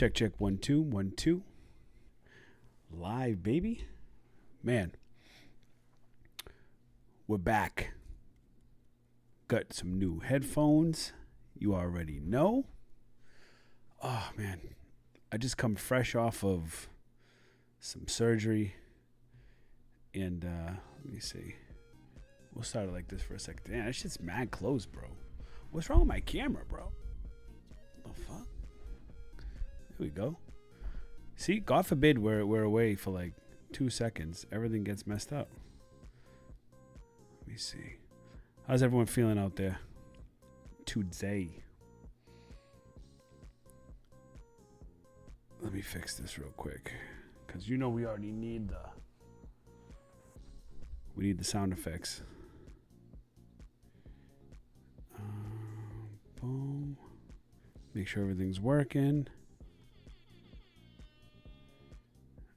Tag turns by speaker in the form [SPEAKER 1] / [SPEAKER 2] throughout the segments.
[SPEAKER 1] Check, check, 1 2 1 2. Live, baby. Man, we're back. Got some new headphones. You already know. Oh, man. I just come fresh off of some surgery. And let me see. We'll start it like this for a second. Damn, that shit's mad close, bro. What's wrong with my camera, bro? What the fuck? There we go. See, God forbid we're away for like 2 seconds. Everything gets messed up. Let me see. How's everyone feeling out there today? Let me fix this real quick. Because you know we already need the sound effects. Boom. Make sure everything's working.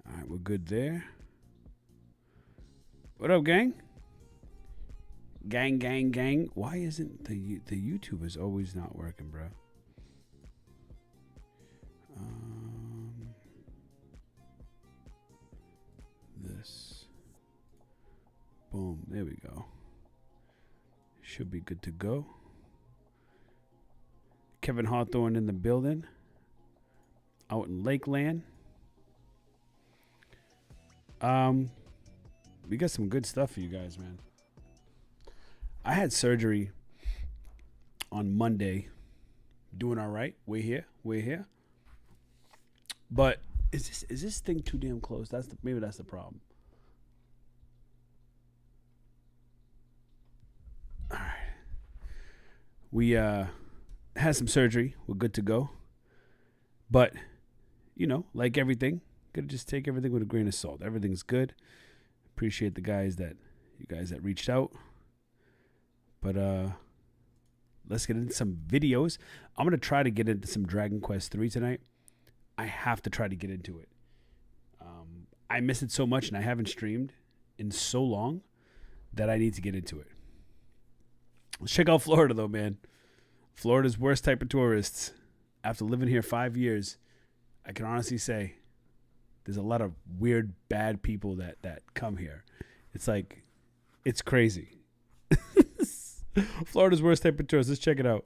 [SPEAKER 1] All right, we're good there. What up, gang? Gang, gang, gang. Why isn't the YouTube is always not working, bro? This. Boom. There we go. Should be good to go. Kevin Hawthorne in the building. Out in Lakeland. We got some good stuff for you guys, man. I had surgery on Monday. Doing all right. We're here. But is this thing too damn close? Maybe that's the problem. All right. We had some surgery. We're good to go. But, you know, like everything, gotta just take everything with a grain of salt. Everything's good. Appreciate you guys that reached out. But let's get into some videos. I'm gonna try to get into some Dragon Quest 3 tonight. I have to try to get into it. I miss it so much, and I haven't streamed in so long that I need to get into it. Let's check out Florida, though, man. Florida's worst type of tourists. After living here 5 years, I can honestly say there's a lot of weird, bad people that come here. It's like, it's crazy. Florida's worst type of tourists. Let's check it out.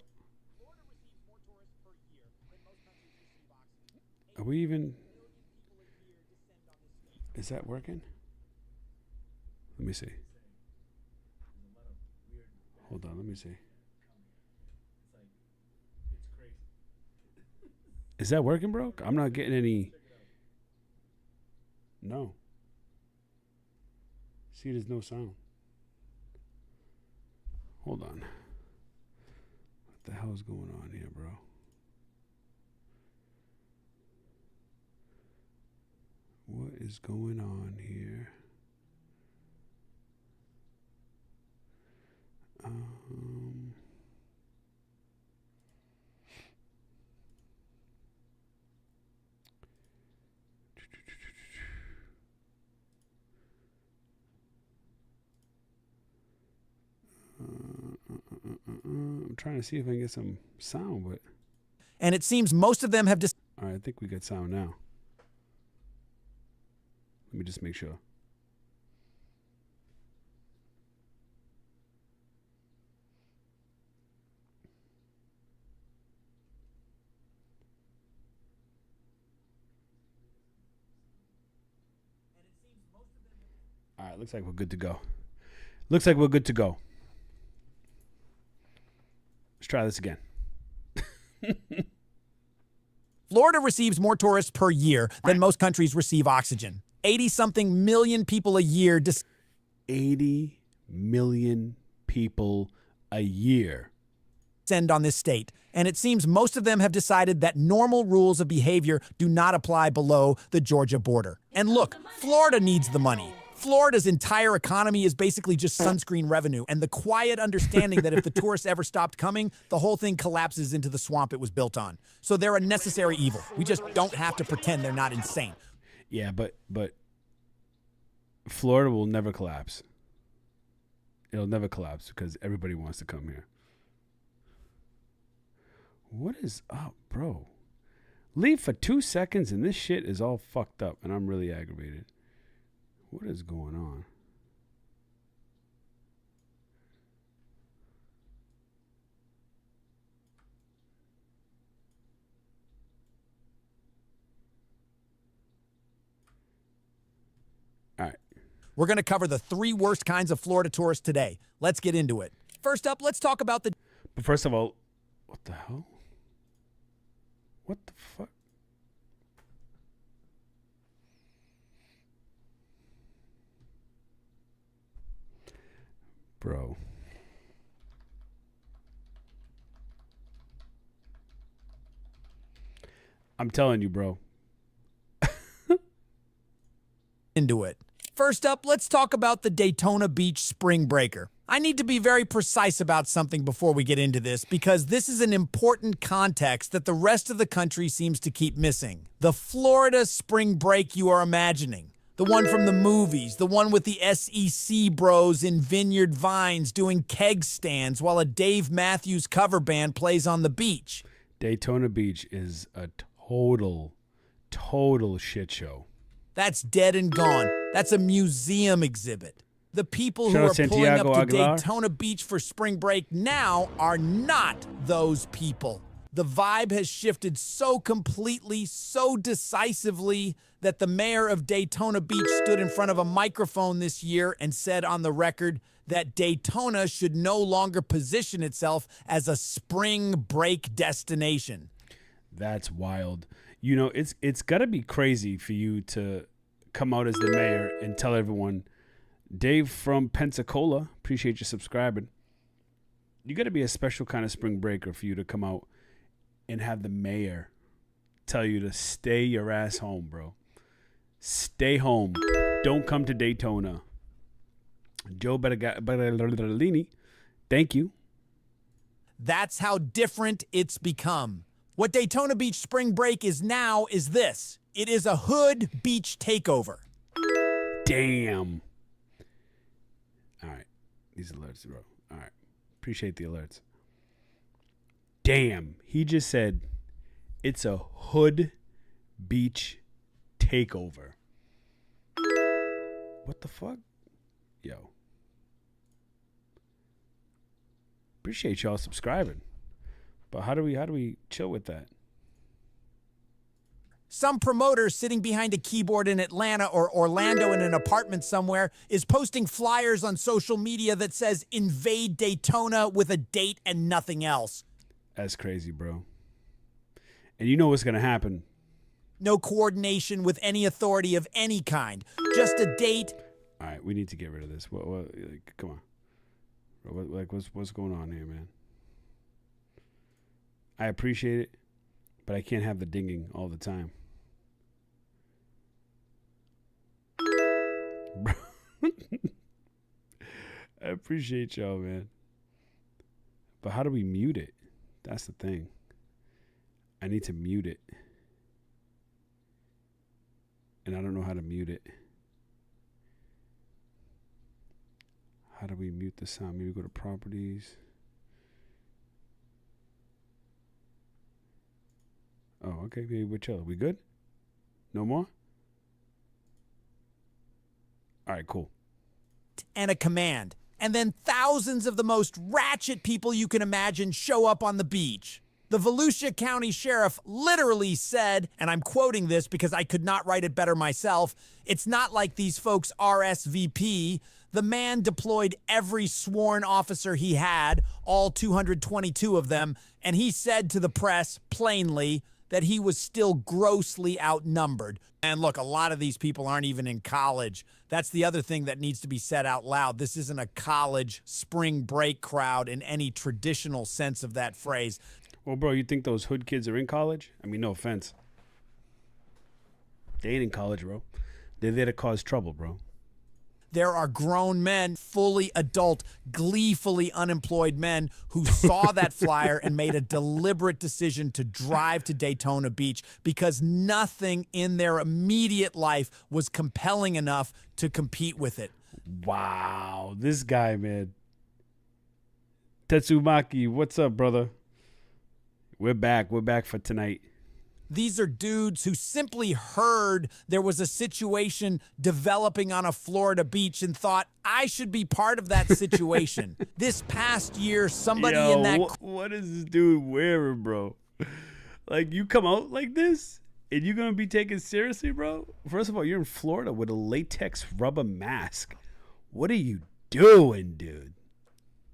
[SPEAKER 1] Are we even... Is that working? Let me see. Hold on, let me see. Is that working, bro? I'm not getting any... No. See, there's no sound. Hold on. What the hell is going on here, bro? What is going on here? I'm trying to see if I can get some sound, but...
[SPEAKER 2] And it seems most of them have just...
[SPEAKER 1] All right, I think we got sound now. Let me just make sure. All right, looks like we're good to go. Let's try this again.
[SPEAKER 2] Florida receives more tourists per year than most countries receive oxygen. 80-something million people a year.
[SPEAKER 1] 80 million people a year
[SPEAKER 2] descend on this state. And it seems most of them have decided that normal rules of behavior do not apply below the Georgia border. And look, Florida needs the money. Florida's entire economy is basically just sunscreen revenue and the quiet understanding that if the tourists ever stopped coming, the whole thing collapses into the swamp it was built on. So they're a necessary evil. We just don't have to pretend they're not insane.
[SPEAKER 1] Yeah, but Florida will never collapse. It'll never collapse because everybody wants to come here. What is up, bro? Leave for 2 seconds and this shit is all fucked up and I'm really aggravated. What is going on? All right.
[SPEAKER 2] We're going to cover the 3 worst kinds of Florida tourists today. Let's get into it. First up, let's talk about the...
[SPEAKER 1] But first of all, what the hell? What the fuck? Bro. I'm telling you, bro.
[SPEAKER 2] into it. First up, let's talk about the Daytona Beach Spring Breaker. I need to be very precise about something before we get into this because this is an important context that the rest of the country seems to keep missing. The Florida spring break you are imagining. The one from the movies, the one with the SEC bros in Vineyard Vines doing keg stands while a Dave Matthews cover band plays on the beach.
[SPEAKER 1] Daytona Beach is a total shit show.
[SPEAKER 2] That's dead and gone. That's a museum exhibit. The people who
[SPEAKER 1] Shout
[SPEAKER 2] are
[SPEAKER 1] out
[SPEAKER 2] pulling up
[SPEAKER 1] Santiago
[SPEAKER 2] to
[SPEAKER 1] Aguilar.
[SPEAKER 2] Daytona Beach for spring break now are not those people. The vibe has shifted so completely, so decisively that the mayor of Daytona Beach stood in front of a microphone this year and said on the record that Daytona should no longer position itself as a spring break destination.
[SPEAKER 1] That's wild. You know, it's got to be crazy for you to come out as the mayor and tell everyone, Dave from Pensacola, appreciate you subscribing. You got to be a special kind of spring breaker for you to come out and have the mayor tell you to stay your ass home, bro. Stay home. Don't come to Daytona. Joe Bertolini, thank you.
[SPEAKER 2] That's how different it's become. What Daytona Beach spring break is now is this. It is a hood beach takeover.
[SPEAKER 1] Damn. All right. These alerts, bro. All right. Appreciate the alerts. Damn. He just said it's a hood beach takeover. What the fuck? Yo. Appreciate y'all subscribing. But how do we chill with that?
[SPEAKER 2] Some promoter sitting behind a keyboard in Atlanta or Orlando in an apartment somewhere is posting flyers on social media that says invade Daytona with a date and nothing else.
[SPEAKER 1] That's crazy, bro. And you know what's going to happen.
[SPEAKER 2] No coordination with any authority of any kind. Just a date.
[SPEAKER 1] All right, we need to get rid of this. What like, come on. What's going on here, man? I appreciate it, but I can't have the dinging all the time. I appreciate y'all, man. But how do we mute it? That's the thing. I need to mute it. And I don't know how to mute it. How do we mute the sound? Maybe go to properties. Oh, okay. Maybe we're chill. We good? No more? All right, cool.
[SPEAKER 2] And a command. And then thousands of the most ratchet people you can imagine show up on the beach. The Volusia County Sheriff literally said, and I'm quoting this because I could not write it better myself, it's not like these folks RSVP. The man deployed every sworn officer he had, all 222 of them, and he said to the press plainly that he was still grossly outnumbered. And look, a lot of these people aren't even in college. That's the other thing that needs to be said out loud. This isn't a college spring break crowd in any traditional sense of that phrase.
[SPEAKER 1] Well, bro, you think those hood kids are in college? I mean, no offense. They ain't in college, bro. They're there to cause trouble, bro.
[SPEAKER 2] There are grown men, fully adult, gleefully unemployed men who saw that flyer and made a deliberate decision to drive to Daytona Beach because nothing in their immediate life was compelling enough to compete with it.
[SPEAKER 1] Wow. This guy, man. Tetsumaki, what's up, brother? We're back. We're back for tonight.
[SPEAKER 2] These are dudes who simply heard there was a situation developing on a Florida beach and thought, I should be part of that situation. This past year, somebody in that...
[SPEAKER 1] What is this dude wearing, bro? Like, you come out like this and you're going to be taken seriously, bro? First of all, you're in Florida with a latex rubber mask. What are you doing, dude?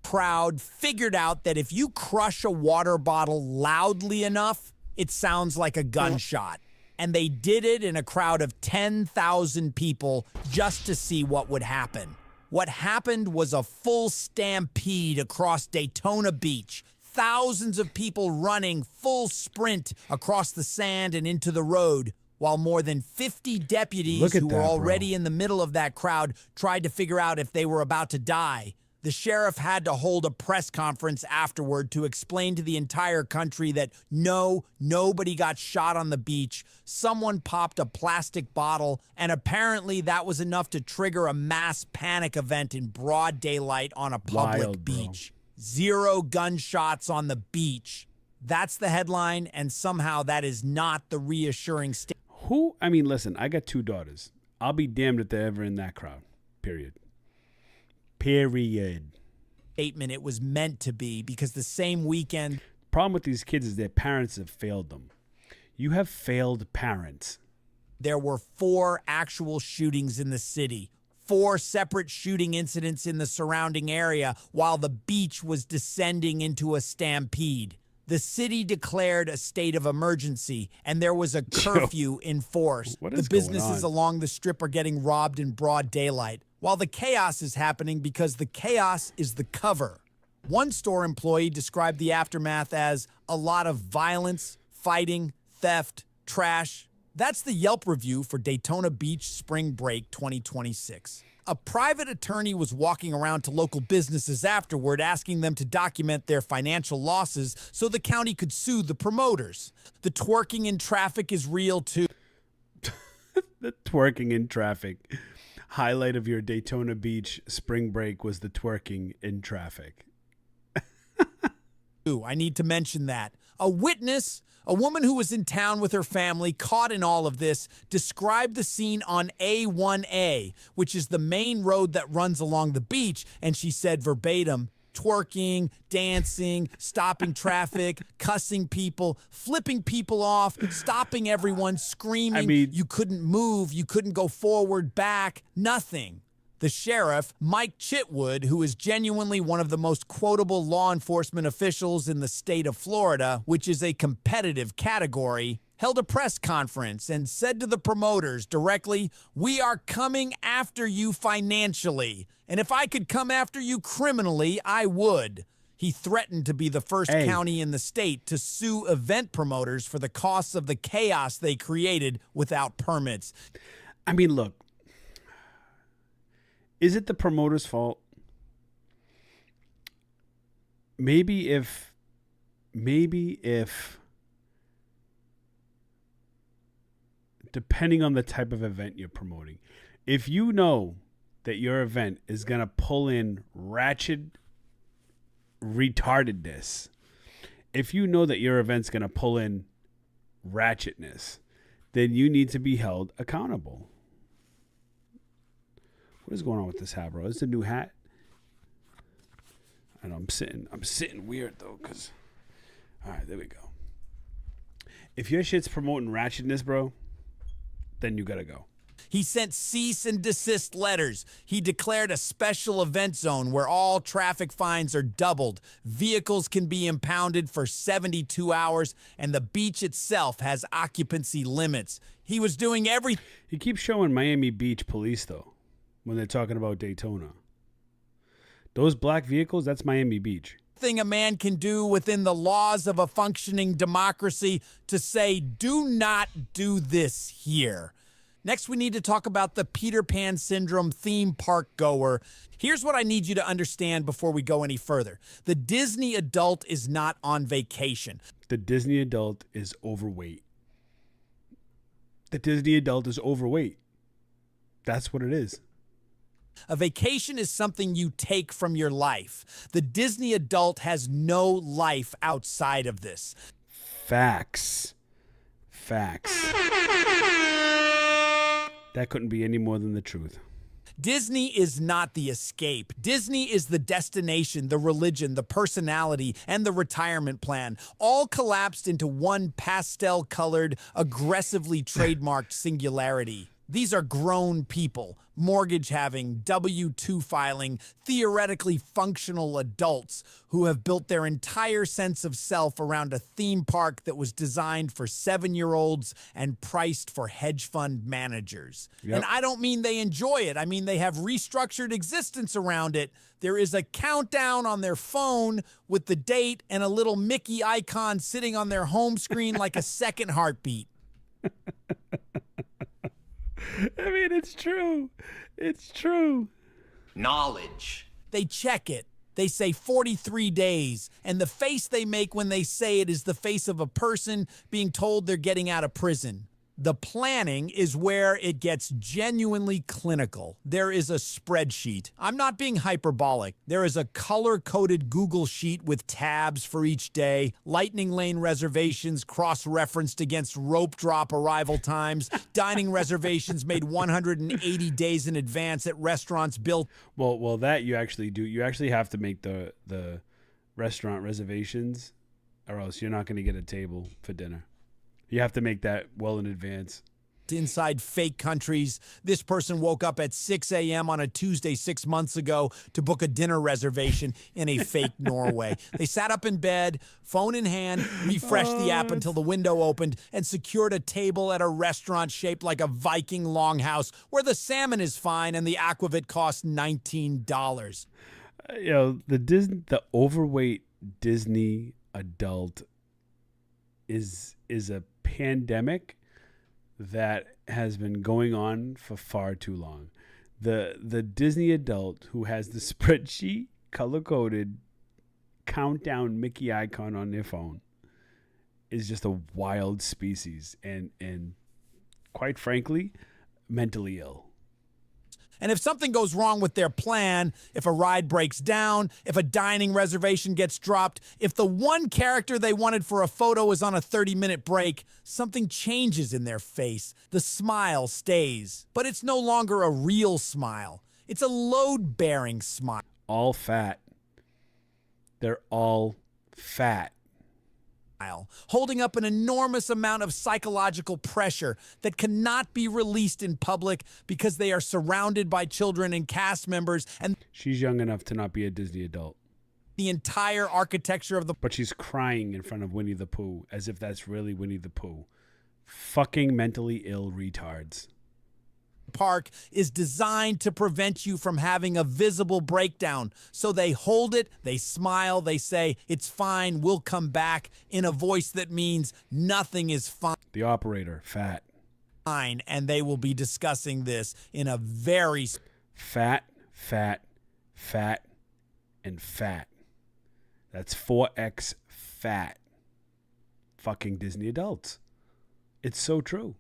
[SPEAKER 2] Crowd figured out that if you crush a water bottle loudly enough, it sounds like a gunshot. And they did it in a crowd of 10,000 people just to see what would happen. What happened was a full stampede across Daytona Beach. Thousands of people running full sprint across the sand and into the road, while more than 50 deputies who were already in the middle of that crowd tried to figure out if they were about to die. The sheriff had to hold a press conference afterward to explain to the entire country that nobody got shot on the beach. Someone popped a plastic bottle, and apparently that was enough to trigger a mass panic event in broad daylight on a public beach. 0 gunshots on the beach. That's the headline, and somehow that is not the reassuring statement.
[SPEAKER 1] I mean, listen, I got 2 daughters. I'll be damned if they're ever in that crowd. Period.
[SPEAKER 2] Statement it was meant to be, because the same weekend...
[SPEAKER 1] Problem with these kids is their parents have failed them. You have failed parents.
[SPEAKER 2] There were 4 actual shootings in the city. 4 separate shooting incidents in the surrounding area while the beach was descending into a stampede. The city declared a state of emergency, and there was a curfew in force. The businesses along the strip are getting robbed in broad daylight, while the chaos is happening because the chaos is the cover. One store employee described the aftermath as a lot of violence, fighting, theft, trash. That's the Yelp review for Daytona Beach Spring Break 2026. A private attorney was walking around to local businesses afterward, asking them to document their financial losses so the county could sue the promoters. The twerking in traffic is real, too.
[SPEAKER 1] The twerking in traffic. Highlight of your Daytona Beach spring break was the twerking in traffic.
[SPEAKER 2] I need to mention that. A witness, a woman who was in town with her family, caught in all of this, described the scene on A1A, which is the main road that runs along the beach, and she said verbatim, twerking, dancing, stopping traffic, cussing people, flipping people off, stopping everyone, screaming. You couldn't move, you couldn't go forward, back, nothing. The sheriff, Mike Chitwood, who is genuinely one of the most quotable law enforcement officials in the state of Florida, which is a competitive category, held a press conference and said to the promoters directly, "We are coming after you financially. And if I could come after you criminally, I would." He threatened to be the first county in the state to sue event promoters for the costs of the chaos they created without permits.
[SPEAKER 1] I mean, look. Is it the promoter's fault? Maybe if depending on the type of event you're promoting, if you know that your event is going to pull in ratchet retardedness, if you know that your event's going to pull in ratchetness, then you need to be held accountable. What is going on with this hat, bro? Is this a new hat? I know I'm sitting weird though, cause all right, there we go. If your shit's promoting ratchetness, bro, then you gotta go.
[SPEAKER 2] He sent cease and desist letters. He declared a special event zone where all traffic fines are doubled. Vehicles can be impounded for 72 hours, and the beach itself has occupancy limits. He was doing everything.
[SPEAKER 1] He keeps showing Miami Beach police though. When they're talking about Daytona. Those black vehicles, that's Miami Beach.
[SPEAKER 2] Thing a man can do within the laws of a functioning democracy to say, do not do this here. Next, we need to talk about the Peter Pan syndrome theme park goer. Here's what I need you to understand before we go any further. The Disney adult is not on vacation.
[SPEAKER 1] The Disney adult is overweight. The Disney adult is overweight. That's what it is.
[SPEAKER 2] A vacation is something you take from your life. The Disney adult has no life outside of this.
[SPEAKER 1] Facts. Facts. That couldn't be any more than the truth.
[SPEAKER 2] Disney is not the escape. Disney is the destination, the religion, the personality, and the retirement plan, all collapsed into one pastel-colored, aggressively trademarked singularity. These are grown people, mortgage-having, W-2 filing, theoretically functional adults who have built their entire sense of self around a theme park that was designed for 7-year-olds and priced for hedge fund managers.
[SPEAKER 1] Yep.
[SPEAKER 2] And I don't mean they enjoy it. I mean they have restructured existence around it. There is a countdown on their phone with the date and a little Mickey icon sitting on their home screen like a second heartbeat.
[SPEAKER 1] I mean, it's true. It's true.
[SPEAKER 3] Knowledge.
[SPEAKER 2] They check it. They say 43 days, and the face they make when they say it is the face of a person being told they're getting out of prison. The planning is where it gets genuinely clinical. There is a spreadsheet. I'm not being hyperbolic. There is a color-coded Google sheet with tabs for each day, lightning lane reservations cross-referenced against rope drop arrival times, dining reservations made 180 days in advance at restaurants built.
[SPEAKER 1] Well, that you actually do. You actually have to make the restaurant reservations, or else you're not going to get a table for dinner. You have to make that well in advance.
[SPEAKER 2] Inside fake countries. This person woke up at 6 a.m. on a Tuesday 6 months ago to book a dinner reservation in a fake Norway. They sat up in bed, phone in hand, refreshed the app until the window opened, and secured a table at a restaurant shaped like a Viking longhouse where the salmon is fine and the aquavit costs $19.
[SPEAKER 1] The overweight Disney adult is a pandemic that has been going on for far too long. The Disney adult who has the spreadsheet color-coded countdown Mickey icon on their phone is just a wild species and quite frankly, mentally ill.
[SPEAKER 2] And if something goes wrong with their plan, if a ride breaks down, if a dining reservation gets dropped, if the one character they wanted for a photo is on a 30-minute break, something changes in their face. The smile stays, but it's no longer a real smile. It's a load-bearing smile.
[SPEAKER 1] All fat. They're all fat.
[SPEAKER 2] Holding up an enormous amount of psychological pressure that cannot be released in public because they are surrounded by children and cast members, and
[SPEAKER 1] she's young enough to not be a Disney adult.
[SPEAKER 2] The entire architecture of the...
[SPEAKER 1] But she's crying in front of Winnie the Pooh as if that's really Winnie the Pooh. Fucking mentally ill retards.
[SPEAKER 2] Park is designed to prevent you from having a visible breakdown. So they hold it, they smile, they say, "It's fine, we'll come back," in a voice that means nothing is fine.
[SPEAKER 1] The operator, fat.
[SPEAKER 2] And they will be discussing this in a very...
[SPEAKER 1] Fat, and fat. That's 4x fat. Fucking Disney adults. It's so true.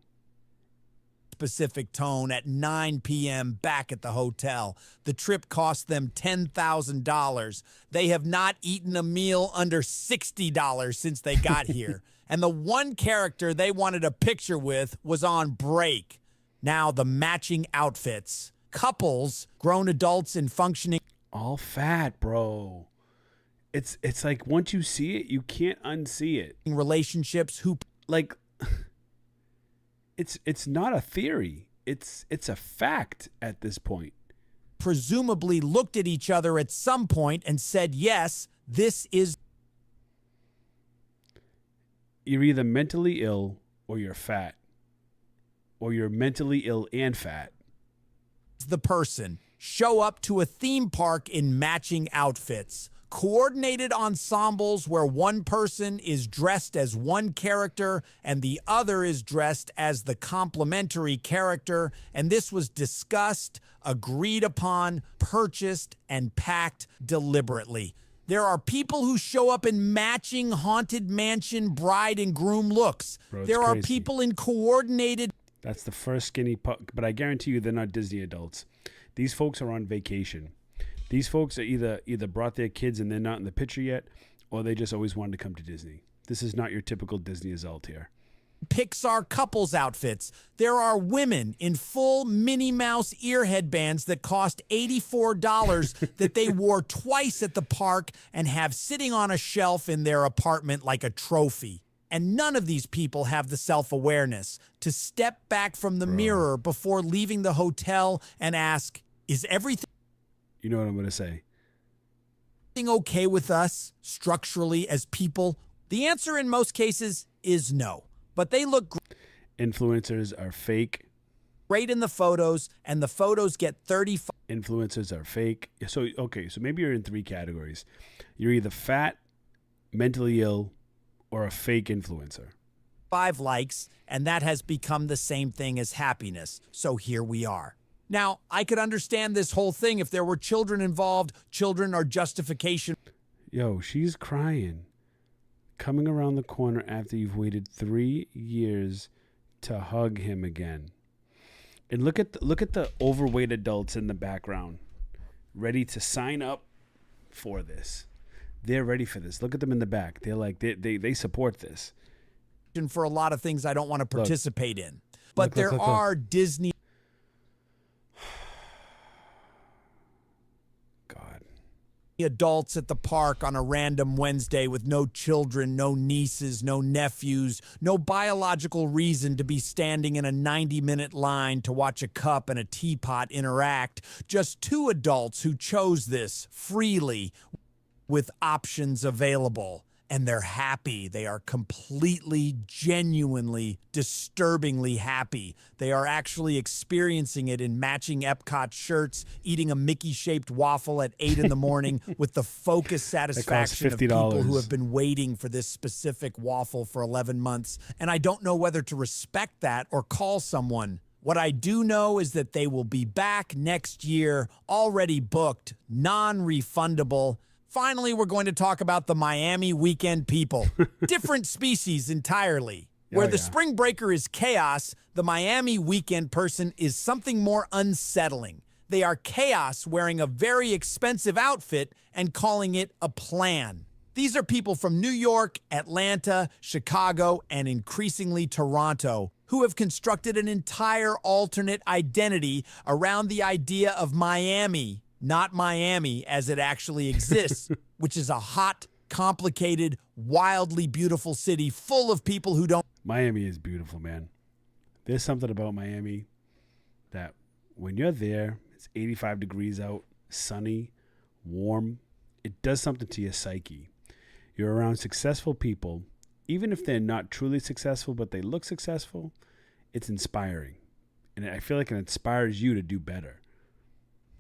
[SPEAKER 2] Specific tone at 9 p.m. back at the hotel. The trip cost them $10,000. They have not eaten a meal under $60 since they got here. And the one character they wanted a picture with was on break. Now the matching outfits. Couples, grown adults in functioning...
[SPEAKER 1] All fat, bro. It's like once you see it, you can't unsee it.
[SPEAKER 2] Relationships who...
[SPEAKER 1] Like... It's not a theory. It's a fact at this point.
[SPEAKER 2] Presumably looked at each other at some point and said, yes, this is...
[SPEAKER 1] You're either mentally ill or you're fat. Or you're mentally ill and fat.
[SPEAKER 2] The person. Show up to a theme park in matching outfits. Coordinated ensembles where one person is dressed as one character and the other is dressed as the complementary character. And this was discussed, agreed upon, purchased, and packed deliberately. There are people who show up in matching Haunted Mansion bride and groom looks.
[SPEAKER 1] Bro,
[SPEAKER 2] there are
[SPEAKER 1] crazy.
[SPEAKER 2] people in coordinated...
[SPEAKER 1] That's the first skinny puck, but I guarantee you they're not Disney adults. These folks are on vacation. These folks are either brought their kids and they're not in the picture yet, or they just always wanted to come to Disney. This is not your typical Disney adult here.
[SPEAKER 2] Pixar couples outfits. There are women in full Minnie Mouse ear headbands that cost $84 that they wore twice at the park and have sitting on a shelf in their apartment like a trophy. And none of these people have the self-awareness to step back from the mirror before leaving the hotel and ask, is everything
[SPEAKER 1] You know what I'm going to say?
[SPEAKER 2] okay with us structurally as people? The answer in most cases is no. But they look
[SPEAKER 1] Influencers are fake.
[SPEAKER 2] great in the photos, and the photos get 35
[SPEAKER 1] Influencers are fake. So, okay, so maybe you're in three categories. You're either fat, mentally ill, or a fake influencer.
[SPEAKER 2] likes, and that has become the same thing as happiness. So here we are. Now, I could understand this whole thing if there were children involved. Children are justification.
[SPEAKER 1] Yo, she's crying. Coming around the corner after you've waited 3 years to hug him again. And look at the overweight adults in the background, ready to sign up for this. They're ready for this. Look at them in the back. They're like they support this.
[SPEAKER 2] For a lot of things I don't want to participate in. But there are Disney
[SPEAKER 1] God.
[SPEAKER 2] adults at the park on a random Wednesday with no children, no nieces, no nephews, no biological reason to be standing in a 90-minute line to watch a cup and a teapot interact. Just two adults who chose this freely with options available. And they're happy. They are completely, genuinely, disturbingly happy. They are actually experiencing it in matching Epcot shirts, eating a Mickey-shaped waffle at 8 in the morning with the focused satisfaction of people who have been waiting for this specific waffle for 11 months. And I don't know whether to respect that or call someone. What I do know is that they will be back next year, already booked, non-refundable. Finally, we're going to talk about the Miami weekend people. Different species entirely. Where the spring breaker is chaos, the Miami weekend person is something more unsettling. They are chaos wearing a very expensive outfit and calling it a plan. These are people from New York, Atlanta, Chicago, and increasingly Toronto who have constructed an entire alternate identity around the idea of Miami. Not Miami as it actually exists, which is a hot, complicated, wildly beautiful city full of people who don't.
[SPEAKER 1] Miami is beautiful, man. There's something about Miami that when you're there, it's 85 degrees out, sunny, warm. It does something to your psyche. You're around successful people, even if they're not truly successful, but they look successful. It's inspiring. And I feel like it inspires you to do better.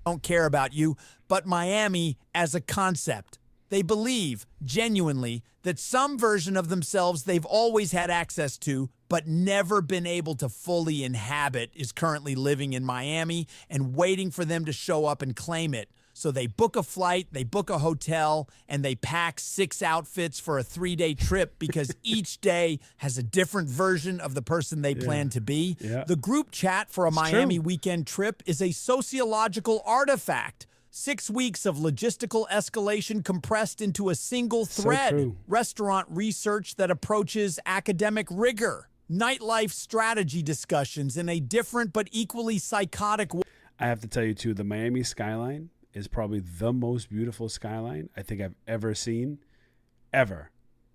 [SPEAKER 2] Don't care about you, but Miami as a concept. They believe, genuinely, that some version of themselves they've always had access to, but never been able to fully inhabit, is currently living in Miami and waiting for them to show up and claim it. So they book a flight, they book a hotel, and they pack 6 outfits for a 3-day trip because each day has a different version of the person they plan to be.
[SPEAKER 1] Yeah.
[SPEAKER 2] The group chat for a Miami weekend trip is a sociological artifact. 6 weeks of logistical escalation compressed into a single thread.
[SPEAKER 1] true.
[SPEAKER 2] Restaurant research that approaches academic rigor. Nightlife strategy discussions in a different but equally psychotic way.
[SPEAKER 1] I have to tell you, too, the Miami skyline is probably the most beautiful skyline I think I've ever seen, ever,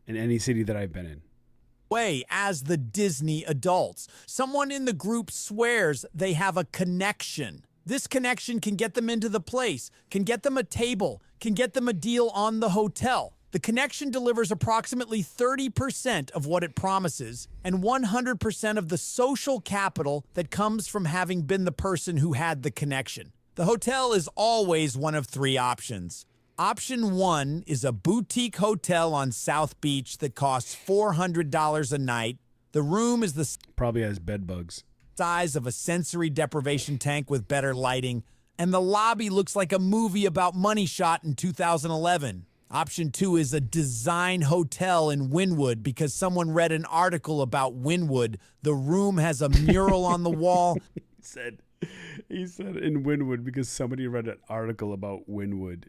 [SPEAKER 1] in any city that I've been in.
[SPEAKER 2] As the Disney adults. Someone in the group swears they have a connection. This connection can get them into the place, can get them a table, can get them a deal on the hotel. The connection delivers approximately 30% of what it promises and 100% of the social capital that comes from having been the person who had the connection. The hotel is always one of 3 options. Option 1 is a boutique hotel on South Beach that costs $400 a night. The room is the
[SPEAKER 1] Probably has bed bugs.
[SPEAKER 2] size of a sensory deprivation tank with better lighting, and the lobby looks like a movie about money shot in 2011. Option 2 is a design hotel in Wynwood because someone read an article about Wynwood. The room has a mural on the wall.
[SPEAKER 1] He said in Wynwood because somebody read an article about Wynwood.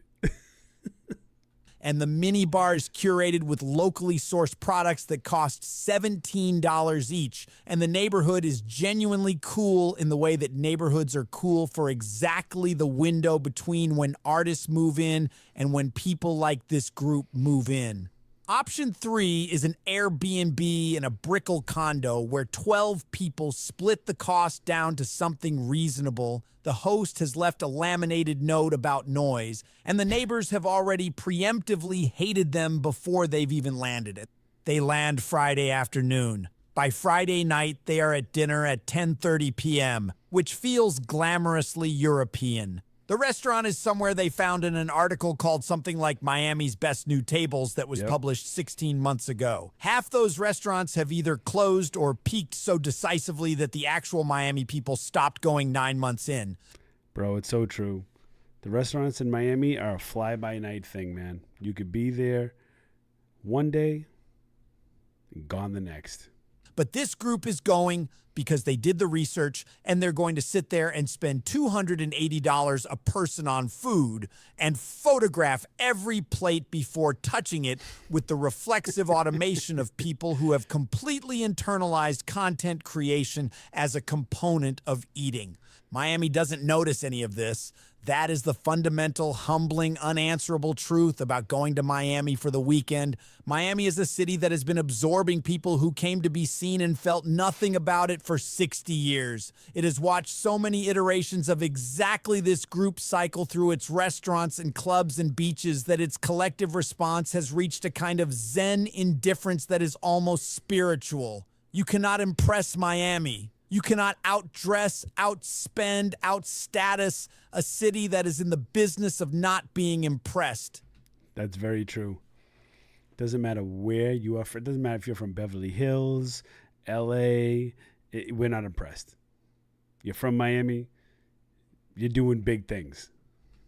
[SPEAKER 2] and the mini bars curated with locally sourced products that cost $17 each. And the neighborhood is genuinely cool in the way that neighborhoods are cool for exactly the window between when artists move in and when people like this group move in. Option 3 is an Airbnb in a Brickell condo where 12 people split the cost down to something reasonable. The host has left a laminated note about noise, and the neighbors have already preemptively hated them before they've even landed it. They land Friday afternoon. By Friday night, they are at dinner at 10:30 p.m., which feels glamorously European. The restaurant is somewhere they found in an article called something like Miami's Best New Tables that was published 16 months ago. Half those restaurants have either closed or peaked so decisively that the actual Miami people stopped going 9 months in.
[SPEAKER 1] Bro, it's so true. The restaurants in Miami are a fly-by-night thing, man. You could be there one day and gone the next.
[SPEAKER 2] But this group is going because they did the research, and they're going to sit there and spend $280 a person on food and photograph every plate before touching it with the reflexive automation of people who have completely internalized content creation as a component of eating. Miami doesn't notice any of this. That is the fundamental, humbling, unanswerable truth about going to Miami for the weekend. Miami is a city that has been absorbing people who came to be seen and felt nothing about it for 60 years. It has watched so many iterations of exactly this group cycle through its restaurants and clubs and beaches that its collective response has reached a kind of Zen indifference that is almost spiritual. You cannot impress Miami. You cannot outdress, outspend, outstatus a city that is in the business of not being impressed.
[SPEAKER 1] That's very true. Doesn't matter where you are from. It doesn't matter if you're from Beverly Hills, LA. We're not impressed. You're from Miami. You're doing big things.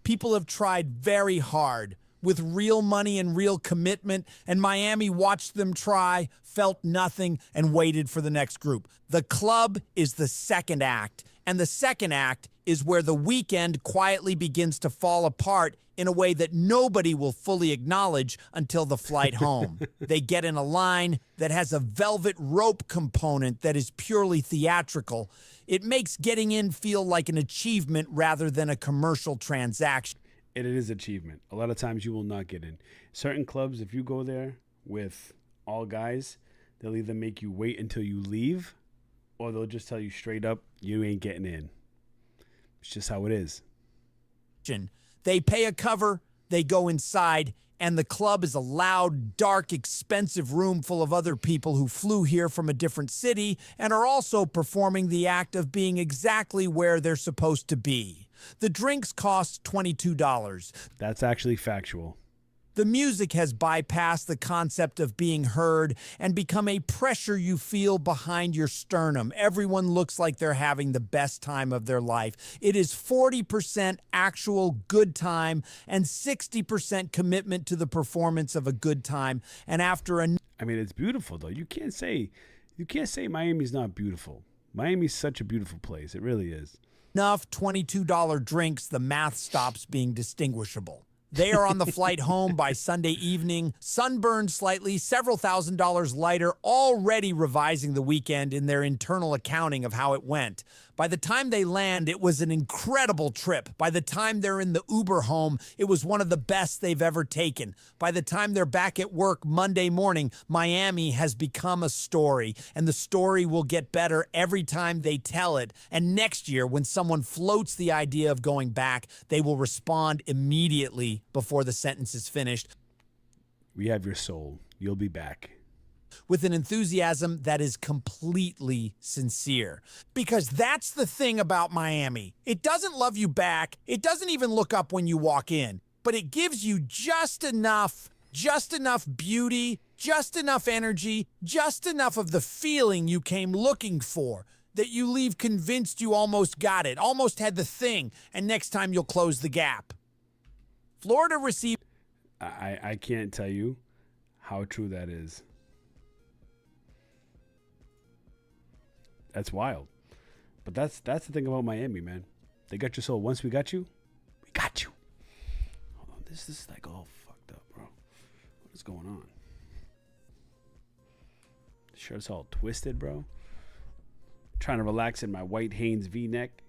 [SPEAKER 2] People have tried very hard with real money and real commitment, and Miami watched them try, felt nothing, and waited for the next group. The club is the second act, and the second act is where the weekend quietly begins to fall apart in a way that nobody will fully acknowledge until the flight home. They get in a line that has a velvet rope component that is purely theatrical. It makes getting in feel like an achievement rather than a commercial transaction.
[SPEAKER 1] It is achievement. A lot of times you will not get in. Certain clubs, if you go there with all guys, they'll either make you wait until you leave, or they'll just tell you straight up, you ain't getting in. It's just how it is.
[SPEAKER 2] They pay a cover, they go inside, and the club is a loud, dark, expensive room full of other people who flew here from a different city and are also performing the act of being exactly where they're supposed to be. The drinks cost $22.
[SPEAKER 1] That's actually factual.
[SPEAKER 2] The music has bypassed the concept of being heard and become a pressure you feel behind your sternum. Everyone looks like they're having the best time of their life. It is 40% actual good time and 60% commitment to the performance of a good time. And after a...
[SPEAKER 1] I mean, it's beautiful, though. You can't say Miami's not beautiful. Miami's such a beautiful place. It really is.
[SPEAKER 2] Enough $22 drinks, the math stops being distinguishable. They are on the flight home by Sunday evening, sunburned slightly, several $1,000s lighter, already revising the weekend in their internal accounting of how it went. By the time they land, it was an incredible trip. By the time they're in the Uber home, it was one of the best they've ever taken. By the time they're back at work Monday morning, Miami has become a story, and the story will get better every time they tell it. And next year, when someone floats the idea of going back, they will respond immediately before the sentence is finished.
[SPEAKER 1] We have your soul. You'll be back.
[SPEAKER 2] With an enthusiasm that is completely sincere. Because that's the thing about Miami. It doesn't love you back. It doesn't even look up when you walk in. But it gives you just enough beauty, just enough energy, just enough of the feeling you came looking for that you leave convinced you almost got it, almost had the thing, and next time you'll close the gap. Florida received...
[SPEAKER 1] I can't tell you how true that is. That's wild. But that's the thing about Miami, man. They got your soul. Once we got you, we got you. Hold on. This is like all fucked up, bro. What's going on? Shirt's all twisted, bro. Trying to relax in my white Hanes V-neck.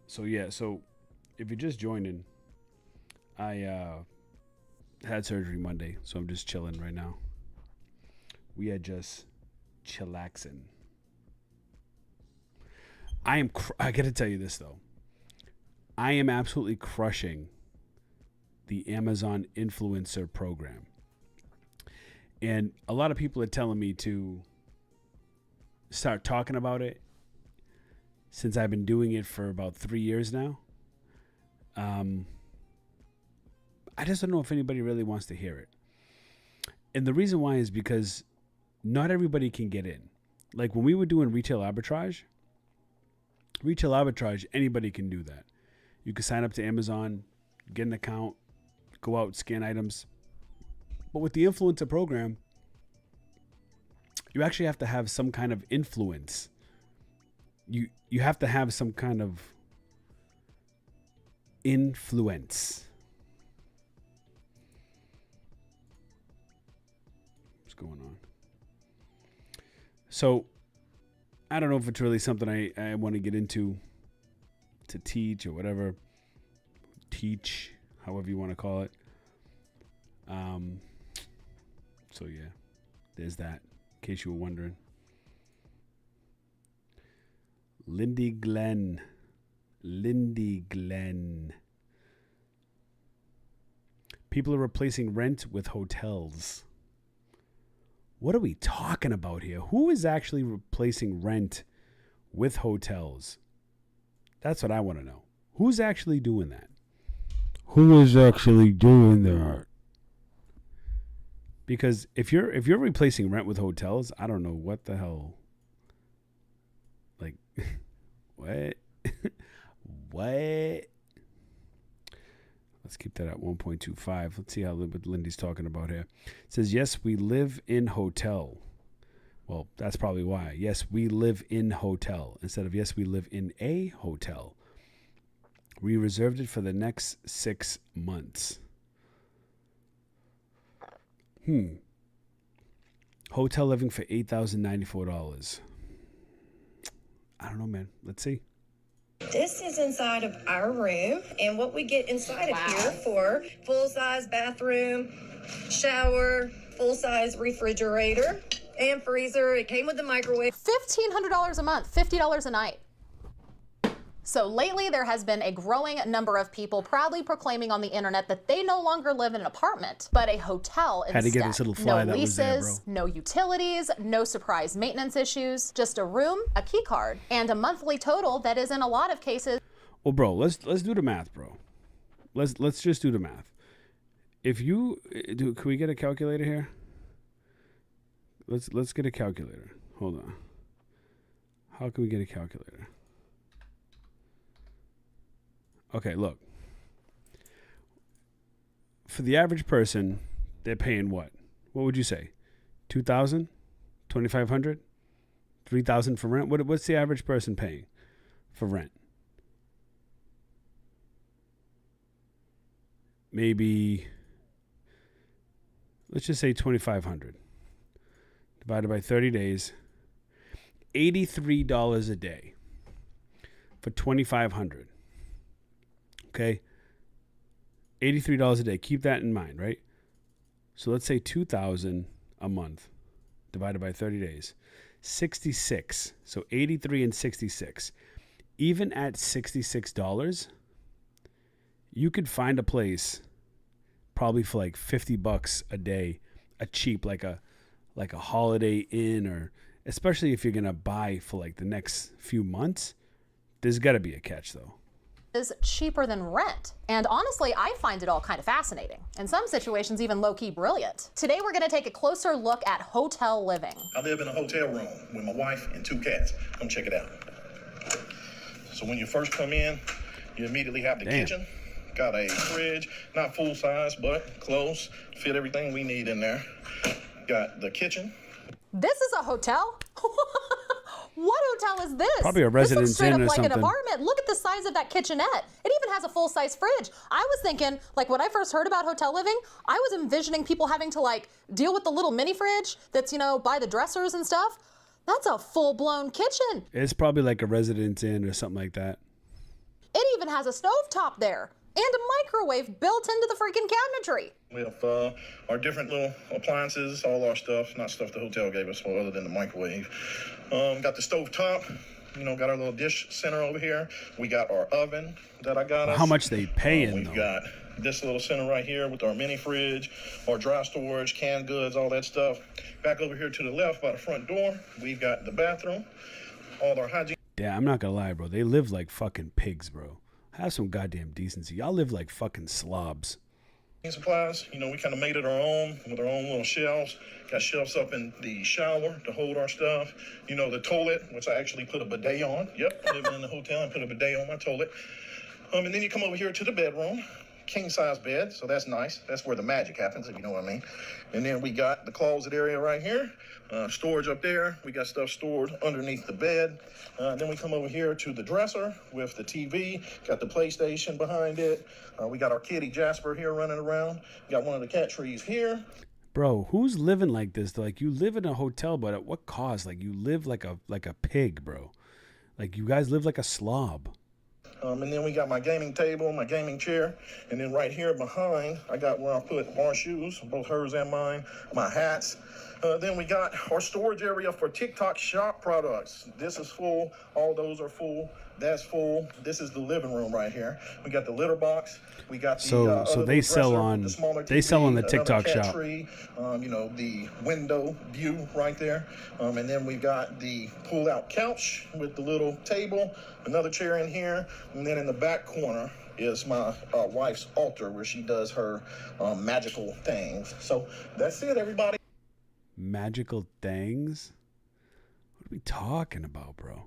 [SPEAKER 1] So if you're just joining, I had surgery Monday, so I'm just chilling right now. We are just chillaxing. I gotta tell you this though. I am absolutely crushing the Amazon influencer program. And a lot of people are telling me to start talking about it since I've been doing it for about 3 years now. I just don't know if anybody really wants to hear it. And the reason why is because not everybody can get in. Like when we were doing retail arbitrage, anybody can do that. You can sign up to Amazon, get an account, go out, scan items. But with the influencer program, you actually have to have some kind of influence. You have to have some kind of influence. What's going on? So, I don't know if it's really something I want to get into to teach or whatever. Teach, however you want to call it. So yeah, there's that, in case you were wondering. Lindy Glenn. People are replacing rent with hotels. What are we talking about here? Who is actually replacing rent with hotels? That's what I want to know. Who's actually doing that? Who is actually doing that? Because if you're replacing rent with hotels, I don't know what the hell. Like, what? What? Let's keep that at 1.25. Let's see how what Lindy's talking about here. It says, yes, we live in hotel. Well, that's probably why. Yes, we live in hotel instead of yes, we live in a hotel. We reserved it for the next 6 months. Hotel living for $8,094. I don't know, man. Let's see.
[SPEAKER 4] This is inside of our room, and what we get inside of here for full-size bathroom, shower, full-size refrigerator, and freezer. It came with the microwave.
[SPEAKER 5] $1,500 a month, $50 a night. So lately, there has been a growing number of people proudly proclaiming on the internet that they no longer live in an apartment, but a hotel instead.
[SPEAKER 1] Had to get this little fly
[SPEAKER 5] no
[SPEAKER 1] that
[SPEAKER 5] leases,
[SPEAKER 1] was there, bro.
[SPEAKER 5] no utilities, no surprise maintenance issues, just a room, a key card, and a monthly total that is in a lot of cases.
[SPEAKER 1] Well, bro, let's do the math, bro. Let's just do the math. If you do, can we get a calculator here? Let's get a calculator. Hold on. How can we get a calculator? Okay, look. For the average person, they're paying what? What would you say? $2,000? $2,500? $3,000 for rent? What's the average person paying for rent? Maybe, let's just say $2,500. Divided by 30 days, $83 a day for $2,500. Okay, $83 a day. Keep that in mind, right? So let's say $2,000 a month divided by 30 days, 66. So 83 and 66. Even at $66, you could find a place probably for like $50 a day, a cheap like a Holiday Inn, or especially if you're gonna buy for like the next few months. There's got to be a catch though.
[SPEAKER 5] Is cheaper than rent. And honestly, I find it all kind of fascinating. In some situations, even low-key brilliant. Today, we're gonna take a closer look at hotel living.
[SPEAKER 6] I live in a hotel room with my wife and 2 cats. Come check it out. So when you first come in, you immediately have the kitchen. Got a fridge, not full size, but close. Fit everything we need in there. Got the kitchen.
[SPEAKER 5] This is a hotel? what hotel is this?
[SPEAKER 1] Probably a
[SPEAKER 5] This
[SPEAKER 1] Residence
[SPEAKER 5] looks straight
[SPEAKER 1] Inn
[SPEAKER 5] up
[SPEAKER 1] or
[SPEAKER 5] like an
[SPEAKER 1] something.
[SPEAKER 5] apartment. Look at the size of that kitchenette. It even has a full-size fridge. I was thinking, like, when I first heard about hotel living, I was envisioning people having to, like, deal with the little mini fridge that's, you know, by the dressers and stuff. That's a full-blown kitchen.
[SPEAKER 1] It's probably like a Residence Inn or something like that.
[SPEAKER 5] It even has a stovetop there and a microwave built into the freaking cabinetry.
[SPEAKER 6] We have our different little appliances, all our stuff, not stuff the hotel gave us, other than the microwave. Got the stove top, you know, got our little dish center over here. We got our oven that I got us.
[SPEAKER 1] How much they paying,
[SPEAKER 6] We've
[SPEAKER 1] though?
[SPEAKER 6] got this little center right here with our mini fridge, our dry storage, canned goods, all that stuff. Back over here to the left by the front door, we've got the bathroom, all our hygiene.
[SPEAKER 1] Damn, I'm not gonna lie, bro. They live like fucking pigs, bro. Have some goddamn decency. Y'all live like fucking slobs.
[SPEAKER 6] Supplies, you know, we kind of made it our own with our own little shelves. Got shelves up in the shower to hold our stuff. You know, the toilet, which I actually put a bidet on. Yep, living in the hotel and put a bidet on my toilet. And then you come over here to the bedroom, king size bed, so that's nice. That's where the magic happens, if you know what I mean. And then we got the closet area right here, storage up there. We got stuff stored underneath the bed. Then we come over here to the dresser with the TV, got the PlayStation behind it. We got our kitty Jasper here running around. Got one of the cat trees here.
[SPEAKER 1] Bro, who's living like this? Like, you live in a hotel, but at what cost? Like, you live like a pig, bro. Like, you guys live like a slob.
[SPEAKER 6] And then we got my gaming table, my gaming chair. And then right here behind, I got where I put our shoes, both hers and mine, my hats. Then we got our storage area for TikTok shop products. This is full. All those are full. That's full. This is the living room right here. We got the litter box. We got the
[SPEAKER 1] so they sell on the TikTok shop.
[SPEAKER 6] Tree, you know, the window view right there. And then we got the pull-out couch with the little table, another chair in here, and then in the back corner is my wife's altar where she does her magical things. So that's it, everybody.
[SPEAKER 1] Magical things? What are we talking about, bro?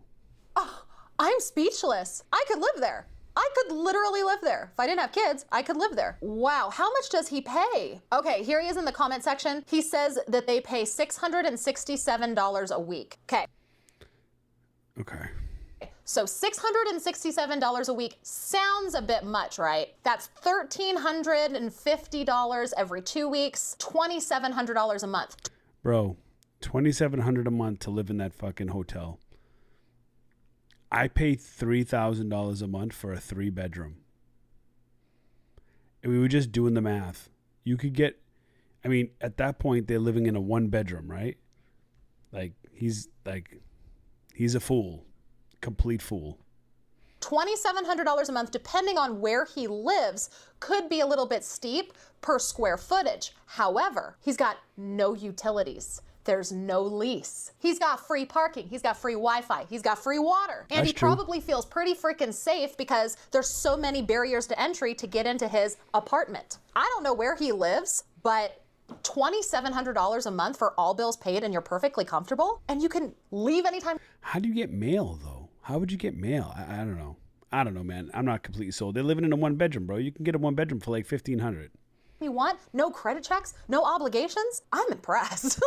[SPEAKER 5] Oh, I'm speechless. I could live there. I could literally live there. If I didn't have kids, I could live there. Wow, how much does he pay? Okay, here he is in the comment section. He says that they pay $667 a week. Okay.
[SPEAKER 1] Okay.
[SPEAKER 5] So $667 a week sounds a bit much, right? That's $1,350 every 2 weeks, $2,700 a month.
[SPEAKER 1] Bro, $2,700 a month to live in that fucking hotel. I pay $3,000 a month for a 3-bedroom. And we were just doing the math. You could get, I mean, at that point, they're living in a 1-bedroom, right? Like, he's a fool. Complete fool.
[SPEAKER 5] $2,700 a month, depending on where he lives, could be a little bit steep per square footage. However, he's got no utilities. There's no lease. He's got free parking. He's got free Wi-Fi. He's got free water. And
[SPEAKER 1] That's
[SPEAKER 5] he
[SPEAKER 1] true.
[SPEAKER 5] probably feels pretty freaking safe because there's so many barriers to entry to get into his apartment. I don't know where he lives, but $2,700 a month for all bills paid and you're perfectly comfortable and you can leave anytime.
[SPEAKER 1] How do you get mail, though? How would you get mail? I don't know. I don't know, man. I'm not completely sold. They're living in a 1-bedroom, bro. You can get a 1-bedroom for like $1,500.
[SPEAKER 5] You want no credit checks, no obligations. I'm impressed.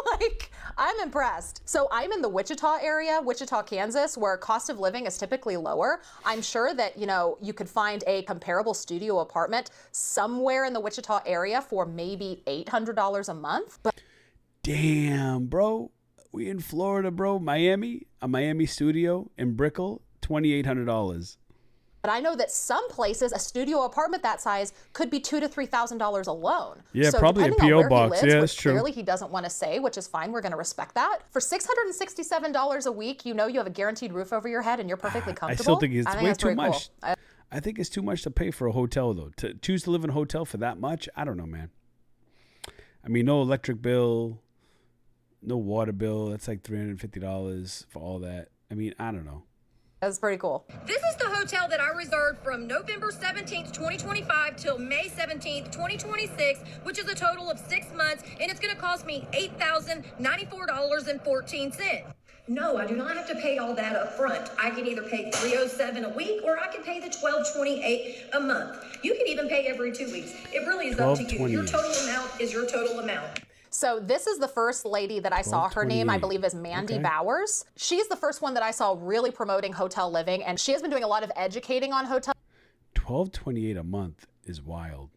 [SPEAKER 5] I'm impressed. So I'm in the Wichita area, Wichita, Kansas, where cost of living is typically lower. I'm sure that, you know, you could find a comparable studio apartment somewhere in the Wichita area for maybe $800 a month. But
[SPEAKER 1] Damn, bro. We in Florida, bro. Miami, a Miami studio in Brickell, $2,800.
[SPEAKER 5] I know that some places, a studio apartment that size could be $2,000 to $3,000 alone.
[SPEAKER 1] Yeah,
[SPEAKER 5] so
[SPEAKER 1] probably a
[SPEAKER 5] depending on
[SPEAKER 1] P.O.
[SPEAKER 5] where he
[SPEAKER 1] box.
[SPEAKER 5] lives,
[SPEAKER 1] Yeah,
[SPEAKER 5] which
[SPEAKER 1] that's true.
[SPEAKER 5] clearly he doesn't want to say, which is fine. We're going to respect that. For $667 a week, you know you have a guaranteed roof over your head and you're perfectly
[SPEAKER 1] I
[SPEAKER 5] comfortable.
[SPEAKER 1] still think it's way
[SPEAKER 5] that's
[SPEAKER 1] too
[SPEAKER 5] pretty
[SPEAKER 1] much.
[SPEAKER 5] cool.
[SPEAKER 1] I think it's too much to pay for a hotel, though. To choose to live in a hotel for that much, I don't know, man. I mean, no electric bill, no water bill. That's like $350 for all that. I mean, I don't know.
[SPEAKER 5] That's pretty cool.
[SPEAKER 4] This is the hotel that I reserved from November 17th, 2025 till May 17th, 2026, which is a total of 6 months, and it's going to cost me $8,094.14. No, I do not have to pay all that up front. I can either pay $307 a week or I can pay the $1,228 a month. You can even pay every 2 weeks. It really is up to you. Your total amount is your total amount.
[SPEAKER 5] So this is the first lady that I saw. Her name, I believe, is Mandy Bowers. She's the first one that I saw really promoting hotel living, and she has been doing a lot of educating on hotel
[SPEAKER 1] $12.28 a month is wild.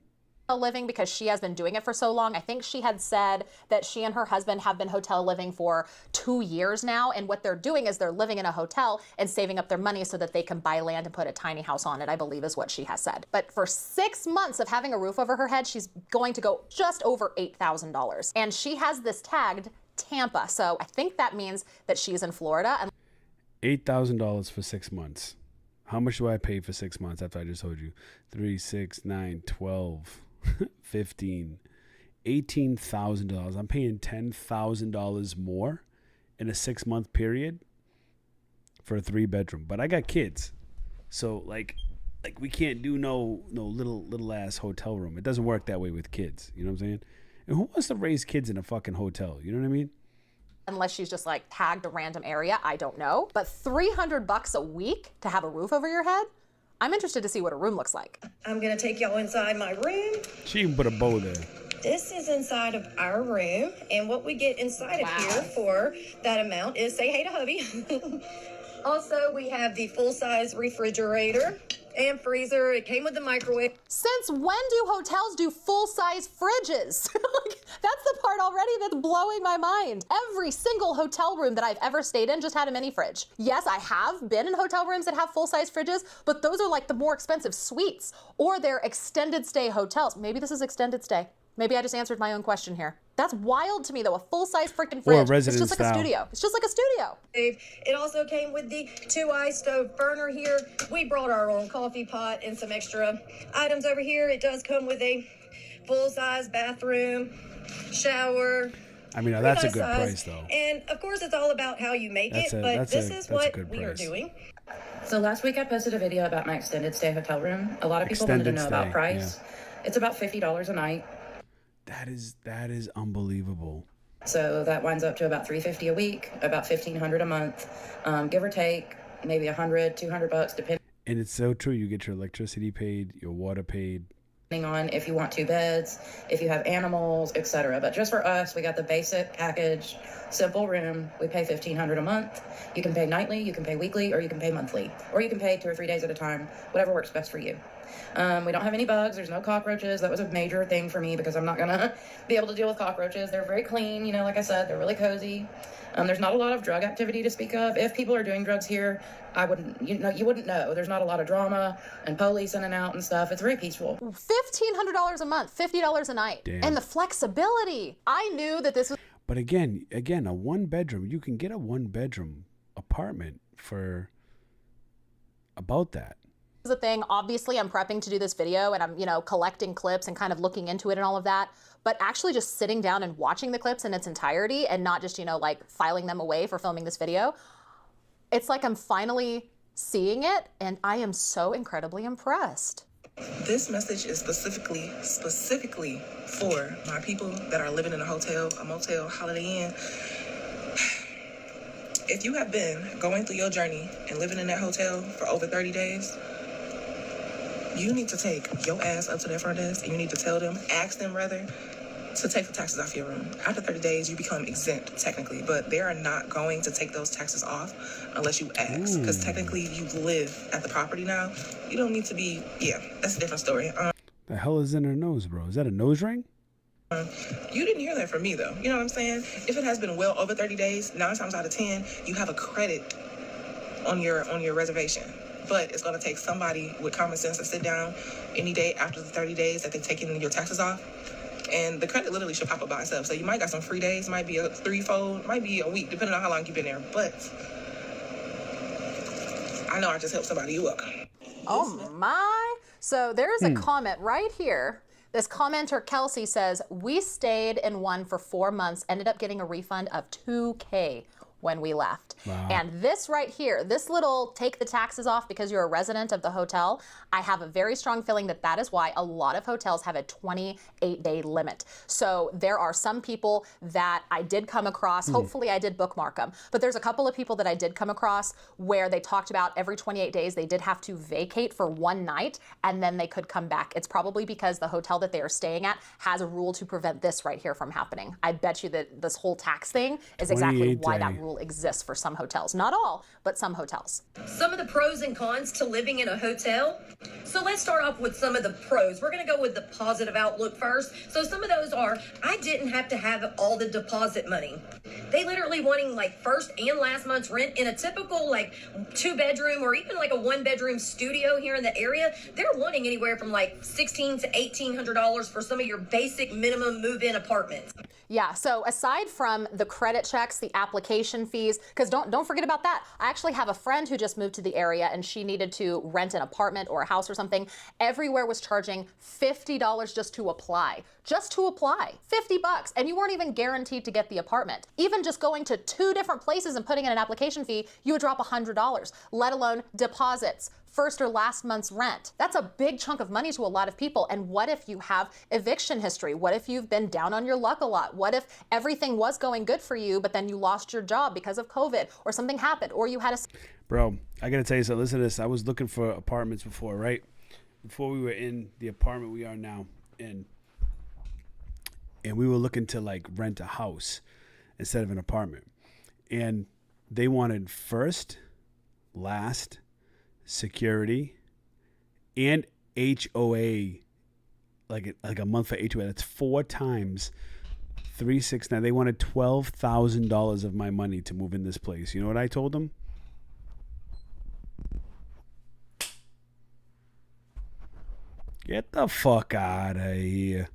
[SPEAKER 5] living because she has been doing it for so long. I think she had said that she and her husband have been hotel living for 2 years now, and what they're doing is they're living in a hotel and saving up their money so that they can buy land and put a tiny house on it, I believe is what she has said. But for 6 months of having a roof over her head, she's going to go just over $8,000. And she has this tagged Tampa, so I think that means that she's in Florida. And
[SPEAKER 1] $8,000 for 6 months. How much do I pay for 6 months after I just told you? 3, 6, 9, 12, 15, $18,000. I'm paying $10,000 more in a 6 month period for a 3-bedroom. But I got kids, so like we can't do no little ass hotel room. It doesn't work that way with kids. You know what I'm saying? And who wants to raise kids in a fucking hotel? You know what I mean?
[SPEAKER 5] unless she's just like tagged a random area, I don't know. But $300 a week to have a roof over your head? I'm interested to see what a room looks like.
[SPEAKER 4] I'm gonna take y'all inside my room.
[SPEAKER 1] She even put a bow there.
[SPEAKER 4] This is inside of our room, and what we get inside of here for that amount is say hey to hubby. Also, we have the full-size refrigerator and freezer. It came with the microwave.
[SPEAKER 5] Since when do hotels do full-size fridges? Like, that's the part already that's blowing my mind. Every single hotel room that I've ever stayed in just had a mini fridge. Yes, I have been in hotel rooms that have full-size fridges, but those are like the more expensive suites, or they're extended stay hotels. Maybe this is extended stay. Maybe I just answered my own question here. That's wild to me, though. A full-size freaking fridge. It's just like a studio. It's just like a studio.
[SPEAKER 4] It also came with the 2-eye stove burner here. We brought our own coffee pot and some extra items over here. It does come with a full-size bathroom, shower.
[SPEAKER 1] I mean, that's a good price, though.
[SPEAKER 4] And, of course, it's all about how you make it, but this is what we are doing.
[SPEAKER 7] So last week I posted a video about my extended stay hotel room. A lot of people wanted to know about price. Yeah. It's about $50 a night.
[SPEAKER 1] That is unbelievable.
[SPEAKER 7] So that winds up to about $350 a week, about $1,500 a month, give or take, maybe $100, $200, depending.
[SPEAKER 1] And it's so true. You get your electricity paid, your water paid.
[SPEAKER 7] Depending on if you want 2 beds, if you have animals, etc. But just for us, we got the basic package, simple room. We pay $1,500 a month. You can pay nightly, you can pay weekly, or you can pay monthly, or you can pay 2 or 3 days at a time, whatever works best for you. We don't have any bugs. There's no cockroaches. That was a major thing for me because I'm not going to be able to deal with cockroaches. They're very clean. You know, like I said, they're really cozy. There's not a lot of drug activity to speak of. If people are doing drugs here, you wouldn't know. There's not a lot of drama and police in and out and stuff. It's very peaceful.
[SPEAKER 5] $1,500 a month, $50 a night.
[SPEAKER 1] Damn.
[SPEAKER 5] And the flexibility. I knew that this was...
[SPEAKER 1] But again, a 1-bedroom, you can get a 1-bedroom apartment for about that.
[SPEAKER 5] A thing. Obviously, I'm prepping to do this video and I'm, collecting clips and kind of looking into it and all of that. But actually just sitting down and watching the clips in its entirety and not just, like filing them away for filming this video. It's like I'm finally seeing it and I am so incredibly impressed.
[SPEAKER 8] This message is specifically for my people that are living in a hotel, a motel, Holiday Inn. If you have been going through your journey and living in that hotel for over 30 days, you need to take your ass up to their front desk and you need to tell them, ask them rather, to take the taxes off your room. After 30 days, you become exempt technically, but they are not going to take those taxes off unless you ask. Because technically you live at the property now. You don't need to be, that's a different story.
[SPEAKER 1] The hell is in her nose, bro? Is that a nose ring?
[SPEAKER 8] You didn't hear that from me though. You know what I'm saying? If it has been well over 30 days, 9 times out of 10, you have a credit on your reservation. But it's going to take somebody with common sense to sit down any day after the 30 days that they're taking your taxes off. And the credit literally should pop up by itself. So you might got some free days, might be a 3-fold, might be a week, depending on how long you've been there. But I know I just helped somebody you up.
[SPEAKER 5] Oh my. So there's a comment right here. This commenter, Kelsey, says, we stayed in one for 4 months, ended up getting a refund of $2K. when we left.
[SPEAKER 1] Wow.
[SPEAKER 5] And this right here, this little take the taxes off because you're a resident of the hotel, I have a very strong feeling that that is why a lot of hotels have a 28-day limit. So there are some people that I did come across, hopefully I did bookmark them, but there's a couple of people that I did come across where they talked about every 28 days they did have to vacate for one night and then they could come back. It's probably because the hotel that they are staying at has a rule to prevent this right here from happening. I bet you that this whole tax thing is exactly why that rule exists for some hotels. Not all, but some hotels.
[SPEAKER 4] Some of the pros and cons to living in a hotel. So let's start off with some of the pros. We're going to go with the positive outlook first. So some of those are, I didn't have to have all the deposit money. They literally wanting like first and last month's rent in a typical like 2-bedroom or even like a 1-bedroom studio here in the area. They're wanting anywhere from like $1,600 to $1,800 for some of your basic minimum move-in apartments.
[SPEAKER 5] Yeah, so aside from the credit checks, the application fees, because don't forget about that. I actually have a friend who just moved to the area and she needed to rent an apartment or a house or something. Everywhere was charging $50 just to apply. Just to apply, $50, and you weren't even guaranteed to get the apartment. Even just going to 2 different places and putting in an application fee, you would drop $100, let alone deposits, first or last month's rent. That's a big chunk of money to a lot of people. And what if you have eviction history? What if you've been down on your luck a lot? What if everything was going good for you, but then you lost your job because of COVID or something happened or you had a...
[SPEAKER 1] Bro, I got to tell you something. Listen to this. I was looking for apartments before, right? Before we were in the apartment we are now in. And we were looking to like rent a house instead of an apartment. And they wanted first, last, security, and HOA, like a month for HOA. That's 4 times 369. They wanted $12,000 of my money to move in this place. You know what I told them? Get the fuck out of here.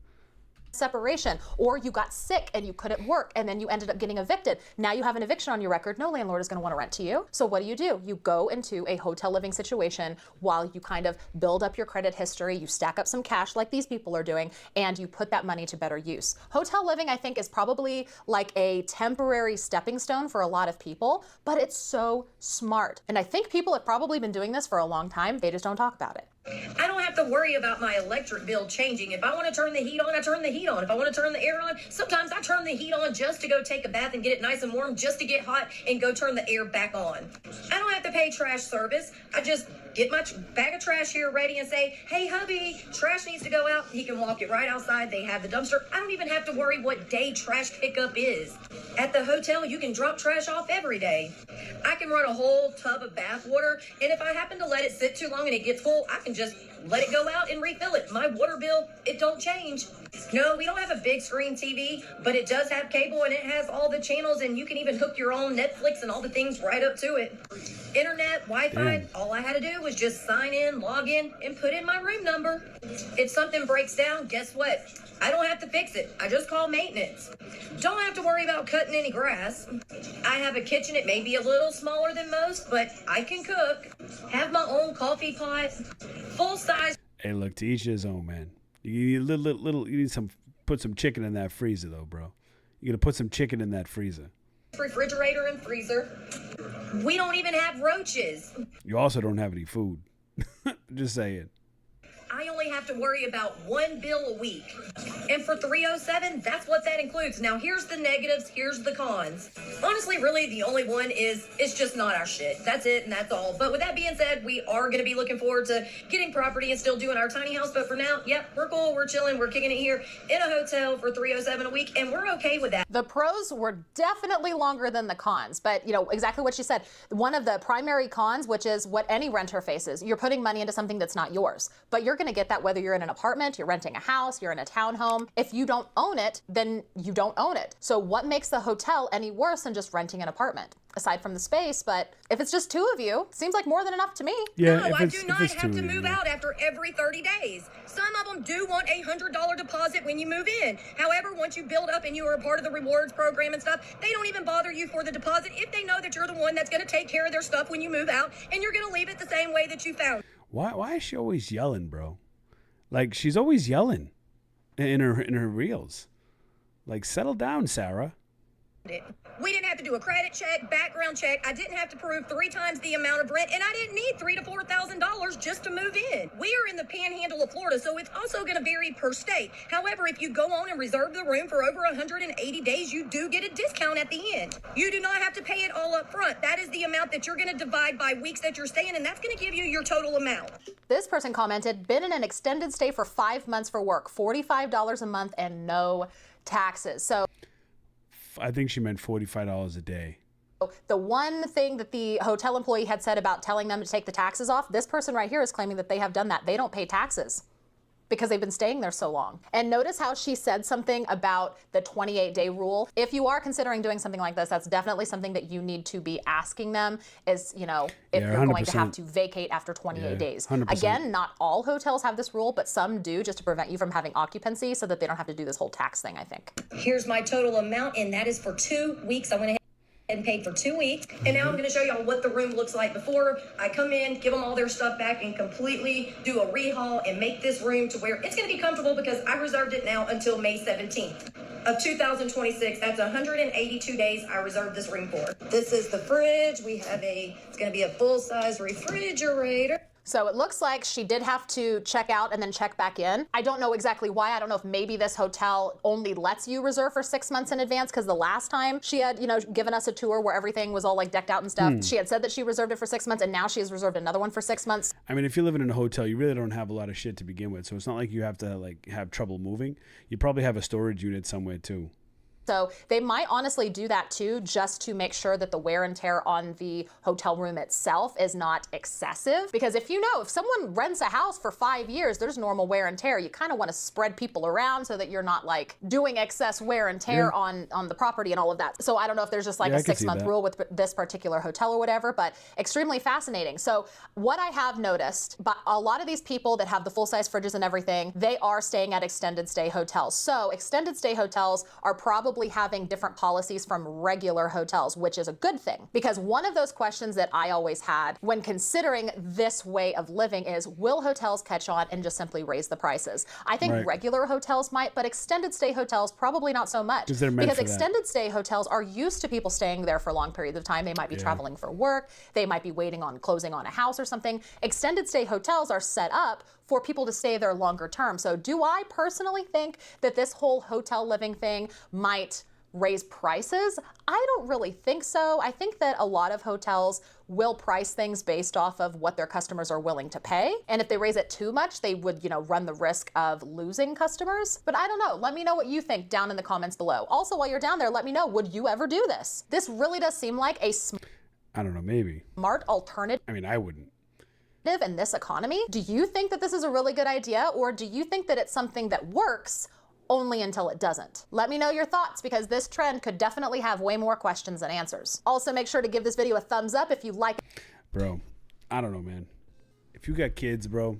[SPEAKER 5] Separation, or you got sick and you couldn't work and then you ended up getting evicted. Now you have an eviction on your record. No landlord is going to want to rent to you. So what do? You go into a hotel living situation while you kind of build up your credit history, you stack up some cash like these people are doing, and you put that money to better use. Hotel living, I think, is probably like a temporary stepping stone for a lot of people, but it's so smart. And I think people have probably been doing this for a long time. They just don't talk about it.
[SPEAKER 4] I don't have to worry about my electric bill changing. If I want to turn the heat on, I turn the heat on. If I want to turn the air on, sometimes I turn the heat on just to go take a bath and get it nice and warm, just to get hot and go turn the air back on. I don't have to pay trash service. I just get my bag of trash here ready and say, hey, hubby, trash needs to go out. He can walk it right outside. They have the dumpster. I don't even have to worry what day trash pickup is. At the hotel, you can drop trash off every day. I can run a whole tub of bath water, and if I happen to let it sit too long and it gets full, I can just let it go out and refill it. My water bill, it don't change. No, we don't have a big screen TV, but it does have cable and it has all the channels, and you can even hook your own Netflix and all the things right up to it. Internet, Wi-Fi, all I had to do was just sign in, log in, and put in my room number. If something breaks down, guess what? I don't have to fix it. I just call maintenance. Don't have to worry about cutting any grass. I have a kitchen. It may be a little smaller than most, but I can cook. Have my own coffee pot. Full size.
[SPEAKER 1] Hey, look, to each his own, man. You need little. You need put some chicken in that freezer, though, bro. You gotta put some chicken in that freezer.
[SPEAKER 4] Refrigerator and freezer. We don't even have roaches.
[SPEAKER 1] You also don't have any food. Just saying.
[SPEAKER 4] I only have to worry about 1 bill a week. And for 307, that's what that includes. Now, here's the negatives, here's the cons. Honestly, really, the only one is it's just not our shit. That's it, and that's all. But with that being said, we are going to be looking forward to getting property and still doing our tiny house. But for now, yep, we're cool, we're chilling, we're kicking it here in a hotel for 307 a week, and we're okay with that.
[SPEAKER 5] The pros were definitely longer than the cons, but you know, exactly what she said. One of the primary cons, which is what any renter faces, you're putting money into something that's not yours, but you're going to get that whether you're in an apartment, you're renting a house, you're in a townhome. If you don't own it, then you don't own it. So what makes the hotel any worse than just renting an apartment? Aside from the space, but if it's just 2 of you, seems like more than enough to me.
[SPEAKER 1] Yeah,
[SPEAKER 4] no, I do not have to move out after every 30 days. Some of them do want a $100 deposit when you move in. However, once you build up and you are a part of the rewards program and stuff, they don't even bother you for the deposit if they know that you're the one that's going to take care of their stuff when you move out, and you're going to leave it the same way that you found.
[SPEAKER 1] Why is she always yelling, bro? Like, she's always yelling in her reels. Like, settle down, Sarah.
[SPEAKER 4] We didn't have to do a credit check, background check. I didn't have to prove 3 times the amount of rent, and I didn't need $3,000 to $4,000 just to move in. We are in the panhandle of Florida, so it's also going to vary per state. However, if you go on and reserve the room for over 180 days, you do get a discount at the end. You do not have to pay it all up front. That is the amount that you're going to divide by weeks that you're staying, and that's going to give you your total amount.
[SPEAKER 5] This person commented, been in an extended stay for 5 months for work, $45 a month and no taxes. So
[SPEAKER 1] I think she meant $45 a day.
[SPEAKER 5] the one thing that the hotel employee had said about telling them to take the taxes off, this person right here is claiming that they have done that. They don't pay taxes because they've been staying there so long. And notice how she said something about the 28-day rule. If you are considering doing something like this, that's definitely something that you need to be asking them is, you know, if you're going to have to vacate after 28 days.
[SPEAKER 1] 100%.
[SPEAKER 5] Again, not all hotels have this rule, but some do, just to prevent you from having occupancy so that they don't have to do this whole tax thing, I think.
[SPEAKER 4] Here's my total amount, and that is for 2 weeks. I went ahead and paid for 2 weeks. And now I'm going to show y'all what the room looks like before I come in, give them all their stuff back, and completely do a rehaul and make this room to where it's going to be comfortable, because I reserved it now until May 17th of 2026. That's 182 days I reserved this room for. This is the fridge. We have it's going to be a full-size refrigerator.
[SPEAKER 5] So it looks like she did have to check out and then check back in. I don't know exactly why. I don't know if maybe this hotel only lets you reserve for 6 months in advance, because the last time she had, you know, given us a tour where everything was all like decked out and stuff, she had said that she reserved it for 6 months, and now she has reserved another one for 6 months.
[SPEAKER 1] I mean, if you're living in a hotel, you really don't have a lot of shit to begin with. So it's not like you have to like have trouble moving. You probably have a storage unit somewhere too.
[SPEAKER 5] So they might honestly do that too, just to make sure that the wear and tear on the hotel room itself is not excessive. Because if someone rents a house for 5 years, there's normal wear and tear. You kind of want to spread people around so that you're not like doing excess wear and tear on the property and all of that. So I don't know if there's just like a 6 month rule with this particular hotel or whatever, but extremely fascinating. So what I have noticed, but a lot of these people that have the full size fridges and everything, they are staying at extended stay hotels. So extended stay hotels are probably having different policies from regular hotels, which is a good thing. Because one of those questions that I always had when considering this way of living is, will hotels catch on and just simply raise the prices? I think regular hotels might, but extended stay hotels probably not so much. Because extended stay hotels are used to people staying there for long periods of time. They might be traveling for work. They might be waiting on closing on a house or something. Extended stay hotels are set up for people to stay there longer term. So do I personally think that this whole hotel living thing might raise prices? I don't really think so. I think that a lot of hotels will price things based off of what their customers are willing to pay. And if they raise it too much, they would, run the risk of losing customers. But I don't know. Let me know what you think down in the comments below. Also, while you're down there, let me know, would you ever do this? This really does seem like a
[SPEAKER 1] I don't know, maybe
[SPEAKER 5] smart alternative.
[SPEAKER 1] I mean, I wouldn't.
[SPEAKER 5] In this economy. Do you think that this is a really good idea, or do you think that it's something that works only until it doesn't? Let me know your thoughts, because this trend could definitely have way more questions than answers. Also, make sure to give this video a thumbs up if you like.
[SPEAKER 1] Bro, I don't know, man. If you got kids, bro,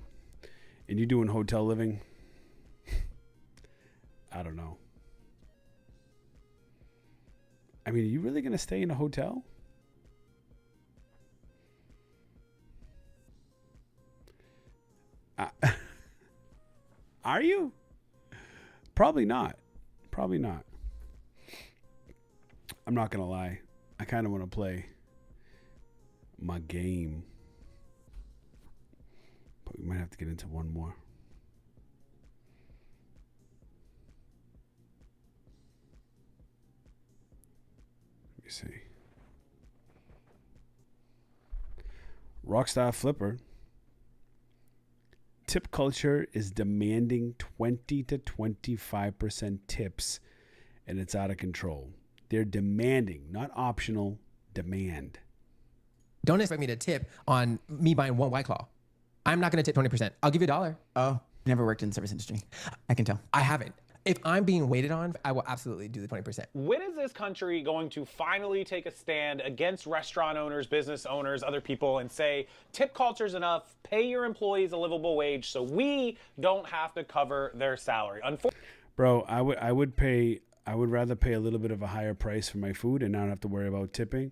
[SPEAKER 1] and you're doing hotel living, I don't know. I mean, are you really going to stay in a hotel? Are you? Probably not. Probably not. I'm not gonna lie. I kind of want to play my game, but we might have to get into one more. Let me see. Rockstar Flipper. Tip culture is demanding 20 to 25% tips, and it's out of control. They're demanding, not optional, demand.
[SPEAKER 9] Don't expect me to tip on me buying one White Claw. I'm not going to tip 20%. I'll give you $1.
[SPEAKER 10] Oh, never worked in the service industry. I can tell.
[SPEAKER 9] I haven't. If I'm being waited on, I will absolutely do the 20%.
[SPEAKER 11] When is this country going to finally take a stand against restaurant owners, business owners, other people, and say, tip culture's enough, pay your employees a livable wage so we don't have to cover their salary?
[SPEAKER 1] Bro, I would rather pay a little bit of a higher price for my food and not have to worry about tipping.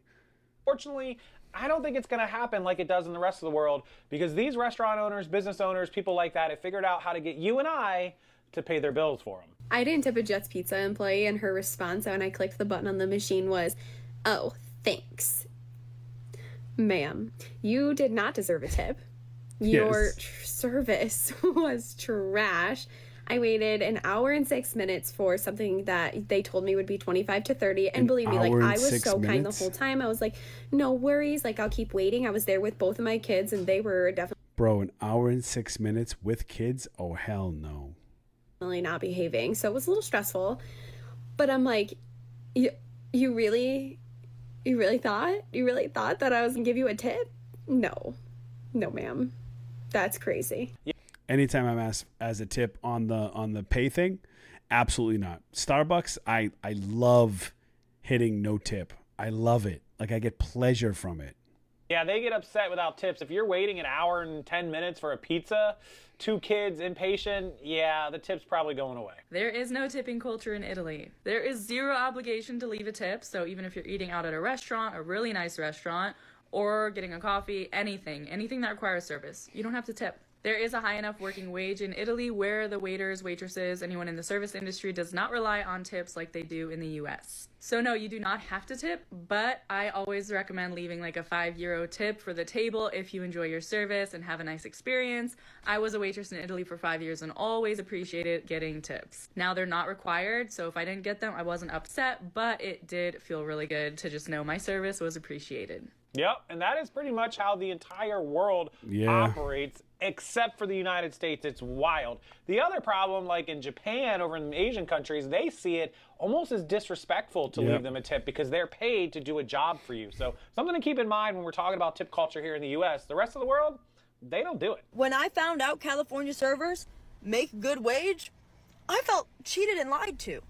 [SPEAKER 11] Fortunately, I don't think it's going to happen like it does in the rest of the world, because these restaurant owners, business owners, people like that have figured out how to get you and I to pay their bills for them.
[SPEAKER 12] I didn't tip a Jets Pizza employee, and her response when I clicked the button on the machine was, "Oh, thanks. Ma'am, you did not deserve a tip. Your service was trash. I waited an hour and 6 minutes for something that they told me would be 25 to 30. And believe me, like, I was so kind the whole time. I was like, no worries. Like, I'll keep waiting. I was there with both of my kids, and they were definitely
[SPEAKER 1] Bro, an hour and 6 minutes with kids? Oh, hell no.
[SPEAKER 12] not behaving. So it was a little stressful. But I'm like, you really thought that I was gonna give you a tip? No, ma'am. That's crazy.
[SPEAKER 1] Anytime I'm asked as a tip on the pay thing, absolutely not. Starbucks, I love hitting no tip. I love it. Like, I get pleasure from it.
[SPEAKER 11] Yeah, they get upset without tips. If you're waiting an hour and 10 minutes for a pizza, 2 kids, impatient, yeah, the tip's probably going away.
[SPEAKER 13] There is no tipping culture in Italy. There is zero obligation to leave a tip. So even if you're eating out at a restaurant, a really nice restaurant, or getting a coffee, anything that requires service, you don't have to tip. There is a high enough working wage in Italy where the waiters, waitresses, anyone in the service industry does not rely on tips like they do in the US. So no, you do not have to tip, but I always recommend leaving like a €5 tip for the table if you enjoy your service and have a nice experience. I was a waitress in Italy for 5 years and always appreciated getting tips. Now they're not required, so if I didn't get them, I wasn't upset, but it did feel really good to just know my service was appreciated.
[SPEAKER 11] Yep, and that is pretty much how the entire world operates, except for the United States. It's wild. The other problem, like in Japan, over in the Asian countries, they see it almost as disrespectful to leave them a tip because they're paid to do a job for you. So something to keep in mind when we're talking about tip culture here in the U.S. The rest of the world, they don't do it.
[SPEAKER 14] When I found out California servers make good wage, I felt cheated and lied to.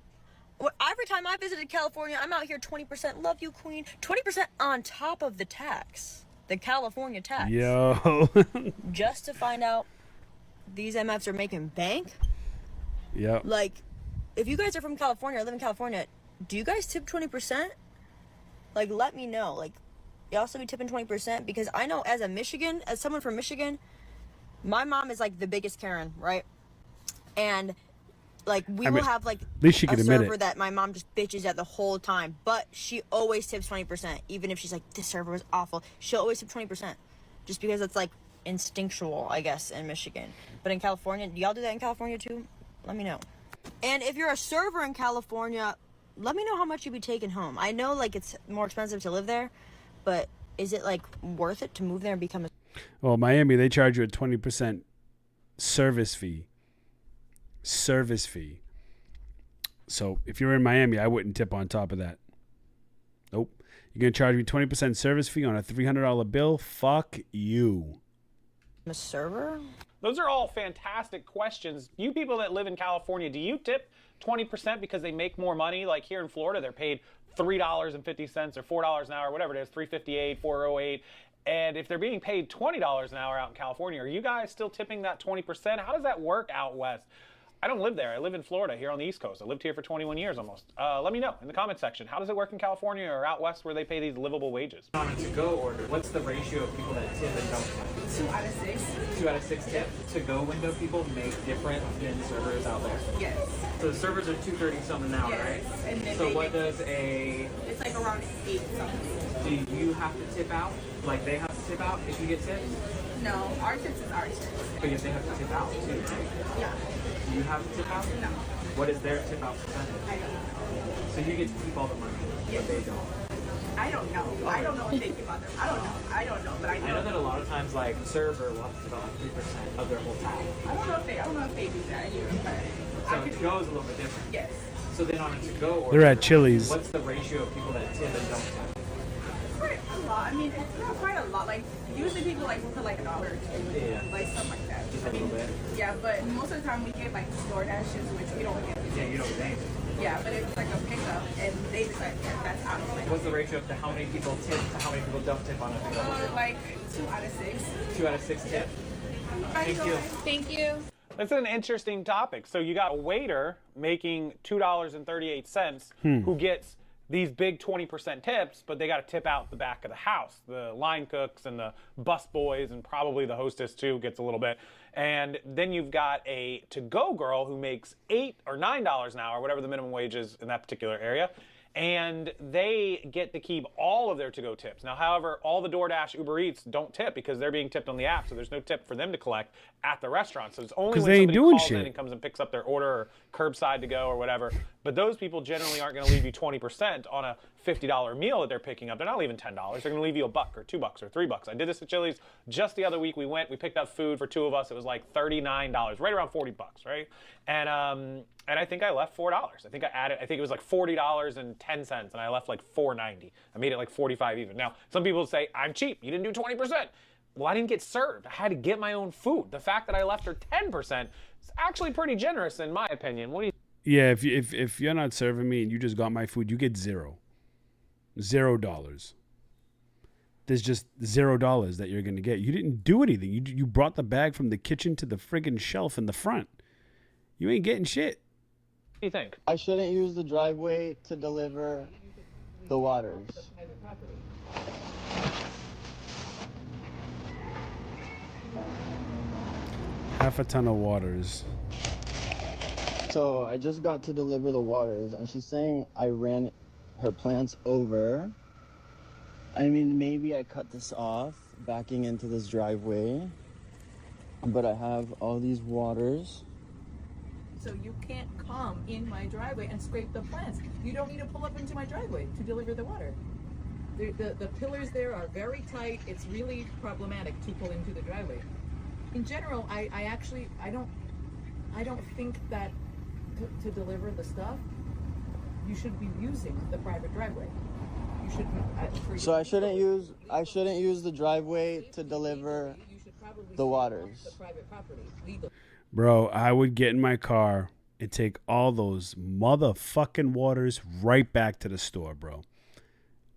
[SPEAKER 14] Every time I visited California, I'm out here 20%, love you, queen, 20% on top of the tax, the California tax.
[SPEAKER 1] Yo.
[SPEAKER 14] Just to find out these MFs are making bank.
[SPEAKER 1] Yep.
[SPEAKER 14] Like, if you guys are from California or live in California, do you guys tip 20%? Like, let me know. Like, you also be tipping 20% because I know as someone from Michigan, my mom is like the biggest Karen, right? And like, will have like
[SPEAKER 1] at least she
[SPEAKER 14] a
[SPEAKER 1] can admit
[SPEAKER 14] server
[SPEAKER 1] it.
[SPEAKER 14] that my mom just bitches at the whole time, but she always tips 20%. Even if she's like, this server was awful, she'll always tip 20%, just because it's like instinctual, I guess, in Michigan. But in California, do y'all do that in California too? Let me know. And if you're a server in California, let me know how much you'd be taking home. I know like it's more expensive to live there, but is it like worth it to move there and become a...
[SPEAKER 1] Well, Miami, they charge you a 20% service fee. So if you're in Miami, I wouldn't tip on top of that. Nope. You're going to charge me 20% service fee on a $300 bill? Fuck you.
[SPEAKER 14] a server?
[SPEAKER 11] Those are all fantastic questions. You people that live in California, do you tip 20% because they make more money? Like here in Florida, they're paid $3.50 or $4 an hour, whatever it is, $3.58, $4.08. And if they're being paid $20 an hour out in California, are you guys still tipping that 20%? How does that work out west? I don't live there. I live in Florida, here on the East Coast. I lived here for 21 years almost. Let me know in the comment section. How does it work in California or out west where they pay these livable wages?
[SPEAKER 15] On a to-go order, what's the ratio of people that tip and don't tip?
[SPEAKER 8] 2 out of 6.
[SPEAKER 15] 2 out of 6 tip. To-go window people make different than servers out there.
[SPEAKER 8] Yes.
[SPEAKER 15] So the servers are $2.30 something an hour,
[SPEAKER 8] Yes.
[SPEAKER 15] right?
[SPEAKER 8] And then
[SPEAKER 15] so what does a...
[SPEAKER 8] It's like around 8 something.
[SPEAKER 15] Do you have to tip out? Like they have to tip out if you get tips?
[SPEAKER 8] No, our tips is our tips.
[SPEAKER 15] But if they have to tip out too, right?
[SPEAKER 8] Yeah.
[SPEAKER 15] Do you have to tip out?
[SPEAKER 8] No.
[SPEAKER 15] What is their tip out percentage?
[SPEAKER 8] I don't know.
[SPEAKER 15] So you get to keep all the money,
[SPEAKER 8] Yes.
[SPEAKER 15] but they don't.
[SPEAKER 8] I don't know. I don't know if they keep on them. I don't know, but I know.
[SPEAKER 15] I know that a lot of times, like, server will have to tip out like 3% of their whole tab.
[SPEAKER 8] I don't know if they do that either, but
[SPEAKER 15] So
[SPEAKER 8] I could
[SPEAKER 15] to-go is a little bit different.
[SPEAKER 8] Yes.
[SPEAKER 15] So then on a to-go order,
[SPEAKER 1] They're at Chili's.
[SPEAKER 15] what's the ratio of people that tip and don't tip?
[SPEAKER 8] Quite a lot. I mean, it's not quite a lot. Like, usually people like will put like $1 or $2,
[SPEAKER 15] Yeah.
[SPEAKER 8] like something like that.
[SPEAKER 15] Just
[SPEAKER 8] I
[SPEAKER 15] a little
[SPEAKER 8] mean,
[SPEAKER 15] bit.
[SPEAKER 8] yeah, but most of the time we get like DoorDashes, which we don't get.
[SPEAKER 15] Yeah, you don't get anything.
[SPEAKER 8] Yeah, but it's like a pickup, and they decide that's out of like.
[SPEAKER 15] What's the ratio of how many people tip to how many people don't tip on a to-go order?
[SPEAKER 8] Like 2 out of 6.
[SPEAKER 15] 2 out of 6 tip. Thank you.
[SPEAKER 8] Thank you.
[SPEAKER 11] That's an interesting topic. So you got a waiter making $2.38 who gets these big 20% tips, but they got to tip out the back of the house. The line cooks and the bus boys and probably the hostess too gets a little bit. And then you've got a to-go girl who makes $8 or $9 an hour, whatever the minimum wage is in that particular area. And they get to keep all of their to-go tips. Now, however, all the DoorDash, Uber Eats don't tip because they're being tipped on the app, so there's no tip for them to collect at the restaurant. So it's only when
[SPEAKER 1] they ain't
[SPEAKER 11] somebody
[SPEAKER 1] doing
[SPEAKER 11] calls
[SPEAKER 1] shit.
[SPEAKER 11] in and comes and picks up their order or curbside to go or whatever. But those people generally aren't going to leave you 20% on a $50 meal that they're picking up. They're not leaving $10. They're going to leave you $1 or $2 or $3. I did this at Chili's just the other week. We picked up food for 2 of us. It was like $39, right around $40, right? And I think I left $4. I think it was like $40.10, and I left like $4.90. I made it like $45 even. Now, some people say, I'm cheap. You didn't do 20%. Well, I didn't get served. I had to get my own food. The fact that I left her 10% is actually pretty generous in my opinion. What do you
[SPEAKER 1] Yeah, if you're not serving me and you just got my food, you get $0. There's just $0 that you're gonna get. You didn't do anything. You brought the bag from the kitchen to the friggin' shelf in the front. You ain't getting shit.
[SPEAKER 11] What do you think?
[SPEAKER 16] I shouldn't use the driveway to deliver the waters.
[SPEAKER 1] Half a ton of waters.
[SPEAKER 16] So I just got to deliver the waters, and she's saying I ran her plants over. I mean, maybe I cut this off, backing into this driveway, but I have all these waters.
[SPEAKER 17] So you can't come in my driveway and scrape the plants. You don't need to pull up into my driveway to deliver the water. The pillars there are very tight. It's really problematic to pull into the driveway. In general, I don't think that to deliver the stuff, you should be using the private driveway. You should.
[SPEAKER 16] So I shouldn't use the driveway to deliver the waters.
[SPEAKER 17] The private property legal.
[SPEAKER 1] Bro, I would get in my car and take all those motherfucking waters right back to the store, bro.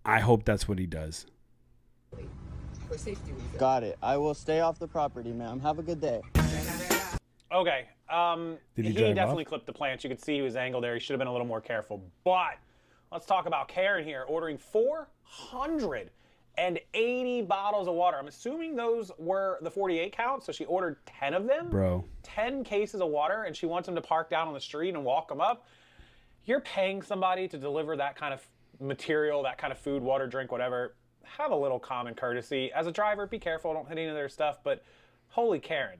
[SPEAKER 1] I hope that's what he does.
[SPEAKER 17] For safety reasons.
[SPEAKER 16] Got it. I will stay off the property, ma'am. Have a good day.
[SPEAKER 11] Okay.
[SPEAKER 1] Did he
[SPEAKER 11] he
[SPEAKER 1] drive
[SPEAKER 11] definitely
[SPEAKER 1] off?
[SPEAKER 11] clipped the plants. You could see he was angled there. He should have been a little more careful. But let's talk about Karen here, ordering 480 bottles of water. I'm assuming those were the 48 count, so she ordered 10 of them.
[SPEAKER 1] Bro.
[SPEAKER 11] 10 cases of water, and she wants them to park down on the street and walk them up. You're paying somebody to deliver that kind of material, that kind of food, water, drink, whatever. Have a little common courtesy. As a driver, be careful. Don't hit any of their stuff. But holy Karen.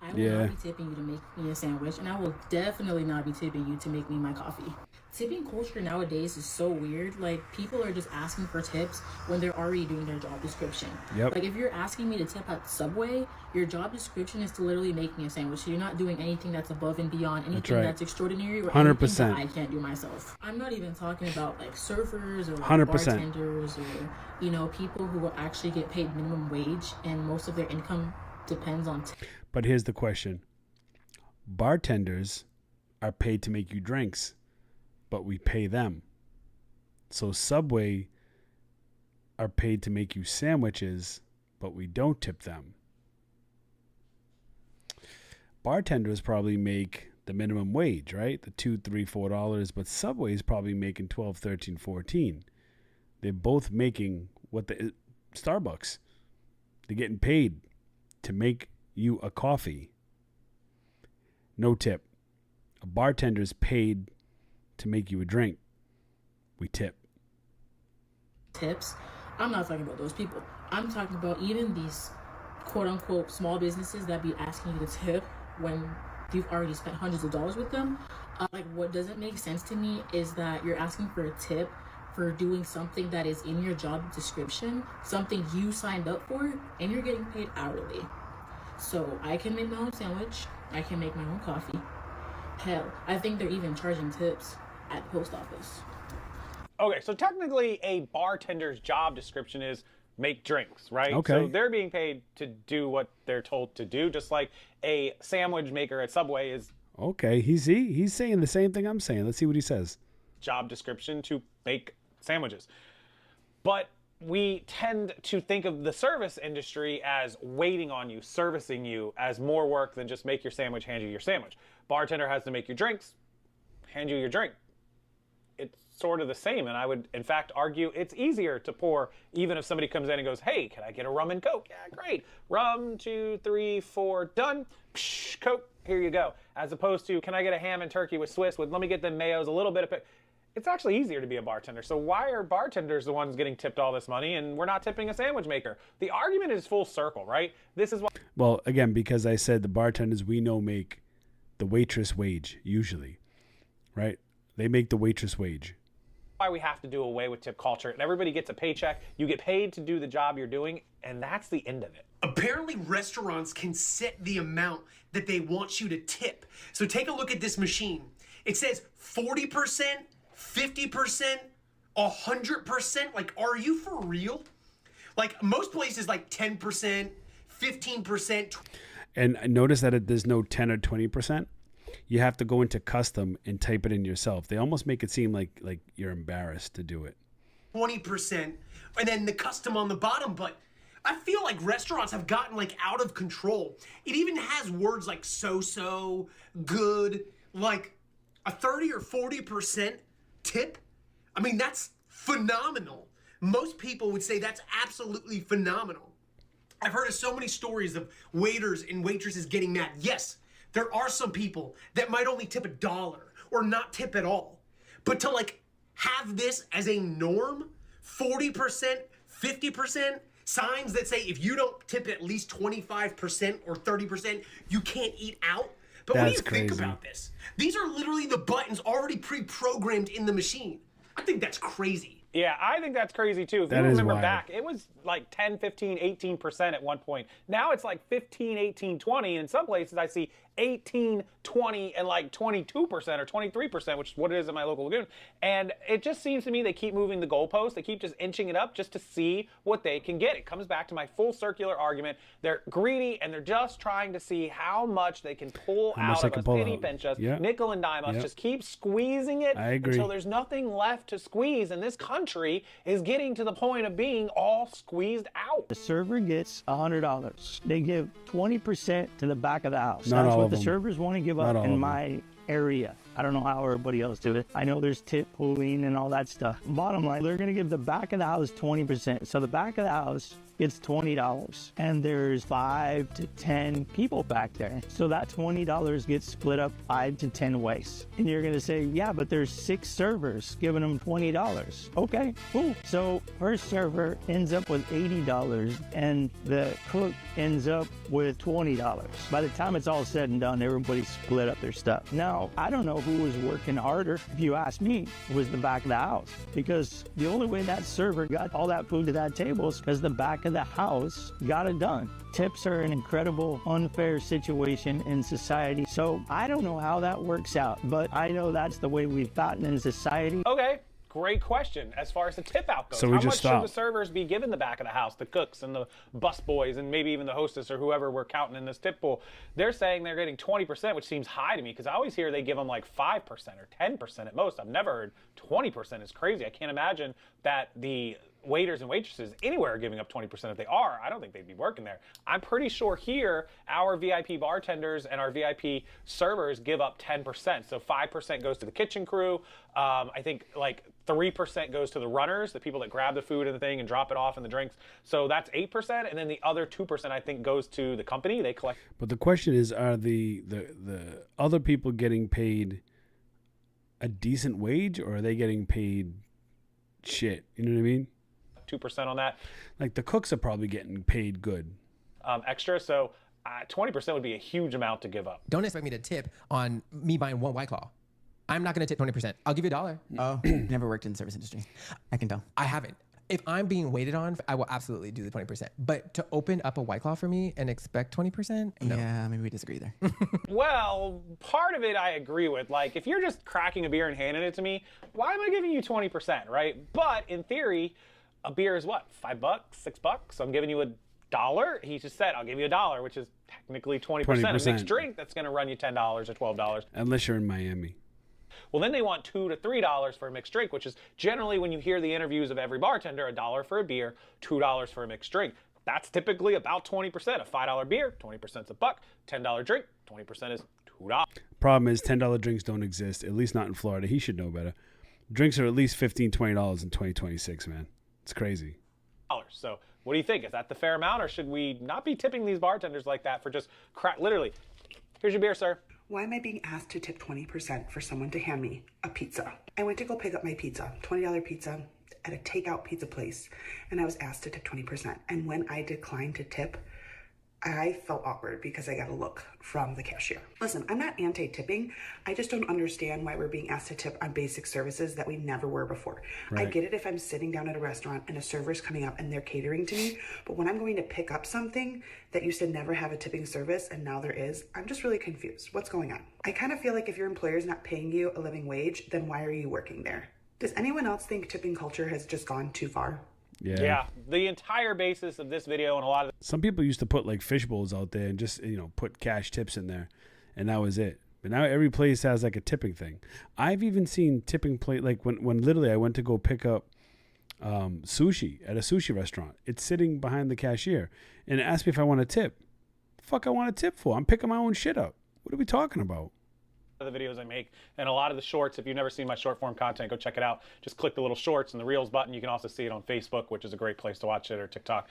[SPEAKER 18] I will not be tipping you to make me a sandwich, and I will definitely not be tipping you to make me my coffee. Tipping culture nowadays is so weird. Like, people are just asking for tips when they're already doing their job description.
[SPEAKER 1] Yep.
[SPEAKER 18] Like, if you're asking me to tip at Subway, your job description is to literally make me a sandwich. So you're not doing anything that's above and beyond, anything that's extraordinary or
[SPEAKER 1] 100%.
[SPEAKER 18] anything that I can't do myself. I'm not even talking about, like, surfers or like
[SPEAKER 1] 100%.
[SPEAKER 18] bartenders or, people who will actually get paid minimum wage, and most of their income depends on
[SPEAKER 1] But here's the question. Bartenders are paid to make you drinks, but we pay them. So Subway are paid to make you sandwiches, but we don't tip them. Bartenders probably make the minimum wage, right? The $2, $3, $4, but Subway is probably making $12, $13, $14. They're both making Starbucks. They're getting paid to make you a coffee. No tip. A bartender's paid to make you a drink. We tip.
[SPEAKER 18] tips. I'm not talking about those people. I'm talking about even these quote-unquote small businesses that be asking you to tip when you've already spent hundreds of dollars with them. Like, what doesn't make sense to me is that you're asking for a tip for doing something that is in your job description, something you signed up for, and you're getting paid hourly. So I can make my own sandwich, I can make my own coffee. Hell, I think they're even charging tips at the post office.
[SPEAKER 11] Okay, so technically a bartender's job description is make drinks, right?
[SPEAKER 1] Okay.
[SPEAKER 11] So they're being paid to do what they're told to do, just like a sandwich maker at Subway is
[SPEAKER 1] Okay, he's saying the same thing I'm saying. Let's see what he says.
[SPEAKER 11] job description to make sandwiches. But we tend to think of the service industry as waiting on you, servicing you, as more work than just make your sandwich, hand you your sandwich. Bartender has to make your drinks, hand you your drink. it's sort of the same. And I would, in fact, argue it's easier to pour, even if somebody comes in and goes, hey, can I get a rum and Coke? Yeah, great. Rum, 2, 3, 4, done. Psh, Coke, here you go. As opposed to, can I get a ham and turkey with Swiss with, let me get the mayos, a little bit of... It's actually easier to be a bartender. So why are bartenders the ones getting tipped all this money and we're not tipping a sandwich maker? The argument is full circle, right? This is why...
[SPEAKER 1] Well, again, because I said the bartenders we know make the waitress wage, usually, right? They make the waitress wage.
[SPEAKER 11] Why we have to do away with tip culture. And everybody gets a paycheck. You get paid to do the job you're doing, and that's the end of it.
[SPEAKER 19] Apparently, restaurants can set the amount that they want you to tip. So take a look at this machine. It says 40%, 50%, 100%. Like, are you for real? Like, most places like 10%, 15%.
[SPEAKER 1] And notice that there's no 10 or 20%. You have to go into custom and type it in yourself. They almost make it seem like you're embarrassed to do it.
[SPEAKER 19] 20%, and then the custom on the bottom. But I feel like restaurants have gotten like out of control. It even has words like so-so, good, like a 30 or 40% tip. I mean, that's phenomenal. Most people would say that's absolutely phenomenal. I've heard of so many stories of waiters and waitresses getting mad. Yes, there are some people that might only tip $1 or not tip at all. But to like have this as a norm, 40%, 50%, signs that say if you don't tip at least 25% or 30%, you can't eat out. But what do you think about this? These are literally the buttons already pre-programmed in the machine. I think that's crazy.
[SPEAKER 11] Yeah, I think that's crazy too. If you remember back, it was like 10, 15, 18% at one point. Now it's like 15, 18, 20. In some places I see 18, 20, and like 22% or 23%, which is what it is in my local lagoon. And it just seems to me they keep moving the goalpost. They keep just inching it up just to see what they can get. It comes back to my full circular argument. They're greedy and they're just trying to see how much they can pull out of us, penny pinch us, nickel and dime us, just keep squeezing it until there's nothing left to squeeze. And this country is getting to the point of being all squeezed out.
[SPEAKER 20] The server gets $100. They give 20% to the back of the house.
[SPEAKER 1] Not
[SPEAKER 20] That's
[SPEAKER 1] all
[SPEAKER 20] what
[SPEAKER 1] of
[SPEAKER 20] the
[SPEAKER 1] them.
[SPEAKER 20] servers want to give up in my area. I don't know how everybody else do it. I know there's tip pooling and all that stuff. Bottom line, they're going to give the back of the house 20%. So the back of the house gets $20 and there's 5 to 10 people back there. So that $20 gets split up 5 to 10 ways. And you're going to say, yeah, but there's 6 servers giving them $20. Okay, cool. So first server ends up with $80 and the cook ends up with $20. By the time it's all said and done, everybody split up their stuff. Now, I don't know who was working harder. If you ask me, it was the back of the house, because the only way that server got all that food to that table is because the back of the house got it done. Tips are an incredible unfair situation in society. So I don't know how that works out, but I know that's the way we've gotten in society.
[SPEAKER 11] Okay. Great question. As far as the tip out goes,
[SPEAKER 1] So we
[SPEAKER 11] how much
[SPEAKER 1] just
[SPEAKER 11] should
[SPEAKER 1] stopped.
[SPEAKER 11] the servers be given the back of the house, the cooks and the bus boys and maybe even the hostess or whoever we're counting in this tip pool? They're saying they're getting 20%, which seems high to me because I always hear they give them like 5% or 10% at most. I've never heard 20% is crazy. I can't imagine that the waiters and waitresses anywhere are giving up 20%. If they are, I don't think they'd be working there. I'm pretty sure here our VIP bartenders and our VIP servers give up 10%. So 5% goes to the kitchen crew. I think like 3% goes to the runners, the people that grab the food and the thing and drop it off and the drinks. So that's 8%, and then the other 2% I think goes to the company. They collect.
[SPEAKER 1] But the question is, are the other people getting paid a decent wage, or are they getting paid shit? You know what I mean?
[SPEAKER 11] 2% on that.
[SPEAKER 1] Like the cooks are probably getting paid good.
[SPEAKER 11] Extra. So 20% would be a huge amount to give up.
[SPEAKER 9] Don't expect me to tip on me buying one White Claw. I'm not going to tip 20%. I'll give you $1.
[SPEAKER 10] Oh, never worked in the service industry. I can tell.
[SPEAKER 9] I haven't. If I'm being waited on, I will absolutely do the 20%. But to open up a White Claw for me and expect 20%? No.
[SPEAKER 10] Yeah, maybe we disagree there.
[SPEAKER 11] Well, part of it I agree with. Like, if you're just cracking a beer and handing it to me, why am I giving you 20%, right? But in theory, a beer is what, $5, $6? So I'm giving you $1. He just said, I'll give you $1, which is technically 20%. A mixed drink, that's going to run you $10 or $12.
[SPEAKER 1] Unless you're in Miami.
[SPEAKER 11] Well, then they want $2 to $3 for a mixed drink, which is generally when you hear the interviews of every bartender, $1 for a beer, $2 for a mixed drink. That's typically about 20%. A $5 beer, 20% is $1. $10 drink, 20% is $2.
[SPEAKER 1] Problem is, $10 drinks don't exist, at least not in Florida. He should know better. Drinks are at least $15, $20 in 2026, man. It's crazy.
[SPEAKER 11] So what do you think? Is that the fair amount, or should we not be tipping these bartenders like that for just crap? Literally, here's your beer, sir.
[SPEAKER 21] Why am I being asked to tip 20% for someone to hand me a pizza? I went to go pick up my pizza, $20 pizza at a takeout pizza place, and I was asked to tip 20%. And when I declined to tip, I felt awkward because I got a look from the cashier. Listen, I'm not anti-tipping. I just don't understand why we're being asked to tip on basic services that we never were before.
[SPEAKER 1] Right.
[SPEAKER 21] I get it if I'm sitting down at a restaurant and a server's coming up and they're catering to me, but when I'm going to pick up something that used to never have a tipping service and now there is, I'm just really confused. What's going on? I kind of feel like if your employer's not paying you a living wage, then why are you working there? Does anyone else think tipping culture has just gone too far?
[SPEAKER 11] Yeah. The entire basis of this video and a lot of
[SPEAKER 1] Some people used to put like fish bowls out there and just, put cash tips in there, and that was it. But now every place has like a tipping thing. I've even seen tipping plate, like when literally I went to go pick up sushi at a sushi restaurant. It's sitting behind the cashier and it asked me if I want a tip. Fuck, I want a tip for? I'm picking my own shit up. What are we talking about?
[SPEAKER 11] the videos I make and a lot of the shorts. If you've never seen my short form content, go check it out. Just click the little shorts and the Reels button. You can also see it on Facebook, which is a great place to watch it, or TikTok.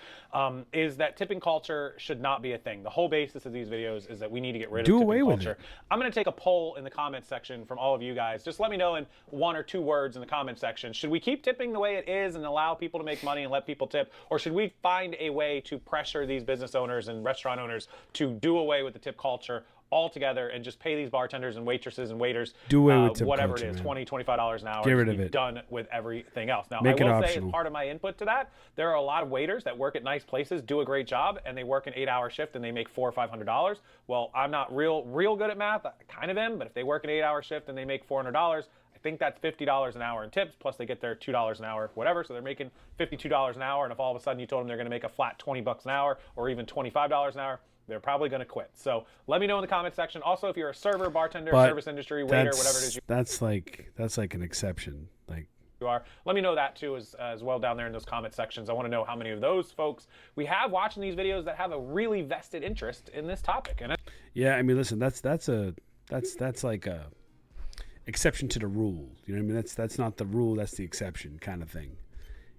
[SPEAKER 11] Is that tipping culture should not be a thing. The whole basis of these videos is that we need to get rid of tipping culture. I'm going to take a poll in the comments section from all of you guys. Just let me know in 1 or 2 words in the comment section. Should we keep tipping the way it is and allow people to make money and let people tip? Or should we find a way to pressure these business owners and restaurant owners to do away with the tip culture altogether and just pay these bartenders and waitresses and waiters
[SPEAKER 1] Do away with tip
[SPEAKER 11] whatever
[SPEAKER 1] culture,
[SPEAKER 11] it is,
[SPEAKER 1] man.
[SPEAKER 11] $20, $25 an hour.
[SPEAKER 1] Get rid
[SPEAKER 11] to
[SPEAKER 1] of
[SPEAKER 11] be
[SPEAKER 1] it.
[SPEAKER 11] Done with everything else. Now,
[SPEAKER 1] Make
[SPEAKER 11] I
[SPEAKER 1] it
[SPEAKER 11] will say, as
[SPEAKER 1] optional.
[SPEAKER 11] part of my input to that, there are a lot of waiters that work at nice places, do a great job, and they work an 8-hour shift and they make $400 or $500. Well, I'm not real good at math. I kind of am, but if they work an 8-hour shift and they make $400, I think that's $50 an hour in tips, plus they get their $2 an hour, whatever. So they're making $52 an hour. And if all of a sudden you told them they're going to make a flat $20 an hour or even $25 an hour, they're probably going to quit. So let me know in the comment section. Also, if you're a server, bartender,
[SPEAKER 1] But
[SPEAKER 11] service industry, waiter, whatever it is
[SPEAKER 1] that's like an exception. Like,
[SPEAKER 11] you are, let me know that too as well down there in those comment sections. I want to know how many of those folks we have watching these videos that have a really vested interest in this topic. And
[SPEAKER 1] yeah, I mean, listen, that's like a exception to the rule. You know what I mean? That's not the rule. That's the exception kind of thing.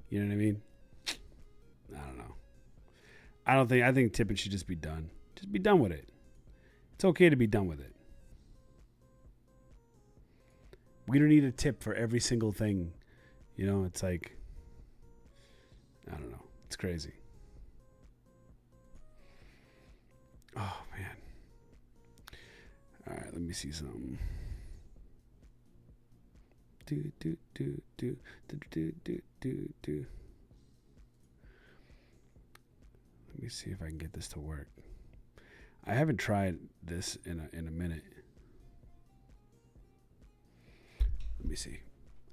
[SPEAKER 1] You know what I mean? I don't know. I think tipping should just be done. Just be done with it. It's okay to be done with it. We don't need a tip for every single thing. You know, it's like, I don't know. It's crazy. Oh, man. All right, let me see something. Do. Let me see if I can get this to work. I haven't tried this in a minute. Let me see.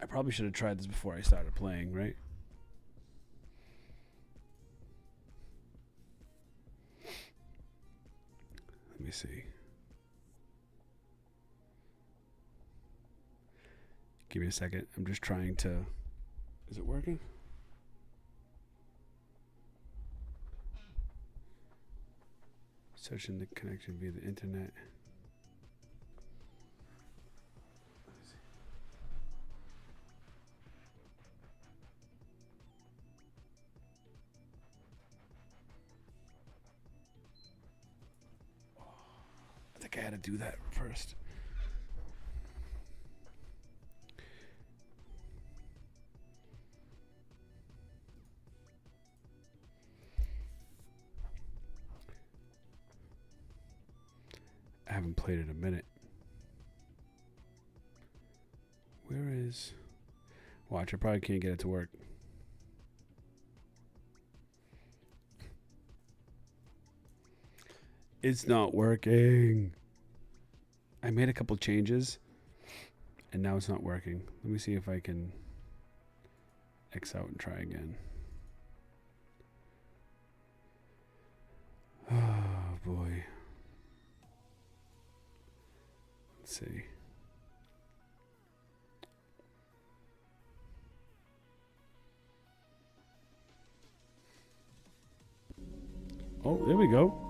[SPEAKER 1] I probably should have tried this before I started playing, right? Let me see. Give me a second. I'm just trying to... Is it working? Searching the connection via the internet. I think I had to do that first. I haven't played it in a minute. Where is... Watch, I probably can't get it to work. It's not working. I made a couple changes, and now it's not working. Let me see if I can X out and try again. Oh, boy. Let's see. Oh, there we go.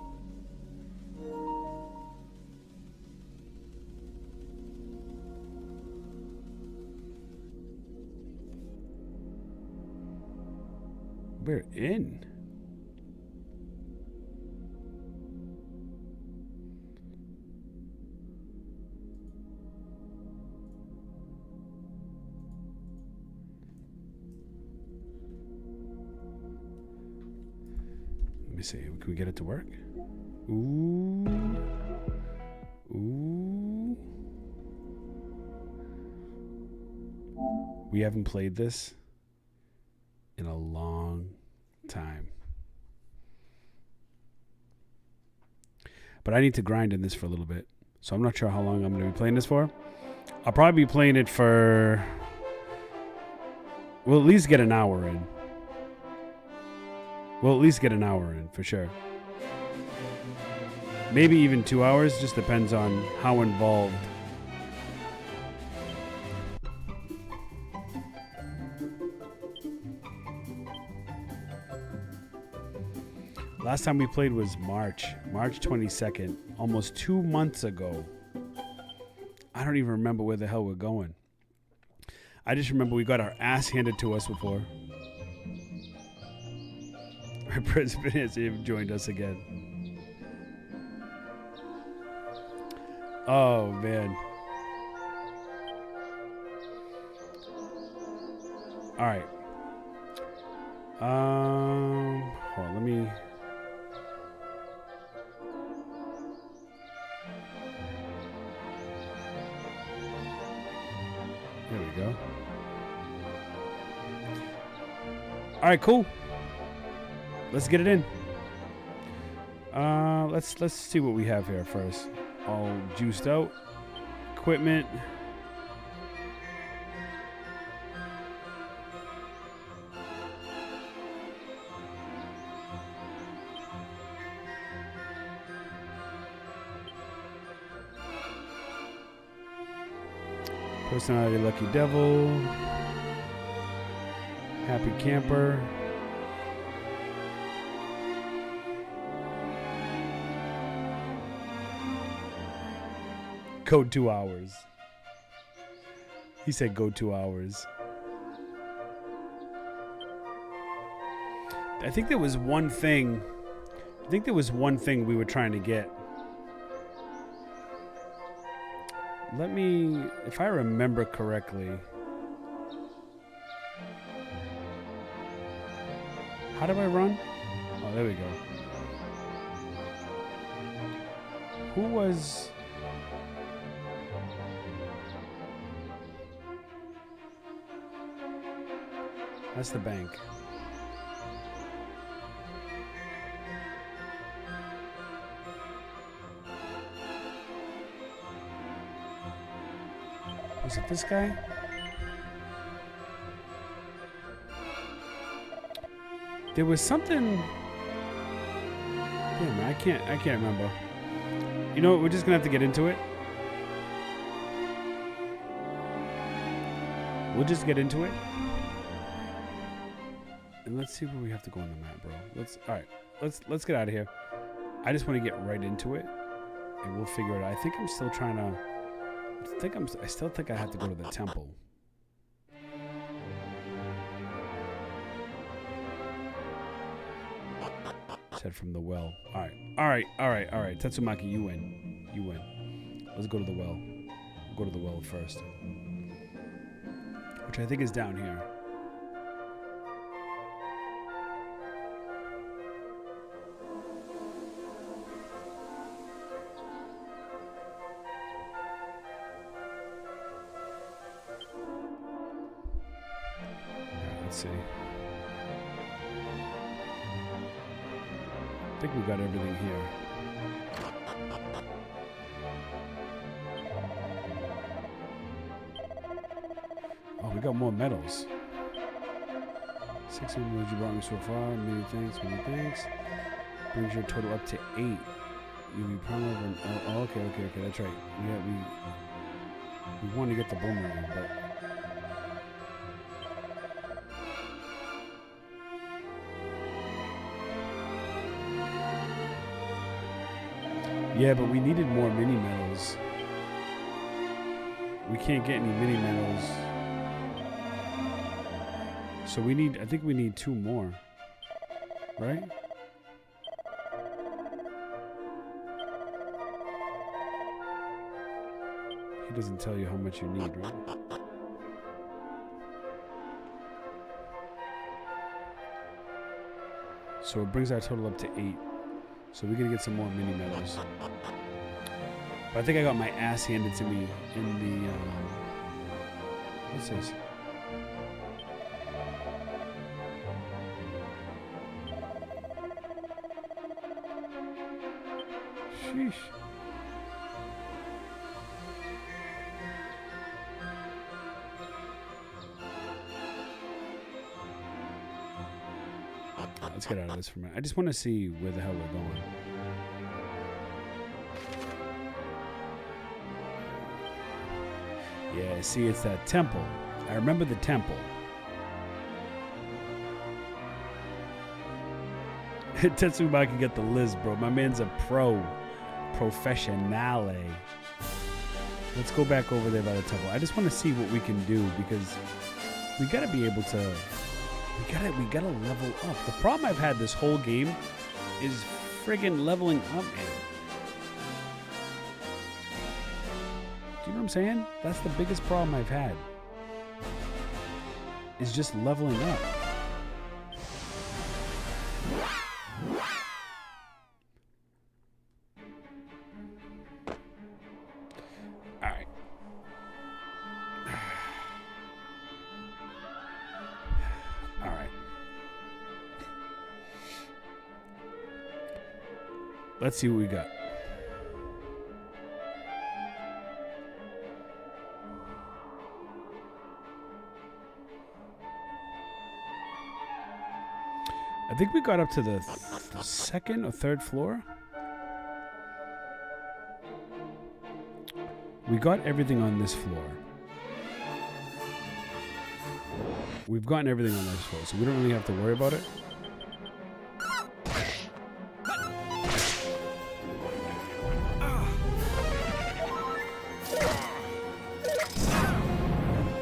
[SPEAKER 1] We're in. Let me see. Can we get it to work? Ooh. Ooh. We haven't played this in a long time. But I need to grind in this for a little bit. So I'm not sure how long I'm going to be playing this for. I'll probably be playing it for... We'll at least get an hour in. We'll at least get an hour in, for sure. Maybe even 2 hours. Just depends on how involved. Last time we played was March 22nd, almost 2 months ago. I don't even remember where the hell we're going. I just remember we got our ass handed to us before. Our president has even joined us again. Oh, man. All right. Hold on, let me... There we go. All right, cool. Let's get it in. Let's see what we have here first. All juiced out. Equipment. Personality Lucky Devil. Happy Camper. Go 2 hours. He said go 2 hours. I think there was one thing. We were trying to get. Let me, if I remember correctly. How do I run? Oh, there we go. Who was... That's the bank. Was it this guy? There was something. Damn, I can't remember. You know what? We're just gonna have to get into it. We'll just get into it. And let's see where we have to go on the map, bro. Let's get out of here. I just want to get right into it, and we'll figure it out. I think I'm still trying to. I still think I have to go to the temple. Said from the well. All right. Tatsumaki, you win. Let's go to the well. We'll go to the well first, which I think is down here. Let's see. I think we got everything here. Oh, we got more medals. 6 medals you brought me so far. Many thanks. Brings your total up to 8. You'll be proud of an... Oh, okay, that's right. We want to get the boomerang, but... Yeah, but we needed more mini medals. We can't get any mini medals. So I think we need 2 more. right? He doesn't tell you how much you need, right? So it brings our total up to 8. So we're gonna get some more mini medals. But I think I got my ass handed to me in the what's this? Sheesh. Let's get out of this for a minute. I just want to see where the hell we're going. Yeah, see, it's that temple. I remember the temple. Tetsubaki can get the list, bro. My man's a professionale. Let's go back over there by the temple. I just want to see what we can do because we gotta be able to. We gotta level up. The problem I've had this whole game is friggin' leveling up, man. Do you know what I'm saying? That's the biggest problem I've had. Is just leveling up. Alright. Alright. Let's see what we got. I think we got up to the second or third floor. We got everything on this floor. We've gotten everything on this floor, so we don't really have to worry about it.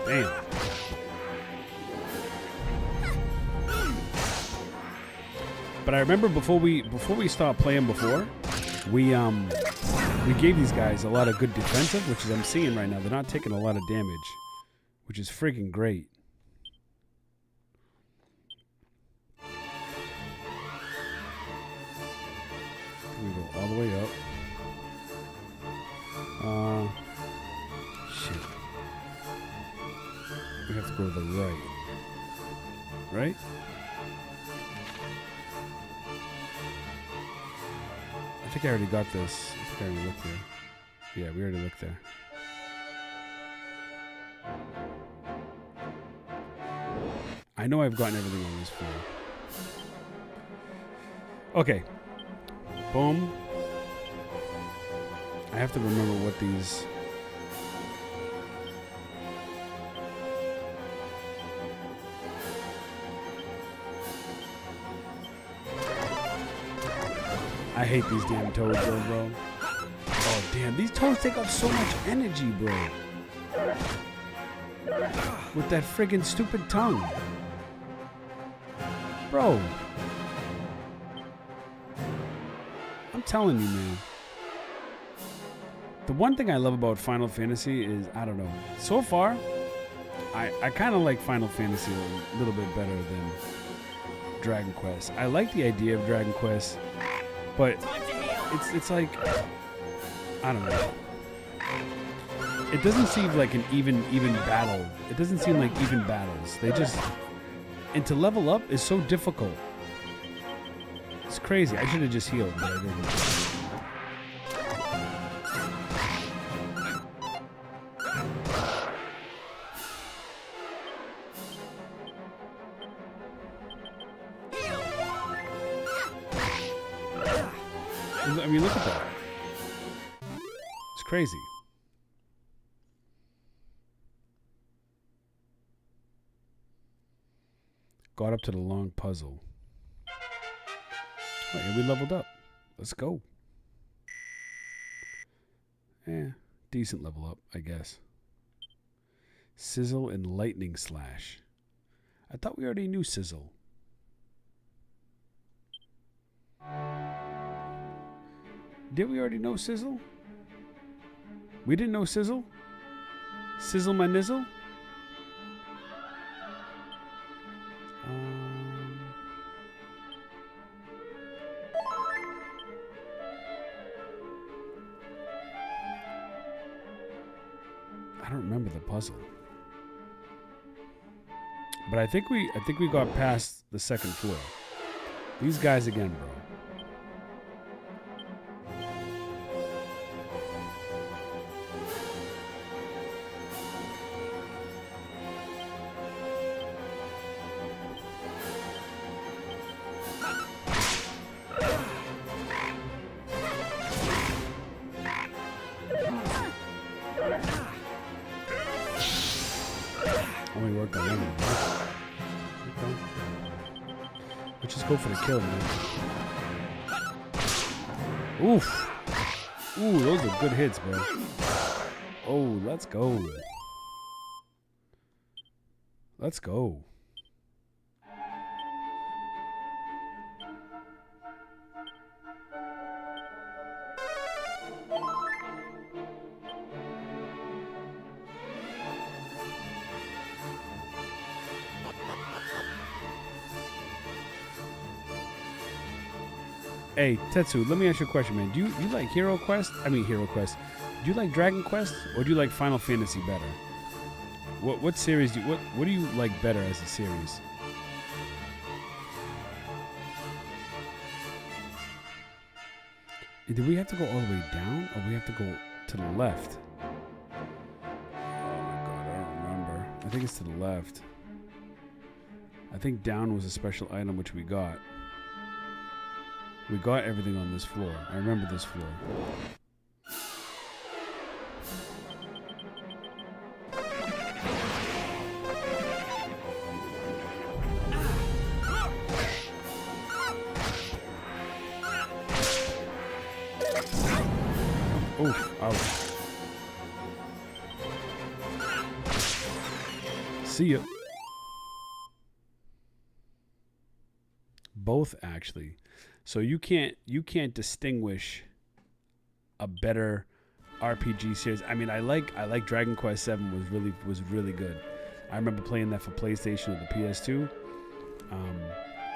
[SPEAKER 1] Damn. But I remember before we stopped playing before, we gave these guys a lot of good defensive, which is I'm seeing right now. They're not taking a lot of damage, which is freaking great. We go all the way up. Shit. We have to go to the right. Right? I think I already got this. I think I already looked there. Yeah, we already looked there. I know I've gotten everything on this floor. Okay. Boom. I have to remember what these... I hate these damn toads, though, bro. Oh, damn. These toads take up so much energy, bro. With that friggin' stupid tongue. Bro. I'm telling you, man. The one thing I love about Final Fantasy is, I don't know. So far, I kind of like Final Fantasy a little bit better than Dragon Quest. I like the idea of Dragon Quest. But it's like, I don't know. It doesn't seem like an even battle. It doesn't seem like even battles. They just, and to level up is so difficult. It's crazy. I should have just healed, but I didn't. I mean, look at that. It's crazy. Got up to the long puzzle. Oh, yeah, we leveled up. Let's go. Yeah, decent level up, I guess. Sizzle and Lightning Slash. I thought we already knew Sizzle. Did we already know Sizzle? We didn't know Sizzle? Sizzle my nizzle? I don't remember the puzzle. But I think we got past the second floor. These guys again, bro. Only worked on one. Okay. Let's just go for the kill, man. Oof. Ooh, those are good hits, bro. Oh, let's go. Let's go. Hey, Tetsu, let me ask you a question, man. Do you like Hero Quest? Do you like Dragon Quest or do you like Final Fantasy better? What series what do you like better as a series? Do we have to go all the way down or we have to go to the left? Oh my god, I don't remember. I think it's to the left. I think down was a special item which we got. We got everything on this floor. I remember this floor. Oof, ouch. See ya. Both, actually. So you can't distinguish a better RPG series. I mean, I like Dragon Quest VII was really good. I remember playing that for PlayStation or the PS2.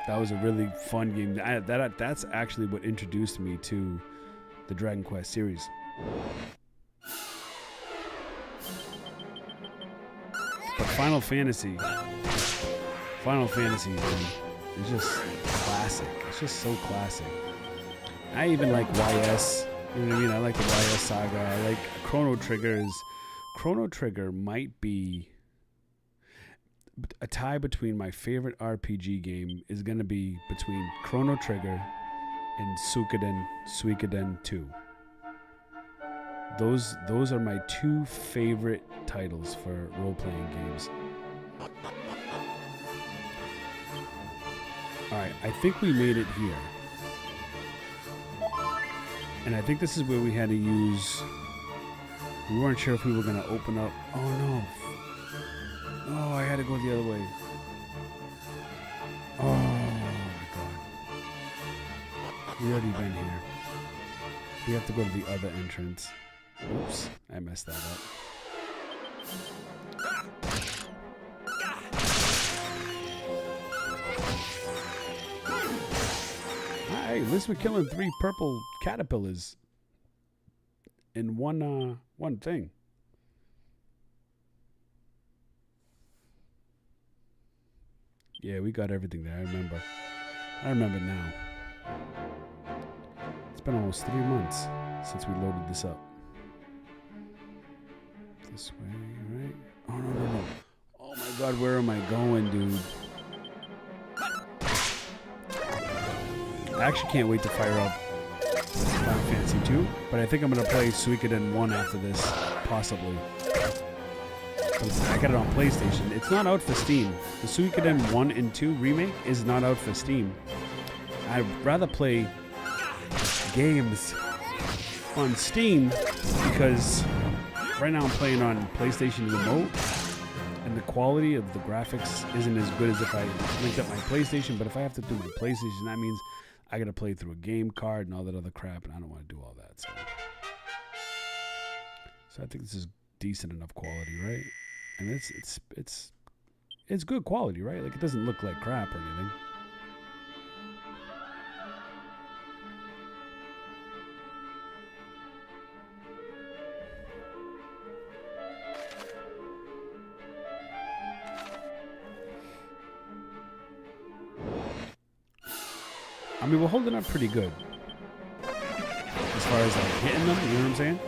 [SPEAKER 1] That was a really fun game. That's actually what introduced me to the Dragon Quest series. But Final Fantasy, man, is just classic. It's just so classic. I even like YS. You know what I mean? I like the YS saga. I like Chrono Trigger. Chrono Trigger might be a tie between my favorite RPG game is going to be between Chrono Trigger and Suikoden 2. Those are my two favorite titles for role-playing games. Alright, I think we made it here. And I think this is where we had to use... We weren't sure if we were going to open up... Oh no. Oh, I had to go the other way. Oh my god. We already been here. We have to go to the other entrance. Oops, I messed that up. Hey, at least we're killing 3 purple caterpillars in one thing. Yeah, we got everything there. I remember now. It's been almost 3 months since we loaded this up. This way, right? Oh, no. Oh my god, where am I going, dude? I actually can't wait to fire up Final Fantasy 2, but I think I'm going to play Suikoden 1 after this, possibly. I got it on PlayStation. It's not out for Steam. The Suikoden 1 and 2 remake is not out for Steam. I'd rather play games on Steam because right now I'm playing on PlayStation Remote and the quality of the graphics isn't as good as if I linked up my PlayStation. But if I have to do my PlayStation, that means I got to play through a game card and all that other crap, and I don't want to do all that. So I think this is decent enough quality, right? And it's good quality, right? Like, it doesn't look like crap or anything. I mean, we're holding up pretty good as far as like hitting them, you know what I'm saying?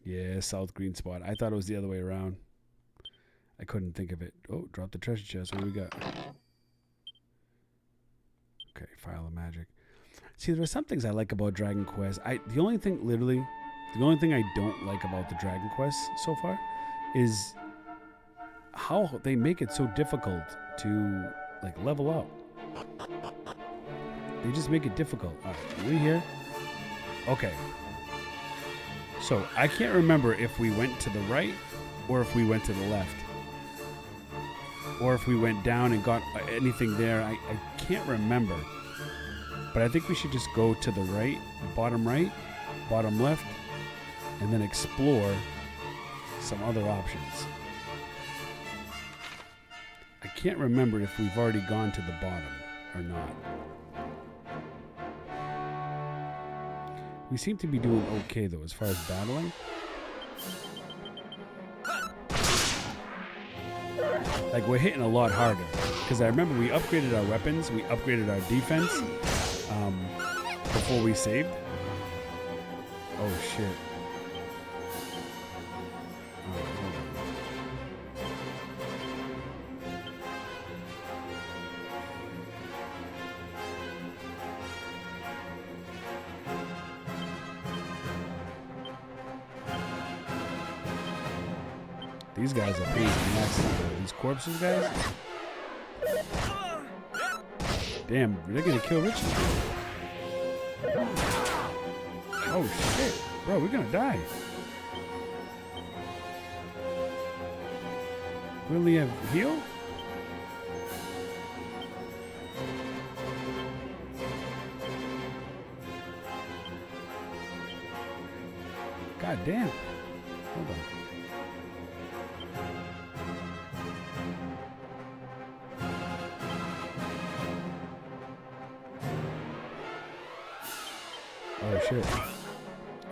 [SPEAKER 1] Yeah, south green spot. I thought it was the other way around. I couldn't think of it. Oh, drop the treasure chest. What do we got? Okay, file of magic. See, there are some things I like about Dragon Quest. The only thing I don't like about the Dragon Quest so far is how they make it so difficult to like level up. They just make it difficult. All right, are we here? Okay. So I can't remember if we went to the right or if we went to the left. Or if we went down and got anything there. I can't remember. But I think we should just go to the right, bottom left, and then explore some other options. I can't remember if we've already gone to the bottom or not. We seem to be doing okay, though, as far as battling. Like, we're hitting a lot harder. Because I remember we upgraded our weapons, we upgraded our defense before we saved. Oh, shit. All right, hold on. These guys are pain in the ass. These corpses, guys. Damn, they're gonna kill Richie. Oh shit, bro, we're gonna die. We only have heal? God damn. Hold on. Oh shit.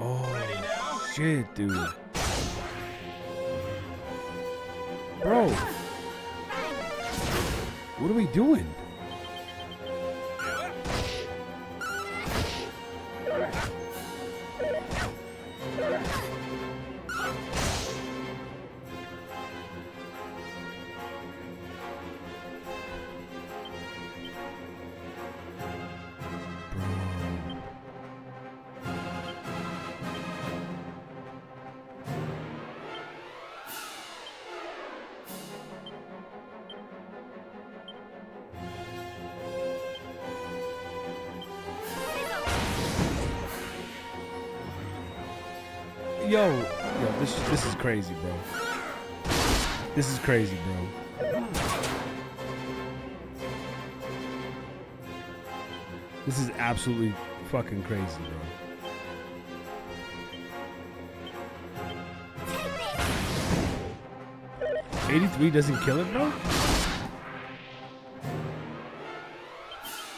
[SPEAKER 1] Oh shit, dude. Bro. What are we doing? Yo, this is crazy, bro. This is crazy, bro. This is absolutely fucking crazy, bro. $83 doesn't kill it, bro?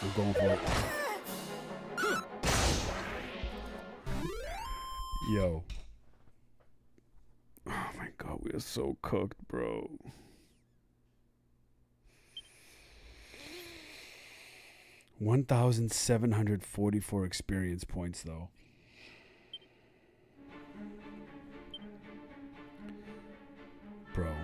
[SPEAKER 1] I'm going for it. Yo. Oh my god, we are so cooked, bro. $1,744 experience points, though. Bro.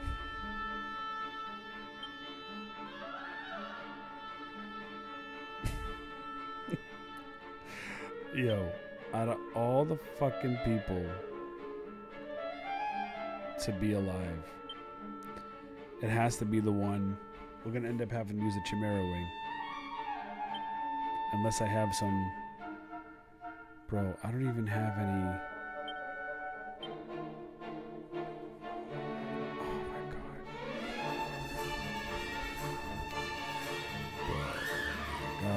[SPEAKER 1] Yo, out of all the fucking people to be alive, it has to be the one. We're gonna end up having to use a Chimera wing, unless I have some Bro, I don't even have any.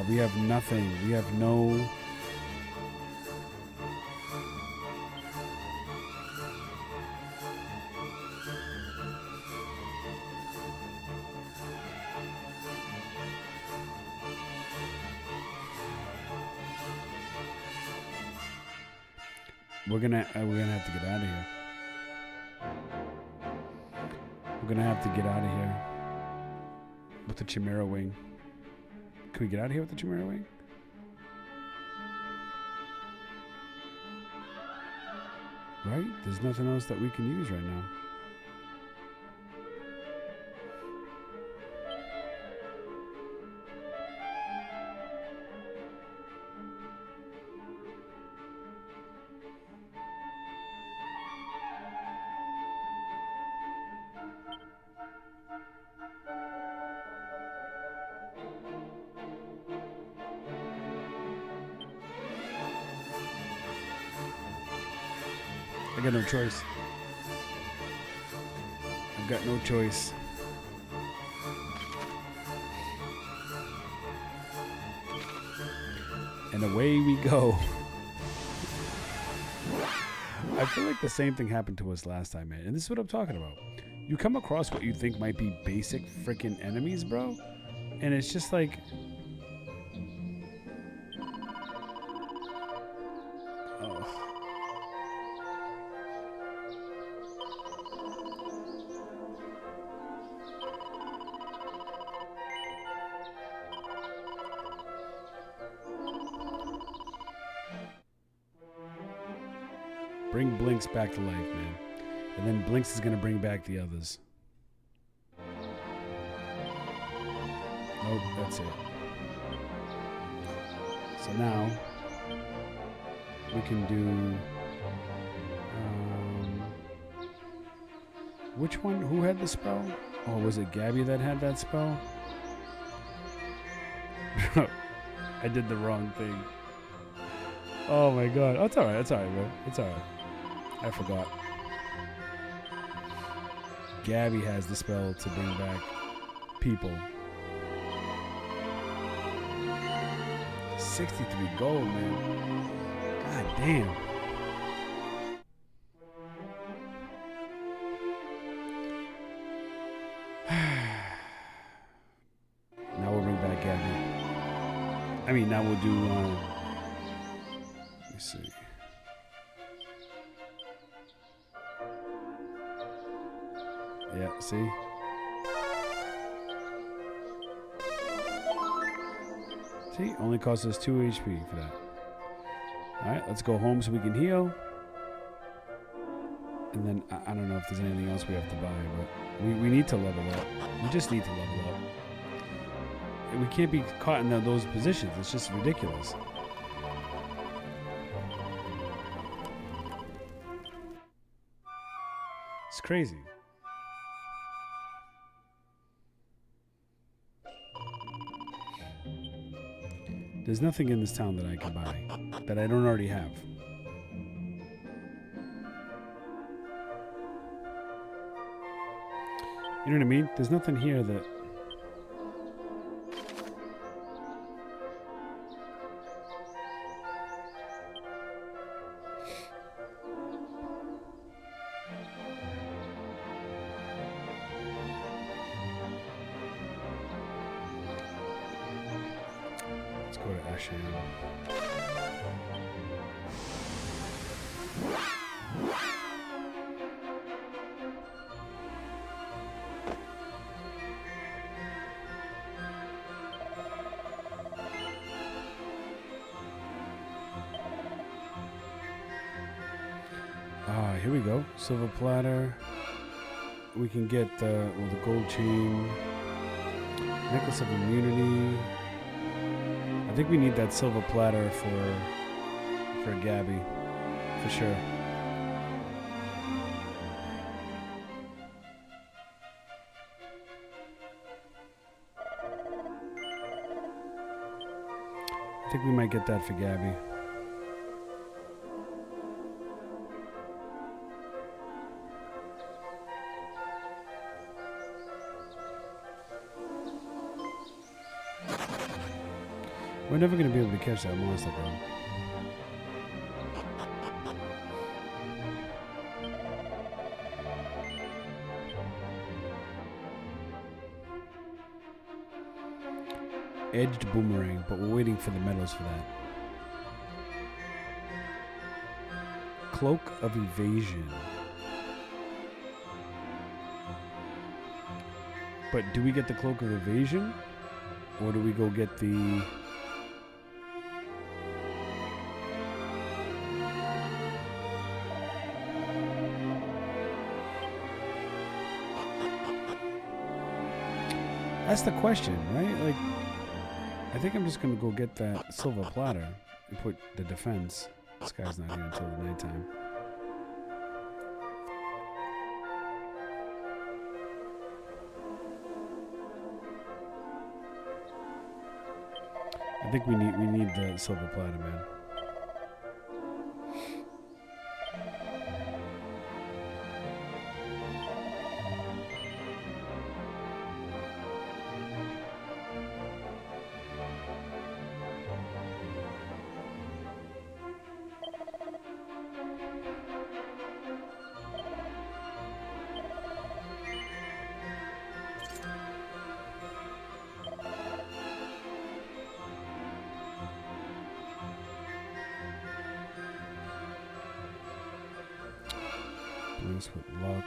[SPEAKER 1] We have nothing. We have no. We're gonna have to get out of here. We're gonna have to get out of here with the Chimera wing. Can we get out of here with the Chimera wing? Right? There's nothing else that we can use right now. I got no choice. I've got no choice. And away we go. I feel like the same thing happened to us last time, man. And this is what I'm talking about. You come across what you think might be basic freaking enemies, bro. And it's just like... Bring Blinks back to life, man. And then Blinks is going to bring back the others. Nope, that's it. So now, we can do... which one? Who had the spell? Oh, was it Gabby that had that spell? I did the wrong thing. Oh my god. Oh, it's alright. It's alright, bro. It's alright. I forgot. Gabby has the spell to bring back people. 63 gold, man. God damn. Now we'll bring back Gabby. I mean, now we'll do, let me see. Yeah, see? See? Only costs us 2 HP for that. Alright, let's go home so we can heal. And then, I don't know if there's anything else we have to buy, but we need to level up. We just need to level up. We can't be caught in those positions. It's just ridiculous. It's crazy. There's nothing in this town that I can buy that I don't already have. You know what I mean? There's nothing here that... Let's go to Ashen. Here we go. Silver platter. We can get the gold chain. Necklace of immunity. I think we need that silver platter for Gabby, for sure. I think we might get that for Gabby. We're never gonna be able to catch that monster, bro. Edged boomerang, but we're waiting for the medals for that. Cloak of evasion. But do we get the cloak of evasion? Or do we go get the... That's the question, right? Like, I think I'm just gonna go get that silver platter and put the defense. This guy's not here until the nighttime. I think we need the silver platter, man. With luck,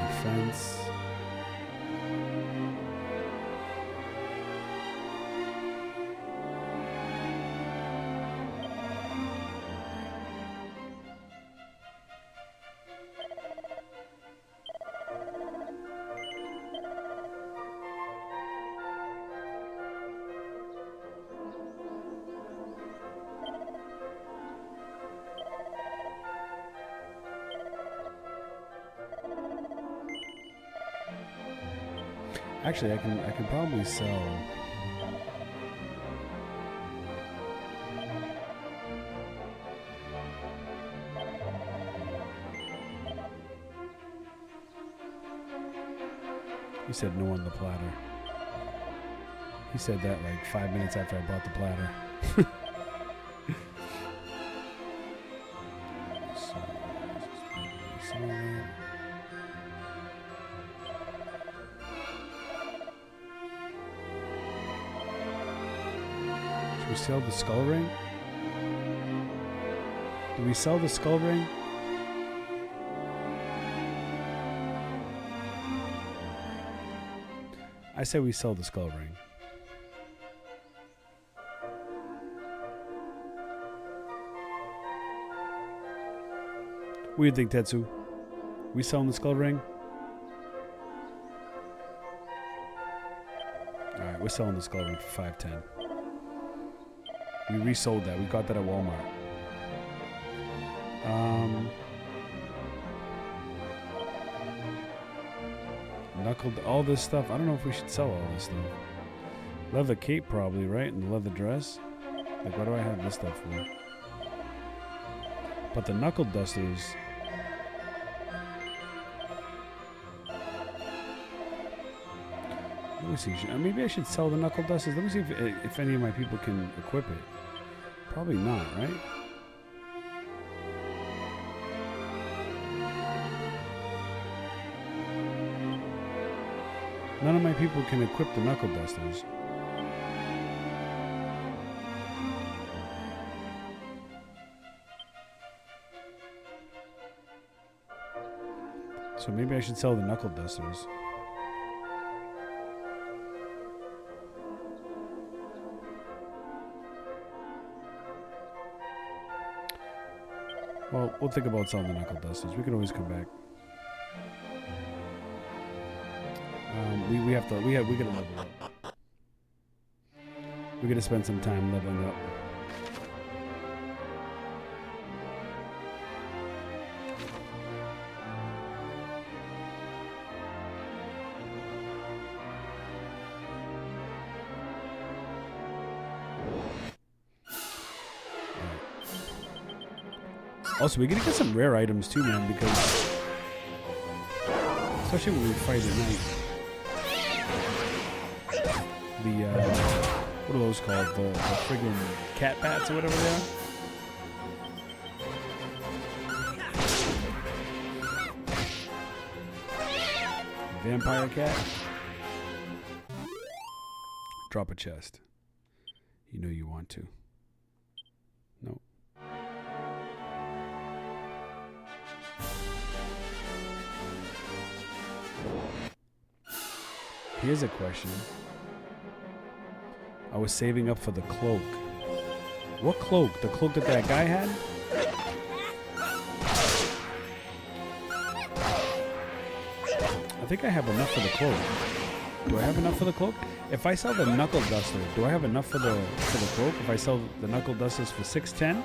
[SPEAKER 1] defense. Actually, I can probably sell. He said no on the platter. He said that like 5 minutes after I bought the platter. Should we sell the skull ring? Do we sell the skull ring? I say we sell the skull ring. What do you think, Tetsu? We selling the skull ring? Alright, we're selling the skull ring for $5.10. We resold that. We got that at Walmart. Knuckled, all this stuff. I don't know if we should sell all this stuff. Leather cape probably, right? And the leather dress. Like, what do I have this stuff for? But the knuckle dusters. Let me see. Maybe I should sell the knuckle dusters. Let me see if any of my people can equip it. Probably not, right? None of my people can equip the knuckle dusters. So maybe I should sell the knuckle dusters. Well, we'll think about selling the knuckle dusters. We can always come back. We gotta level up. We gotta spend some time leveling up. Also, we gotta get some rare items too, man, because especially when we fight at night. the what are those called? The friggin' cat bats or whatever they are. Vampire cat. Drop a chest. You know you want to. No. Here's a question. I was saving up for the cloak. What cloak? The cloak that guy had? I think I have enough for the cloak. Do I have enough for the cloak? If I sell the knuckle duster, do I have enough for the cloak? If I sell the knuckle dusters for $610?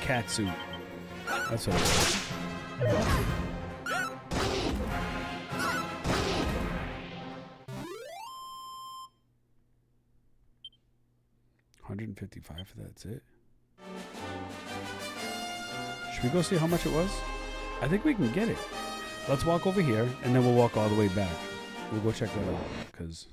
[SPEAKER 1] Cat suit. That's what it is. $155 for that's it. Should we go see how much it was? I think we can get it. Let's walk over here, and then we'll walk all the way back. We'll go check that out, because...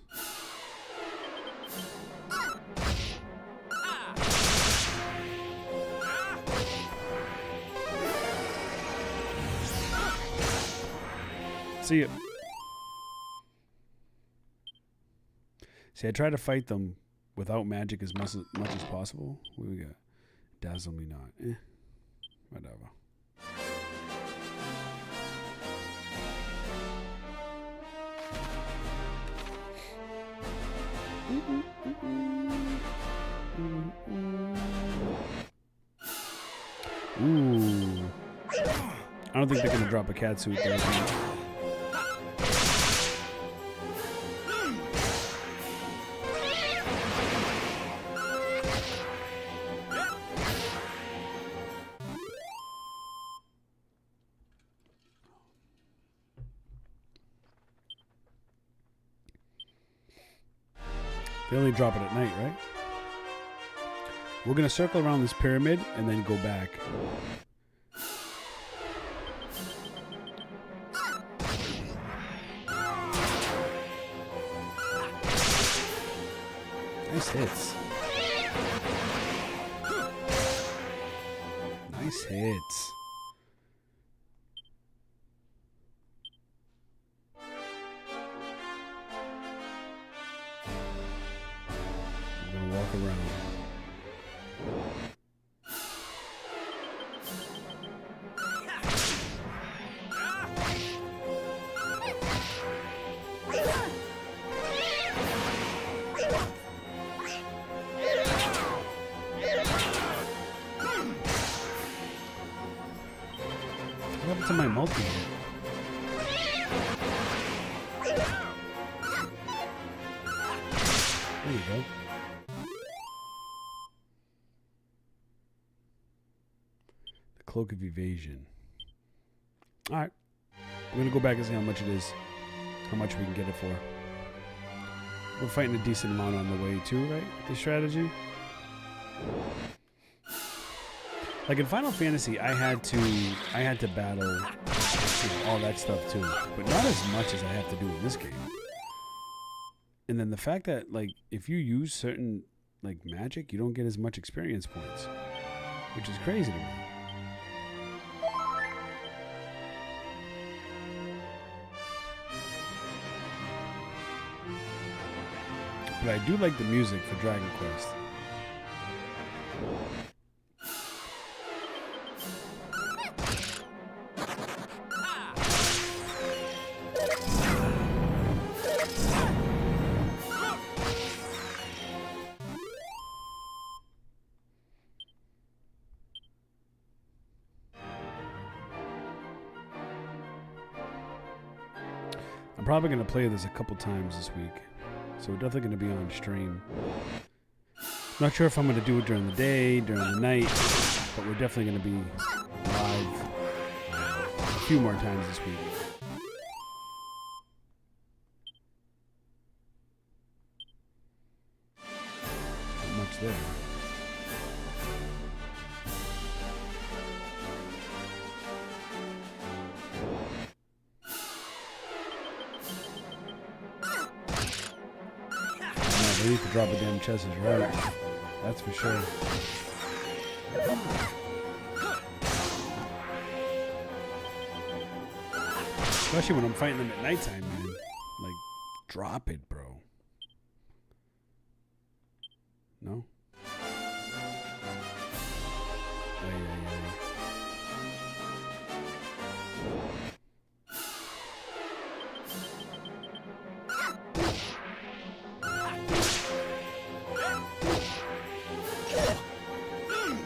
[SPEAKER 1] See ya. See, I try to fight them without magic as much as possible. What do we got? Dazzle me not. Whatever. Ooh. I don't think they're gonna drop a cat suit there. They only drop it at night, right? We're going to circle around this pyramid and then go back. Nice hits. Nice hits. Around. What happened to my multi? There you go. Cloak of Evasion. Alright. We're going to go back and see how much it is. How much we can get it for. We're fighting a decent amount on the way too, right? The strategy. Like in Final Fantasy, I had to battle all that stuff too. But not as much as I have to do in this game. And then the fact that, like, if you use certain, like, magic, you don't get as much experience points. Which is crazy to me. But I do like the music for Dragon Quest. I'm probably going to play this a couple times this week. So we're definitely going to be on stream. Not sure if I'm going to do it during the day, during the night, but we're definitely going to be live a few more times this week. Not much there. they need to drop a damn chest is right. That's for sure. Especially when I'm fighting them at nighttime, man. Like, drop it, bro. No? Ay, ay, ay.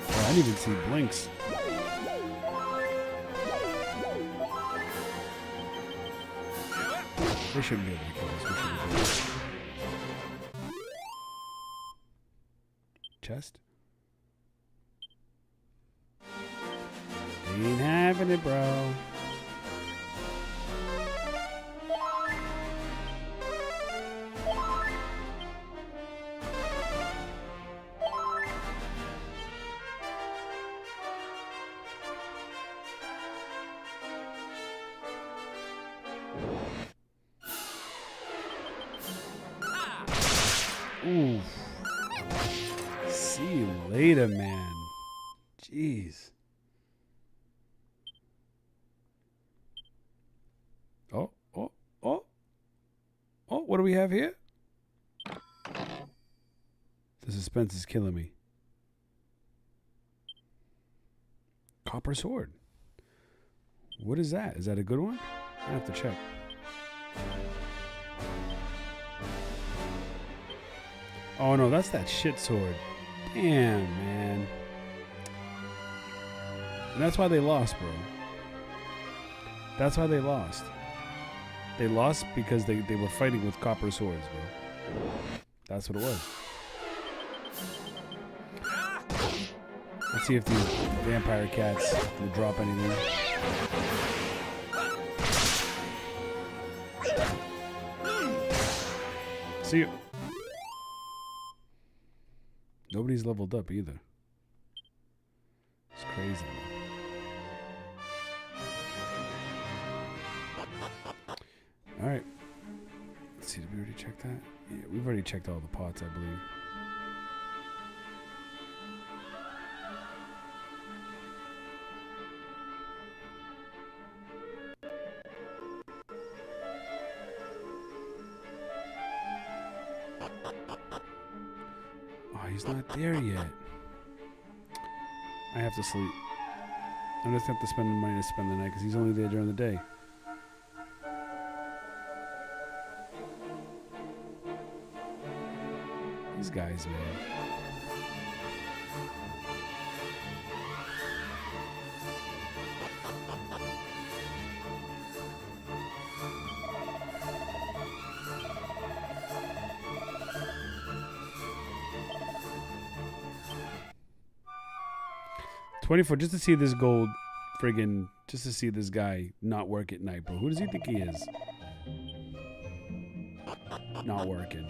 [SPEAKER 1] Oh, I didn't even see blinks. They shouldn't be able to kill us. We should be able to. Chest? Ain't having it, bro. Ooh. See you later, man. Jeez. Oh, oh, oh. Oh, what do we have here? The suspense is killing me. Copper sword. What is that? Is that a good one? I have to check. Oh no, that's that shit sword. Damn, man. And that's why they lost, bro. That's why they lost. They lost because they were fighting with copper swords, bro. That's what it was. Let's see if these vampire cats will drop anything. See you. Nobody's leveled up either. It's crazy. All right. Let's see. Did we already check that? Yeah, we've already checked all the pots, I believe. Oh, he's not there yet. I have to sleep. I'm just going to have to spend the money to spend the night because he's only there during the day. These guys, man. $24 just to see this gold friggin' just to see this guy not work at night, bro. Who does he think he is? Not working.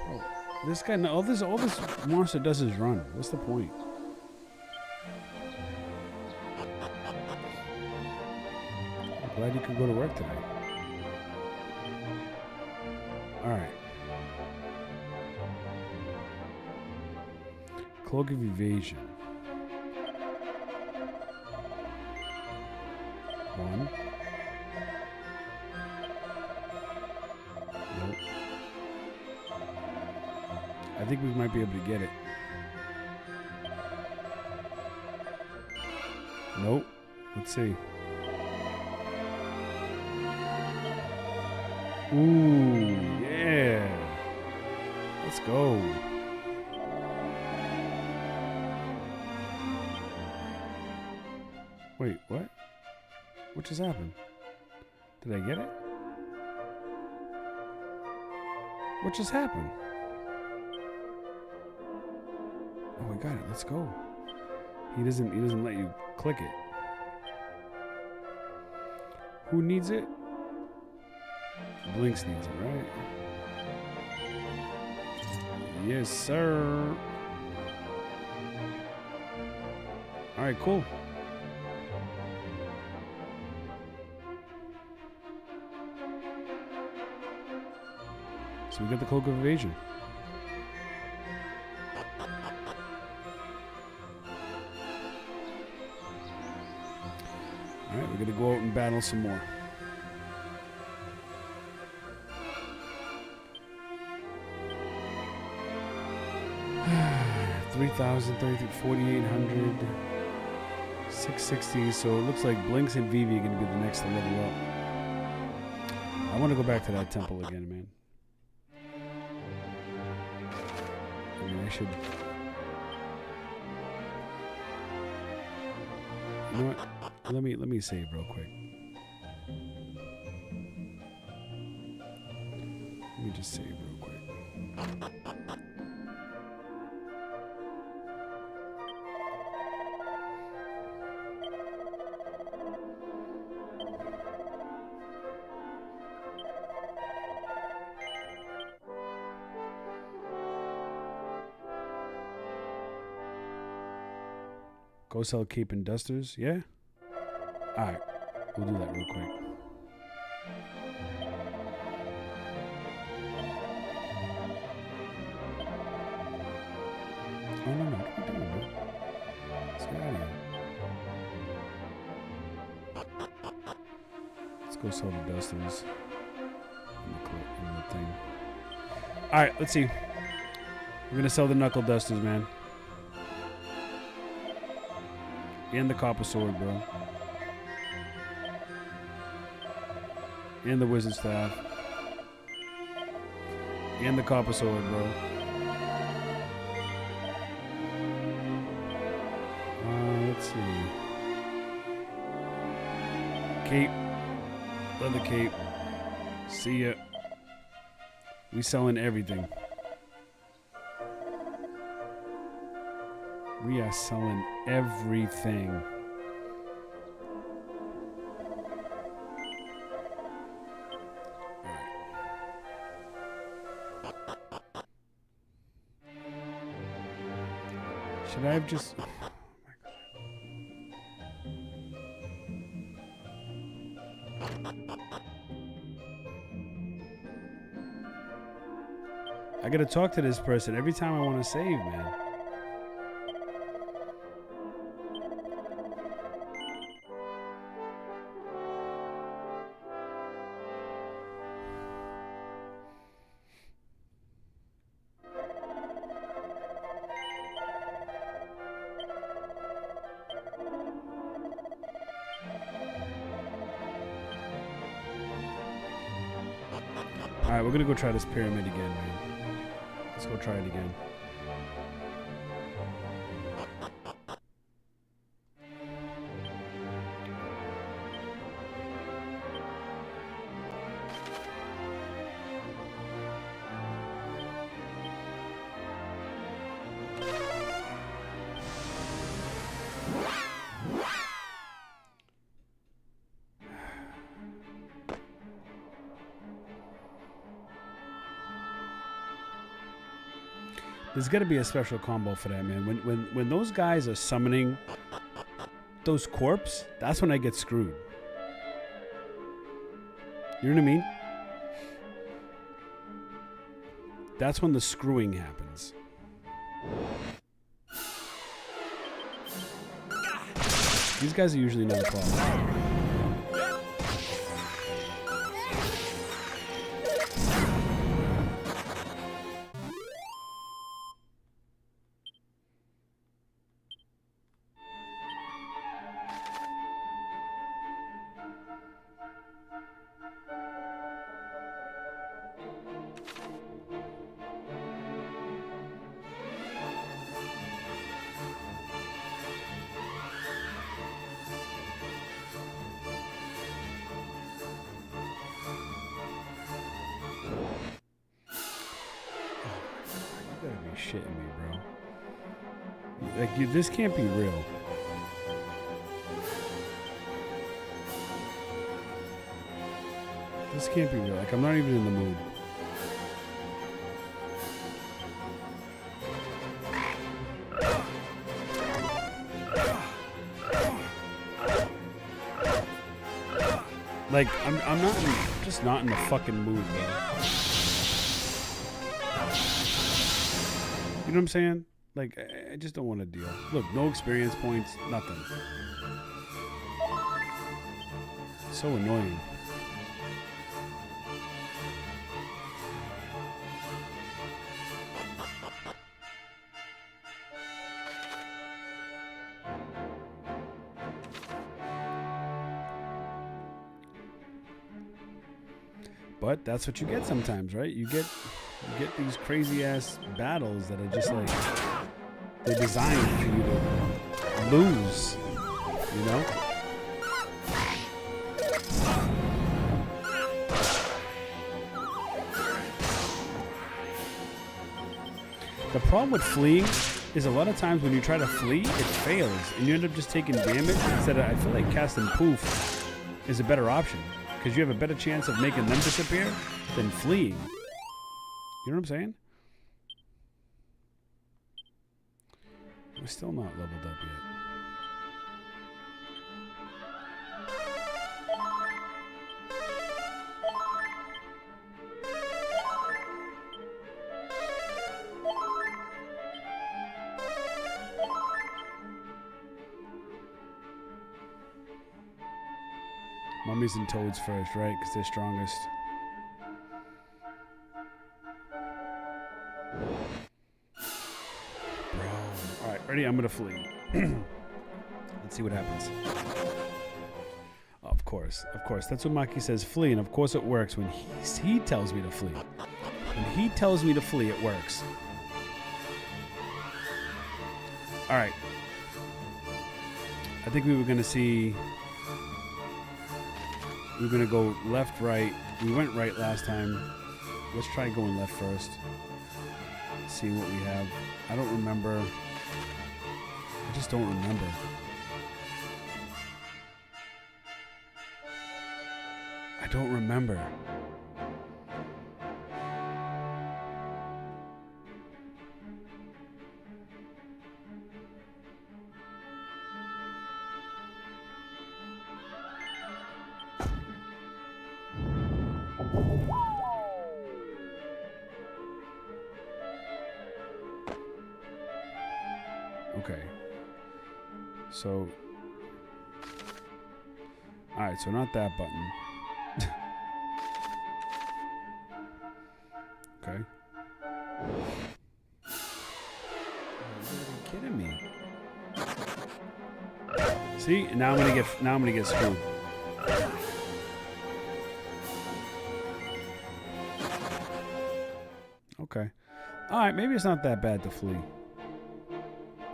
[SPEAKER 1] Bro, this guy, all this monster does is run. What's the point? Glad you could go to work today. All right. Cloak of evasion. 1. Nope. I think we might be able to get it. Nope. Let's see. Ooh, yeah. Let's go. Wait, what? What just happened? Did I get it? What just happened? Oh, I got it. Let's go. He doesn't let you click it. Who needs it? Blinks needs it, right? Yes, sir. All right, cool. So we got the cloak of evasion. All right, we're gonna go out and battle some more. $3,000, 4,800, 660. So it looks like Blinks and Vivi are gonna be the next to level up. I want to go back to that temple again, man. I mean, I should. You know what? Let me save real quick. Let me just save real quick. Go sell cape and dusters, yeah? Alright, we'll do that real quick. Oh, no, what are we doing, man? Let's get out of here. Let's go sell the dusters and the thing. Alright, let's see. We're gonna sell the knuckle dusters, man. And the copper sword, bro. And the wizard staff. And the copper sword, bro. Let's see. Cape. Leather cape. See ya. We selling everything. We are selling everything. Should I have just... I gotta talk to this person every time I want to save, man. Alright, we're gonna go try this pyramid again, man. Let's go try it again. There's got to be a special combo for that, man. When those guys are summoning those corpses, that's when I get screwed. You know what I mean? That's when the screwing happens. These guys are usually not a problem. Shitting me, bro. Like, this can't be real. This can't be real. Like, I'm not even in the mood. Like, I'm not just not in the fucking mood, bro. You know what I'm saying? Like, I just don't want to deal. Look, no experience points, nothing. So annoying. But that's what you get sometimes, right? You get these crazy ass battles that are just like they're designed for you to lose, you know? The problem with fleeing is a lot of times when you try to flee, it fails, and you end up just taking damage instead of, I feel like casting poof is a better option, because you have a better chance of making them disappear than fleeing. You know what I'm saying? We're still not leveled up yet. Mummies and toads first, right? Because they're strongest. Bro. Alright, ready? I'm going to flee. Let's see what happens. Of course. Of course. That's what Maki says, flee. And of course it works when he tells me to flee. When he tells me to flee, it works. Alright. I think we were going to see... We're going to go left, right. We went right last time. Let's try going left first. See what we have. I don't remember. I just don't remember. I don't remember. Okay. So, all right, so not that button. Okay. Are you kidding me? See, now I'm gonna get screwed. Okay. All right, maybe it's not that bad to flee.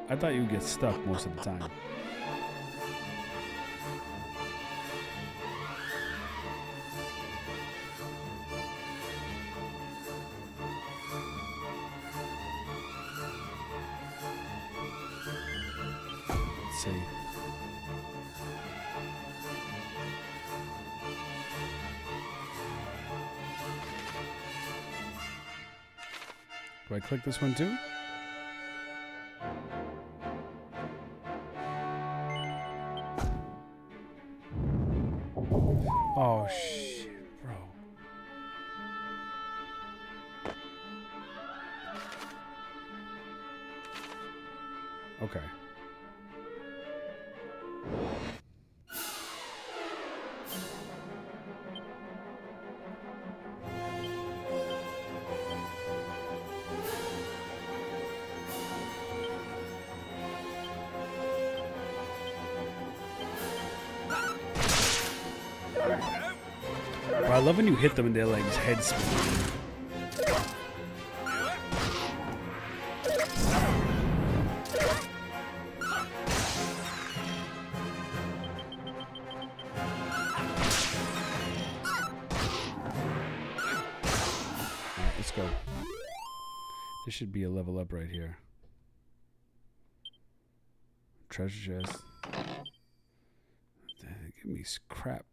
[SPEAKER 1] I thought you would get stuck most of the time. Let's see. Do I click this one too? Oh, shit, bro. Okay. I love when you hit them and they're like head spinning. Alright, let's go. There should be a level up right here. Treasure chest. Give me crap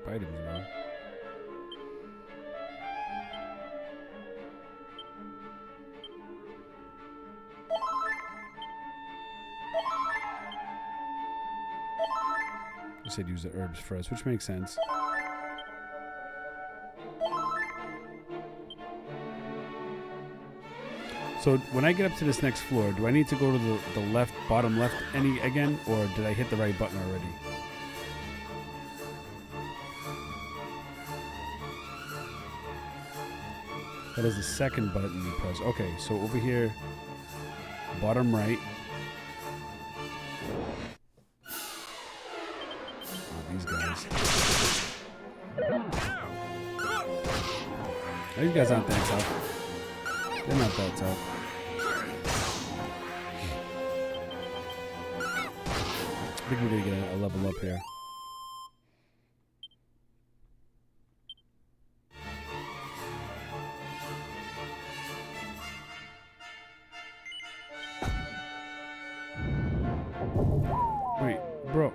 [SPEAKER 1] items, bro. said use the herbs first, which makes sense. So when I get up to this next floor, do I need to go to the left, bottom left again, or did I hit the right button already? That is the second button you press. Okay, so over here, bottom right. Oh, these guys. These guys aren't that tough. They're not that tough. I think we're gonna get a level up here. Wait, bro.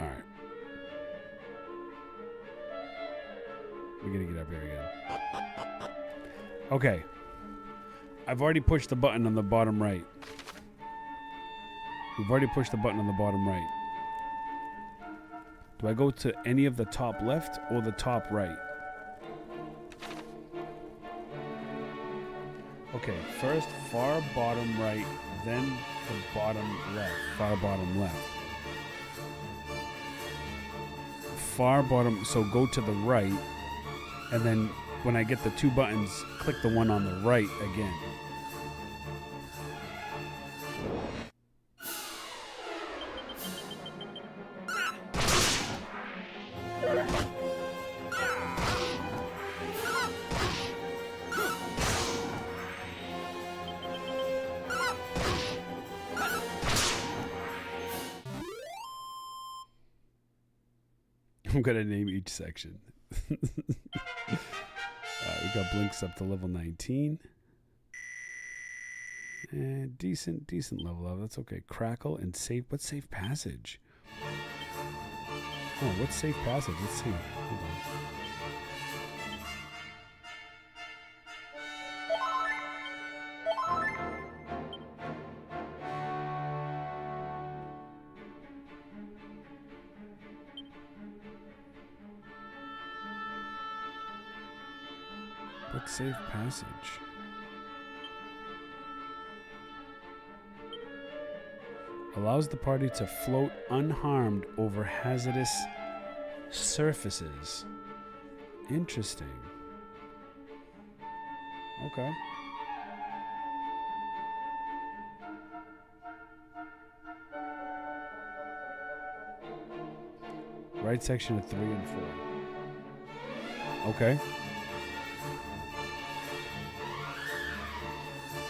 [SPEAKER 1] Alright. We're gonna get up here again. Okay. I've already pushed the button on the bottom right. We've already pushed the button on the bottom right. Do I go to any of the top left or the top right? Okay, first far bottom right, then the bottom left. Far bottom left. Far bottom, so go to the right, and then when I get the two buttons, click the one on the right again. I'm gonna name each section. We got blinks up to level 19. And decent level up. That's okay. Crackle and safe. What's safe passage? Oh, what's safe passage? Let's see. Hold on. What's safe passage? Allows the party to float unharmed over hazardous surfaces. Interesting. Okay. Right section of 3 and 4. Okay.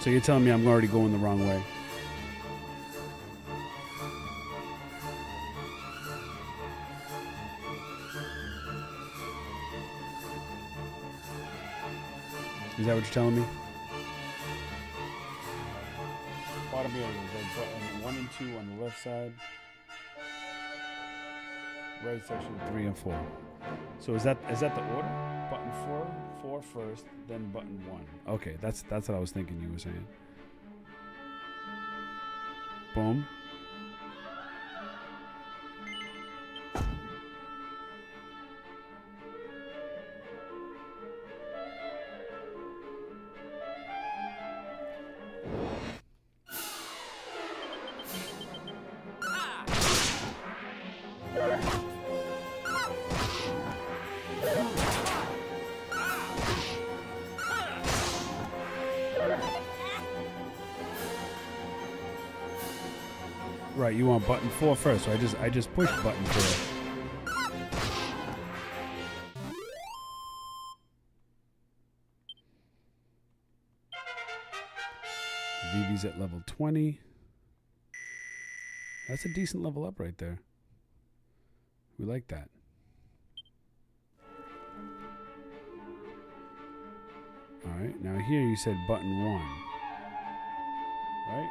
[SPEAKER 1] So you're telling me I'm already going the wrong way? Is that what you're telling me? Bottom area, the button 1 and 2 on the left side. Right section 3 and 4. So is that the order? Button 4 first, then button 1. Okay, that's what I was thinking you were saying. Boom. Right, you want button 4 first, so I just pushed button 4. VV's at level 20. That's a decent level up right there. We like that. Alright, now here you said button 1. Right?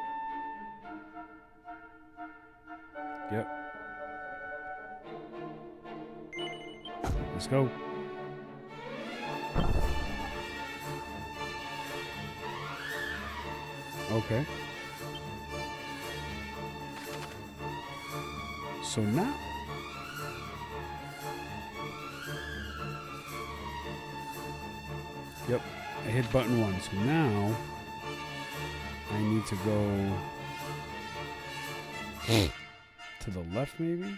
[SPEAKER 1] Yep. Let's go. Okay. So now. Yep, I hit button 1. So now I need to go to the left, maybe?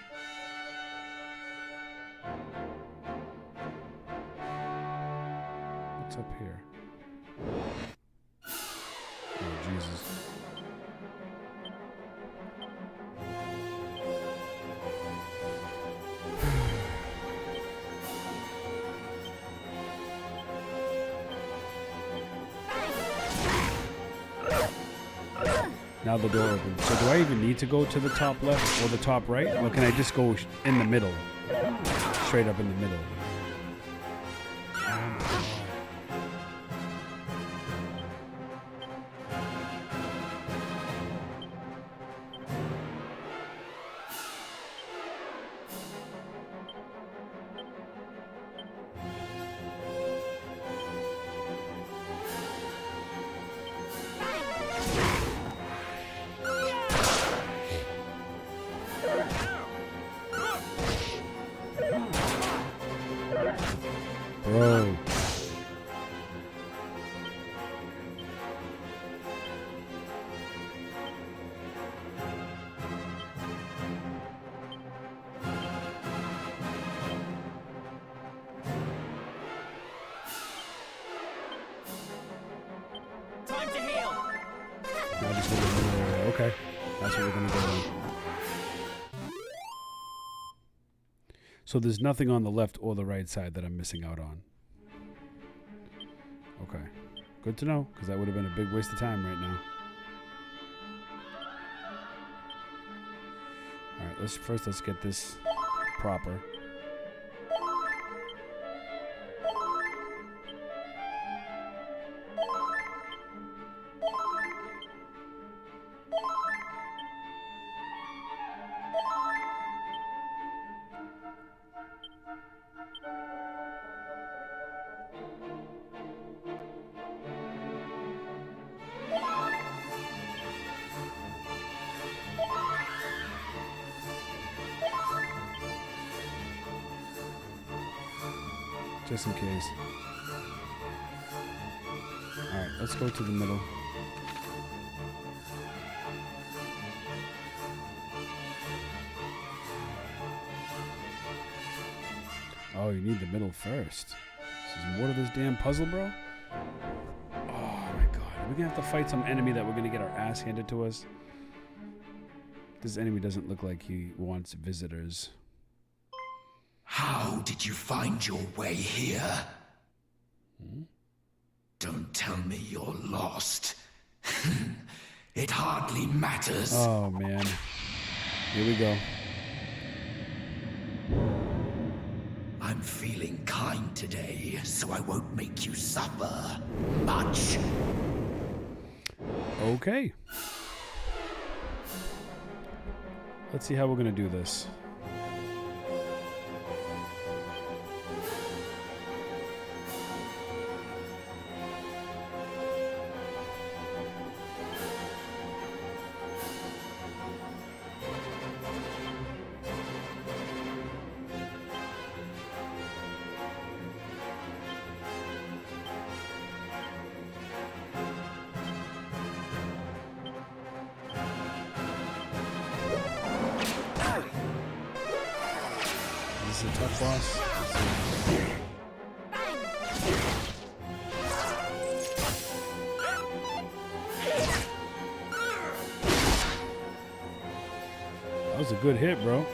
[SPEAKER 1] What's up here? Oh, Jesus. Now the door opens. So do I even need to go to the top left or the top right? Or can I just go in the middle? Straight up in the middle. Bro.
[SPEAKER 2] Time to heal.
[SPEAKER 1] Now just go to the middle area. Okay. That's what we're gonna go in. So there's nothing on the left or the right side that I'm missing out on. Okay. Good to know, because that would have been a big waste of time right now. Alright, let's get this proper. Just in case. Alright, let's go to the middle. Oh, you need the middle first. This is more to this damn puzzle, bro? Oh my god. We're gonna have to fight some enemy that we're gonna get our ass handed to us. This enemy doesn't look like he wants visitors.
[SPEAKER 3] How did you find your way here? Don't tell me you're lost. It hardly matters.
[SPEAKER 1] Oh, man. Here we go.
[SPEAKER 3] I'm feeling kind today, so I won't make you suffer much.
[SPEAKER 1] Okay. Let's see how we're gonna do this. This is a tough boss. That was a good hit, bro.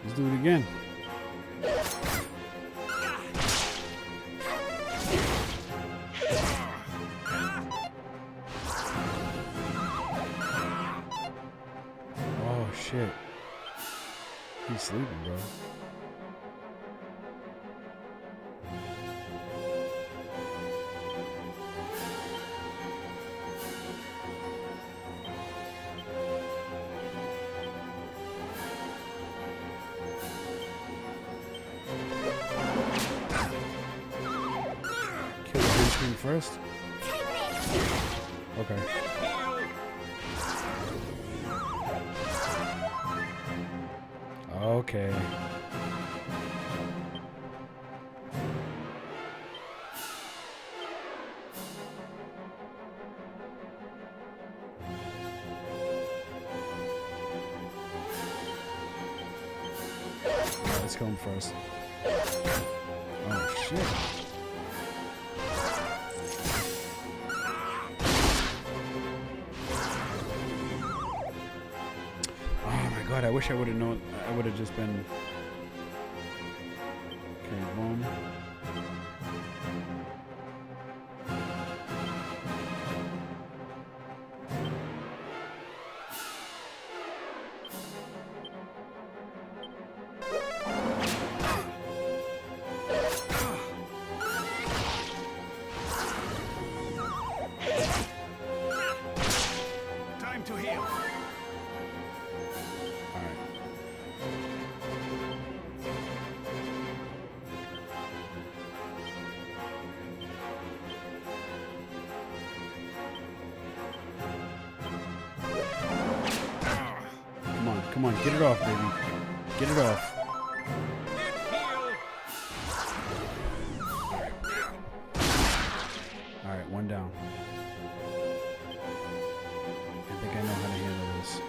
[SPEAKER 1] Let's do it again. Oh shit. He's sleeping, bro. first? Okay. Okay. Let's kill him first. Oh shit. Oh my god, I wish I would have known. I would have just been. Okay, boom.
[SPEAKER 3] Time to heal.
[SPEAKER 1] Come on, get it off, baby. Get it off. Alright, one down. I think I know how to handle this.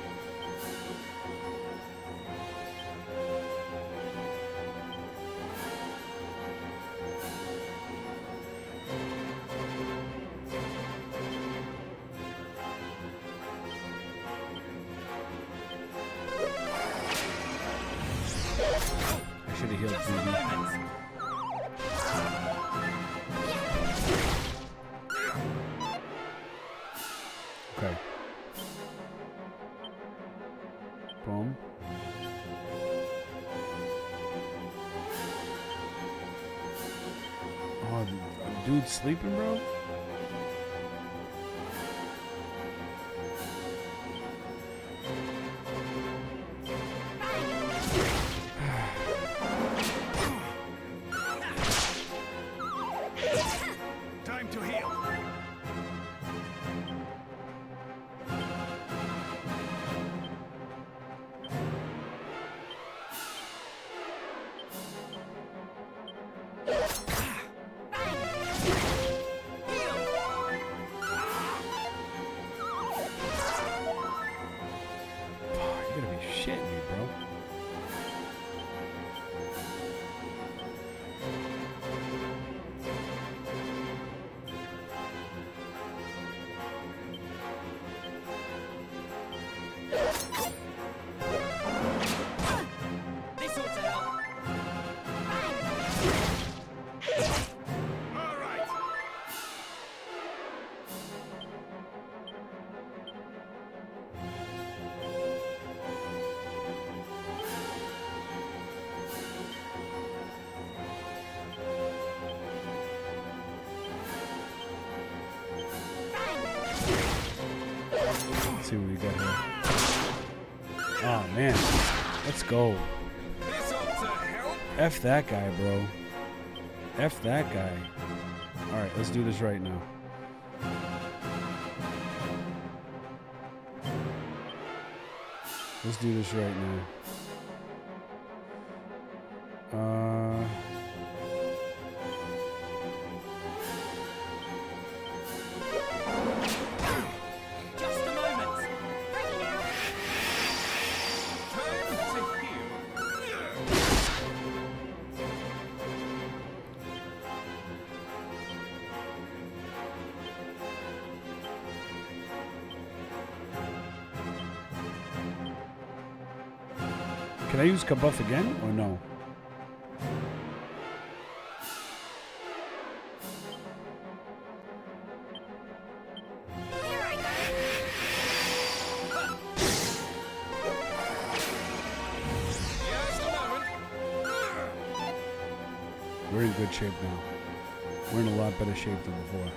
[SPEAKER 1] I should have healed BB. Okay. Boom. Oh, dude's sleeping, bro?
[SPEAKER 3] Time to heal.
[SPEAKER 1] You gotta be shitting me, bro.
[SPEAKER 3] This ought to help. All right.
[SPEAKER 1] Let's see what we got here. Oh man, let's go.
[SPEAKER 3] This ought to help.
[SPEAKER 1] F that guy, bro. F that guy. All right, let's do this right now. Let's do this right now.
[SPEAKER 3] Just a moment. Time to heal.
[SPEAKER 1] Can I use Kabuff again or no? We're in good shape now. We're in a lot better shape than before.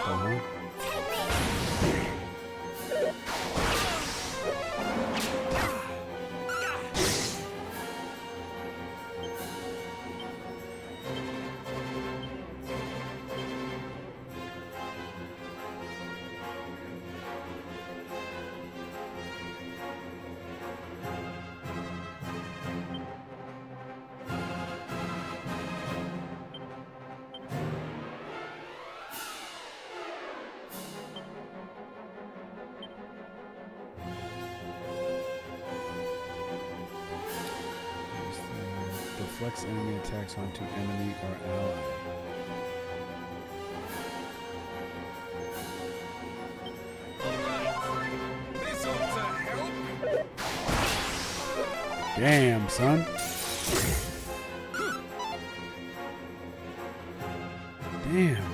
[SPEAKER 1] though, huh? Deflects enemy attacks onto enemy or ally. Damn, son. Damn, bro.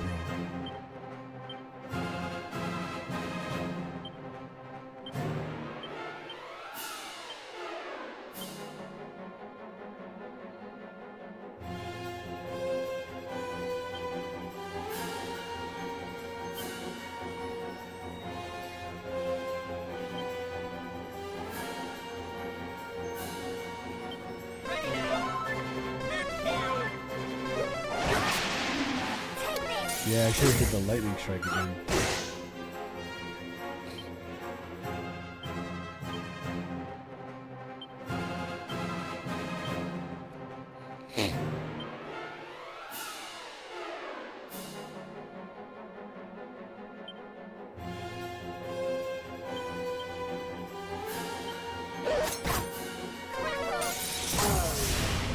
[SPEAKER 1] Yeah, I should have did the lightning strike again.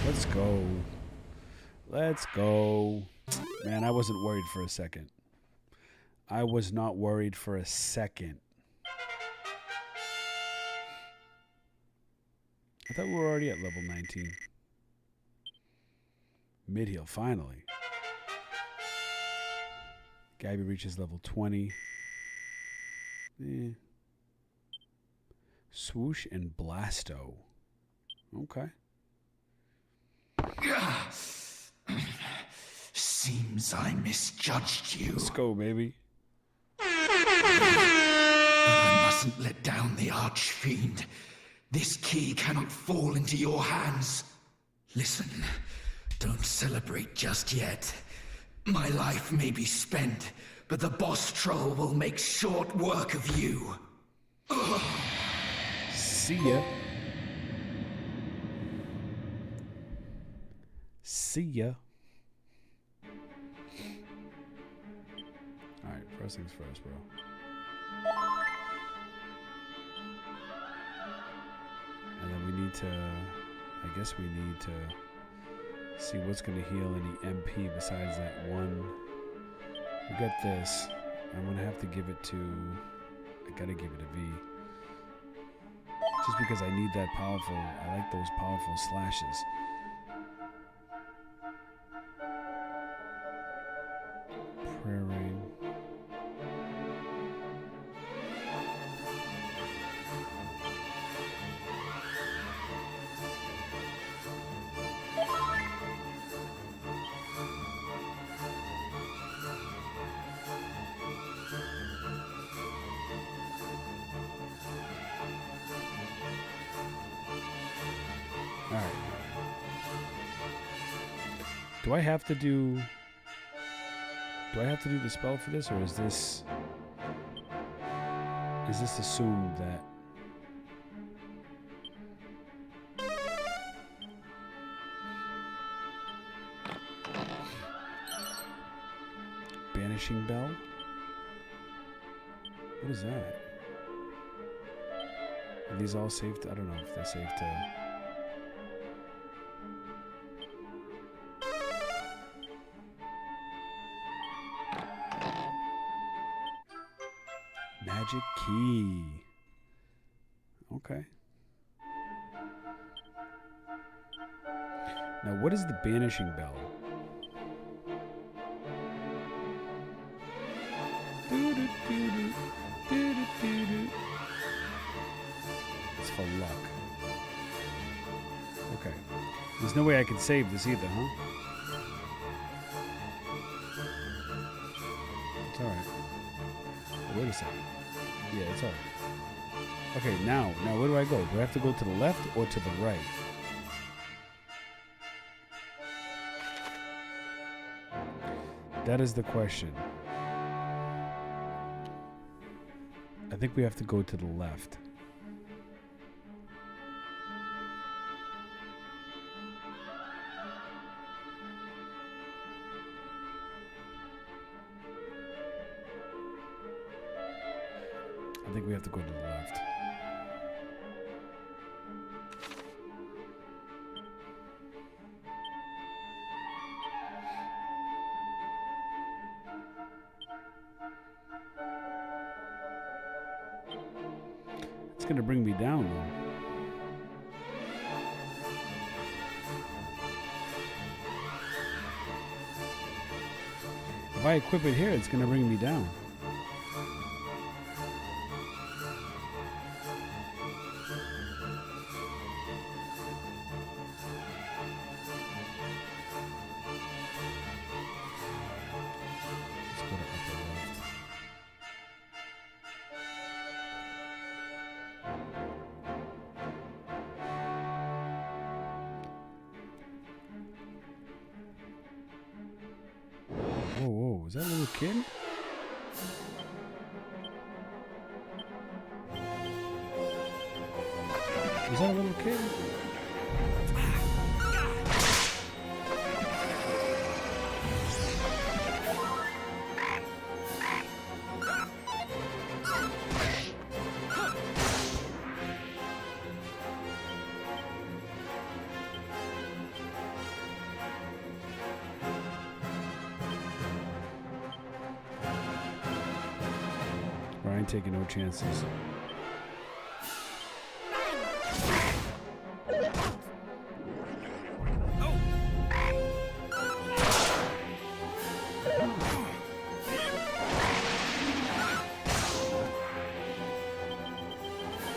[SPEAKER 1] Let's go. Let's go. Man, I wasn't worried for a second. I was not worried for a second. I thought we were already at level 19. Mid-heal, finally. Gabby reaches level 20. Swoosh and Blasto. Okay.
[SPEAKER 3] Seems I misjudged you.
[SPEAKER 1] Let's go, baby.
[SPEAKER 3] I mustn't let down the Archfiend. This key cannot fall into your hands. Listen, don't celebrate just yet. My life may be spent, but the boss troll will make short work of you.
[SPEAKER 1] See ya. See ya. Alright, first things first, bro. And then we need to, I guess we need to see what's going to heal any MP besides that one. We got this. I'm going to have to give it to, I got to give it a V. Just because I need that powerful, I like those powerful slashes. Prayer Rain. All right. Do I have to do the spell for this, or is this assumed that Banishing Bell? What is that? Are these all safe to, I don't know if they're safe to. Magic key. Okay. Now, what is the Banishing Bell? It's for luck. Okay. There's no way I can save this either, huh? It's alright. Wait a second. Yeah, it's all right. Okay, now where do I go? Do I have to go to the left or to the right? That is the question. I think we have to go to the left. I think we have to go to the left. It's gonna bring me down though. If I equip it here, it's gonna bring me down. Whoa, is that a little kid? Is that a little kid? I ain't taking no chances.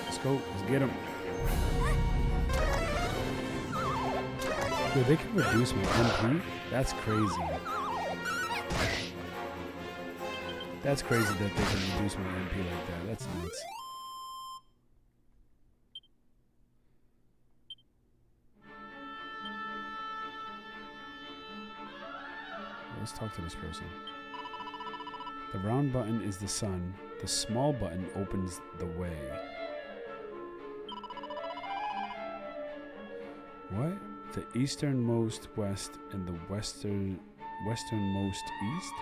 [SPEAKER 1] Let's go. Let's get him. Dude, they can reduce my MP? That's crazy. That's crazy that they can reduce my MP like that. That's nuts. Let's talk to this person. The round button is the sun. The small button opens the way. What? The easternmost west and the westernmost east?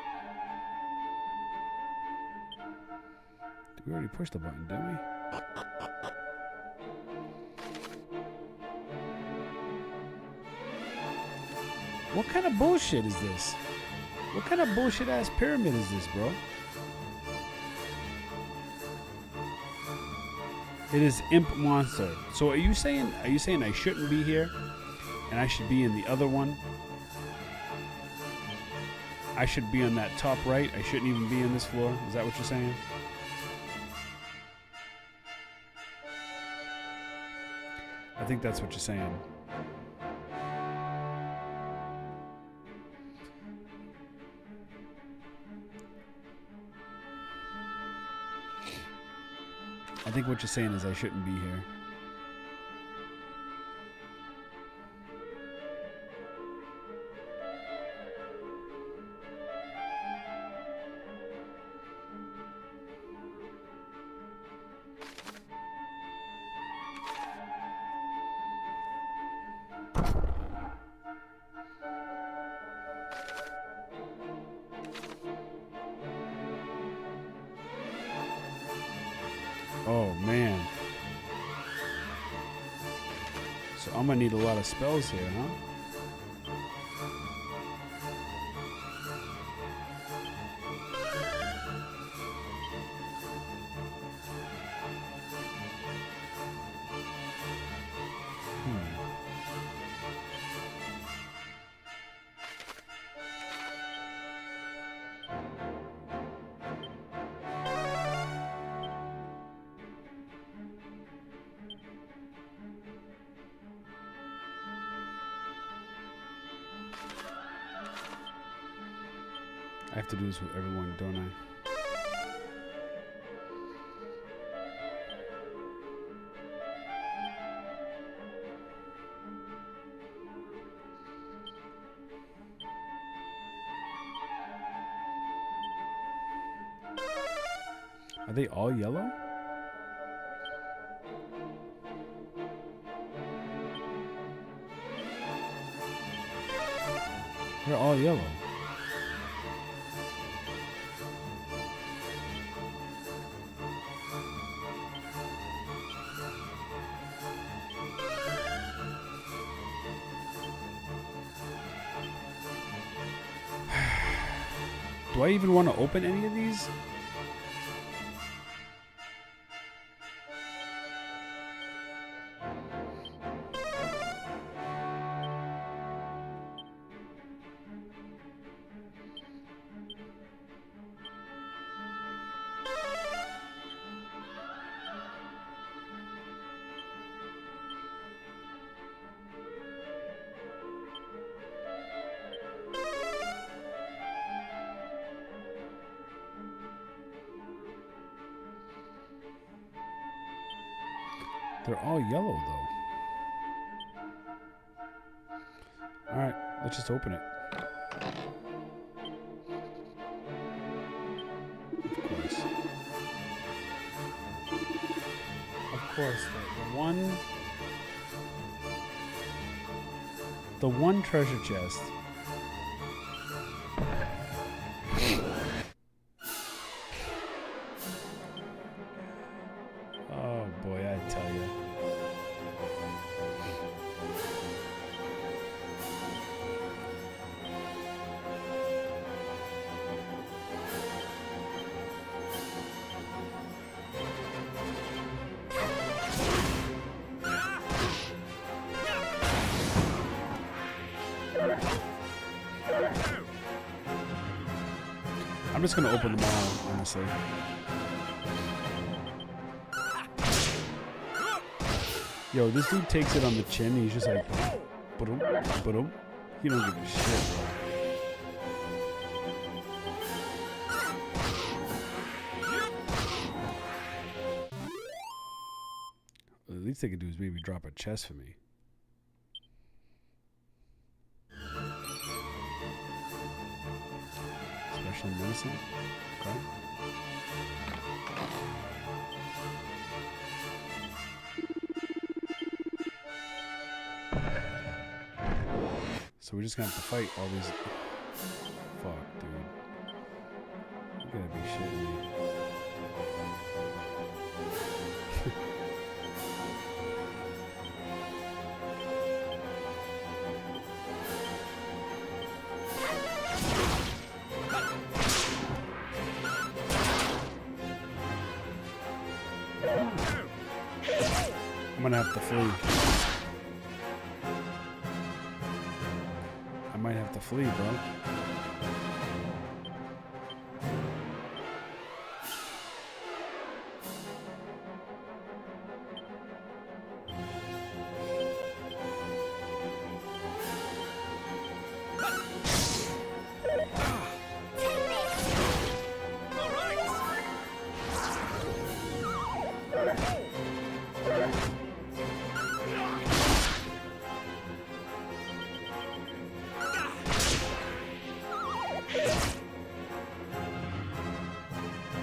[SPEAKER 1] We already pushed the button, didn't we? What kind of bullshit is this? What kind of bullshit ass pyramid is this, bro? It is Imp Monster. So are you saying I shouldn't be here and I should be in the other one? I should be on that top right. I shouldn't even be on this floor. Is that what you're saying? I think that's what you're saying. I think what you're saying is I shouldn't be here. Oh man. So I'm gonna need a lot of spells here, huh? I have to do this with everyone, don't I? Are they all yellow? They're all yellow. Do I even want to open any of these? They're all yellow, though. All right, let's just open it. Of course, the one treasure chest. Oh boy, I tell you. I'm just gonna open them all, honestly. Yo, this dude takes it on the chin. And he's just like, boom, boom. He don't give a shit, bro. Well, the least they could do is maybe drop a chest for me. Special medicine. Okay. So we're just gonna have to fight all these. Fuck, dude. You gotta be shitting me. I'm gonna have to flee. I might have to flee, bro.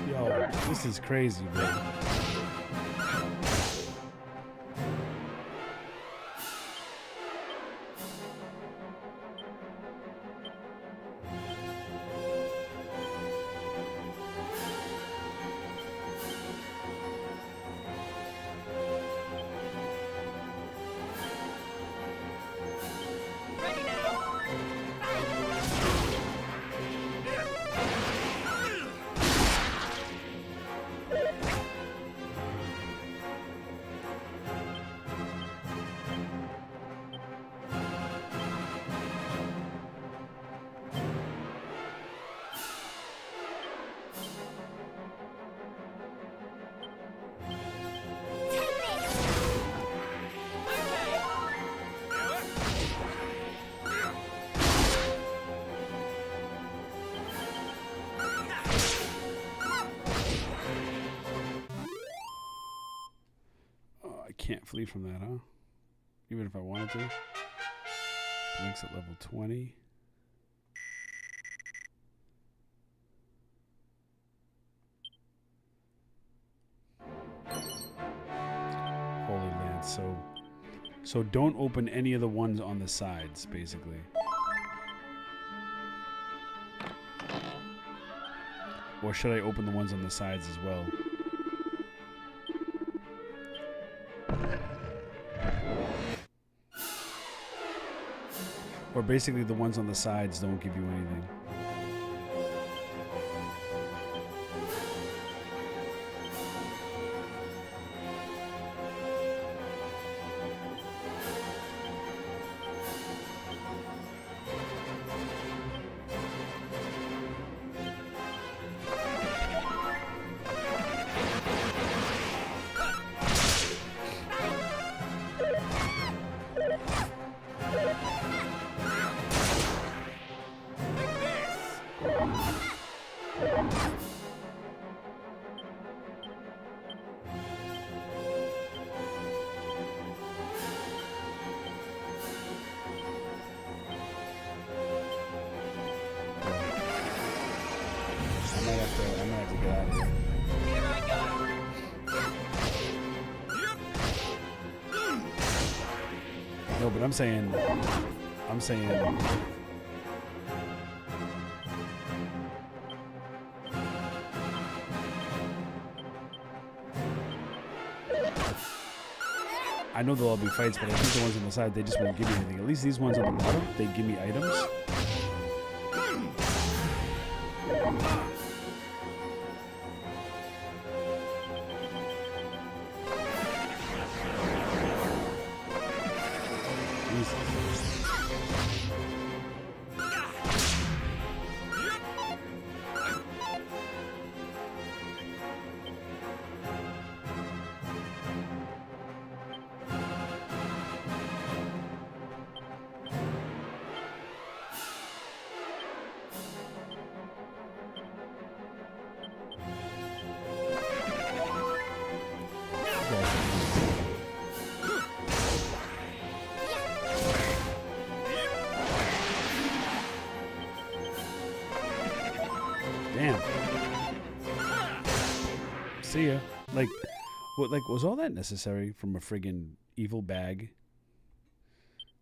[SPEAKER 1] Yo, this is crazy, bro. Can't flee from that, huh? Even if I wanted to. Blink's at level 20. So don't open any of the ones on the sides, basically. Or should I open the ones on the sides as well? Or basically the ones on the sides don't give you anything. I might have to get out of here. No, but I'm saying I know there'll all be fights, but I think the ones on the side, they just won't give me anything. At least these ones on the bottom, they give me items. Damn. See ya. Like, what? Like, was all that necessary from a friggin' evil bag?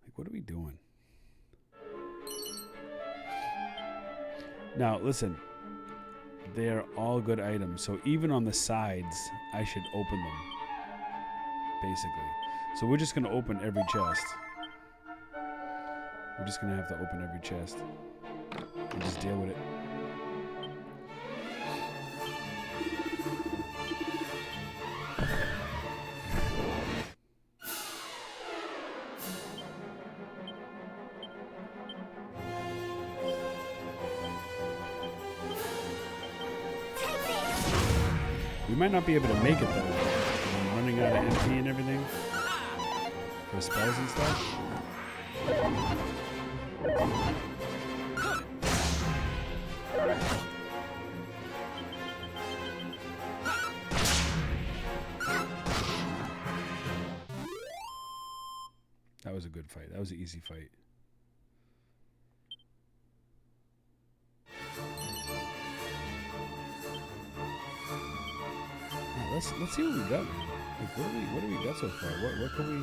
[SPEAKER 1] Like, what are we doing? Now, listen. They're all good items, so even on the sides, I should open them. Basically. So we're just gonna open every chest. We're just gonna have to open every chest and just deal with it. We might not be able to make it though. I'm running out of MP and everything for spells and stuff. That was a good fight. That was an easy fight. Let's see what we got, man. Like, what do we got so far? What can we?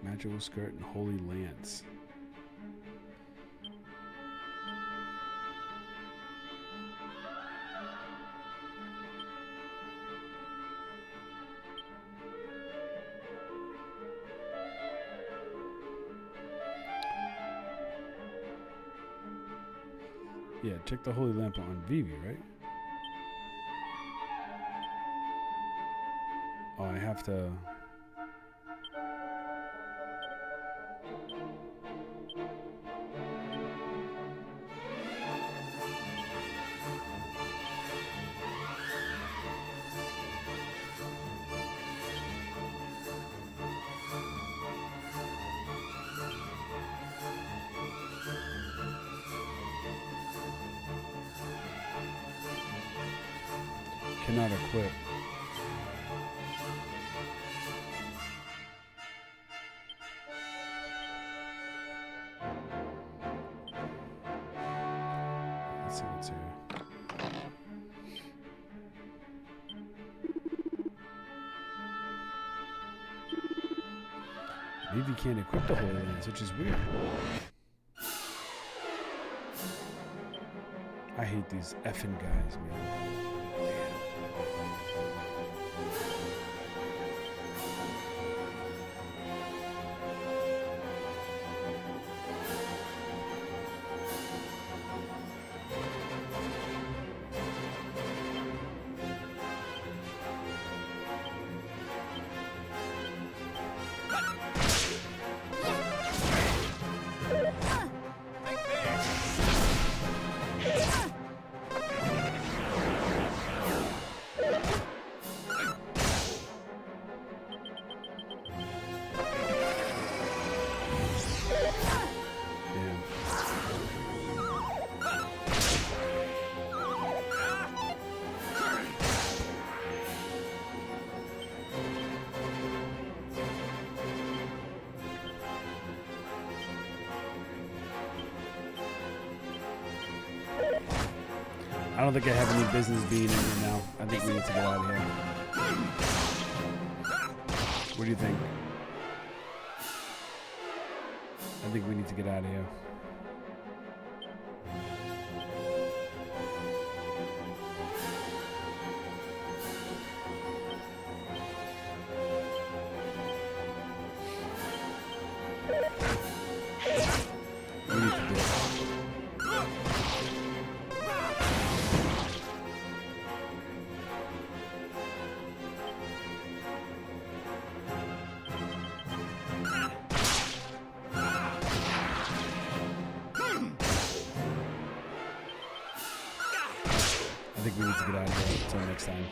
[SPEAKER 1] Magical skirt and holy lance. Yeah, check the holy lamp on Vivi, right? Oh, I have to. Cannot equip. Let's see what's here. Maybe you can't equip the Holy Lands, which is weird. I hate these effing guys, man. I don't think I have any business being in here now. I think we need to get out of here. What do you think? I think we need to get out of here. We need to do it. I think we need to get out of here until next time.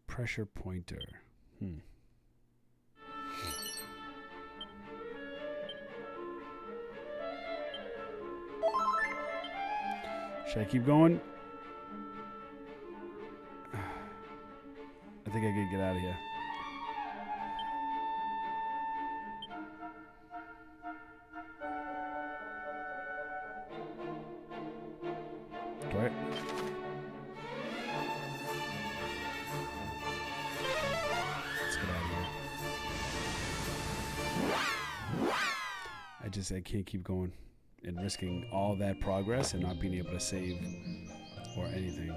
[SPEAKER 1] Pressure pointer. Should I keep going? I think I could get out of here. Do I? Let's get out of here. I can't keep going and risking all that progress and not being able to save or anything.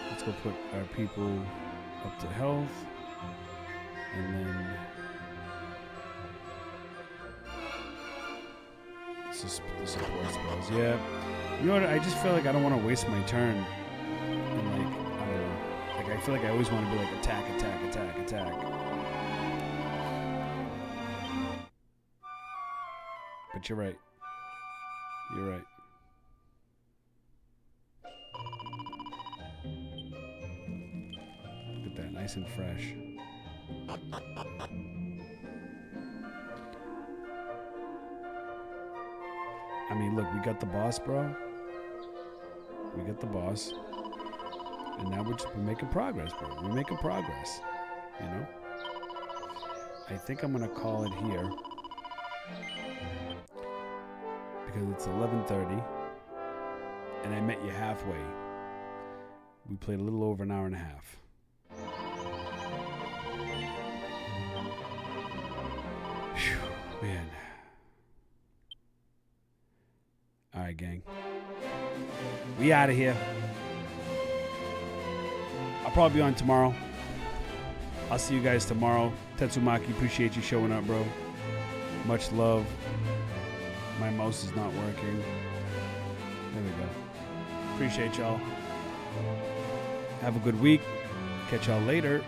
[SPEAKER 1] Let's go put our people up to health, and then the support spells. Yeah, you know what? I just feel like I don't want to waste my turn. And like, I don't know. Like I feel like I always want to be like attack. But you're right. You're right. Look at that, nice and fresh. I mean, look, we got the boss, bro. We got the boss. And now we're making progress, bro. We're making progress, you know? I think I'm going to call it here. Because it's 11:30. And I met you halfway. We played a little over an hour and a half. Whew, man. All right, gang. We out of here. I'll probably be on tomorrow. I'll see you guys tomorrow. Tetsumaki, appreciate you showing up, bro. Much love. My mouse is not working. There we go. Appreciate y'all. Have a good week. Catch y'all later.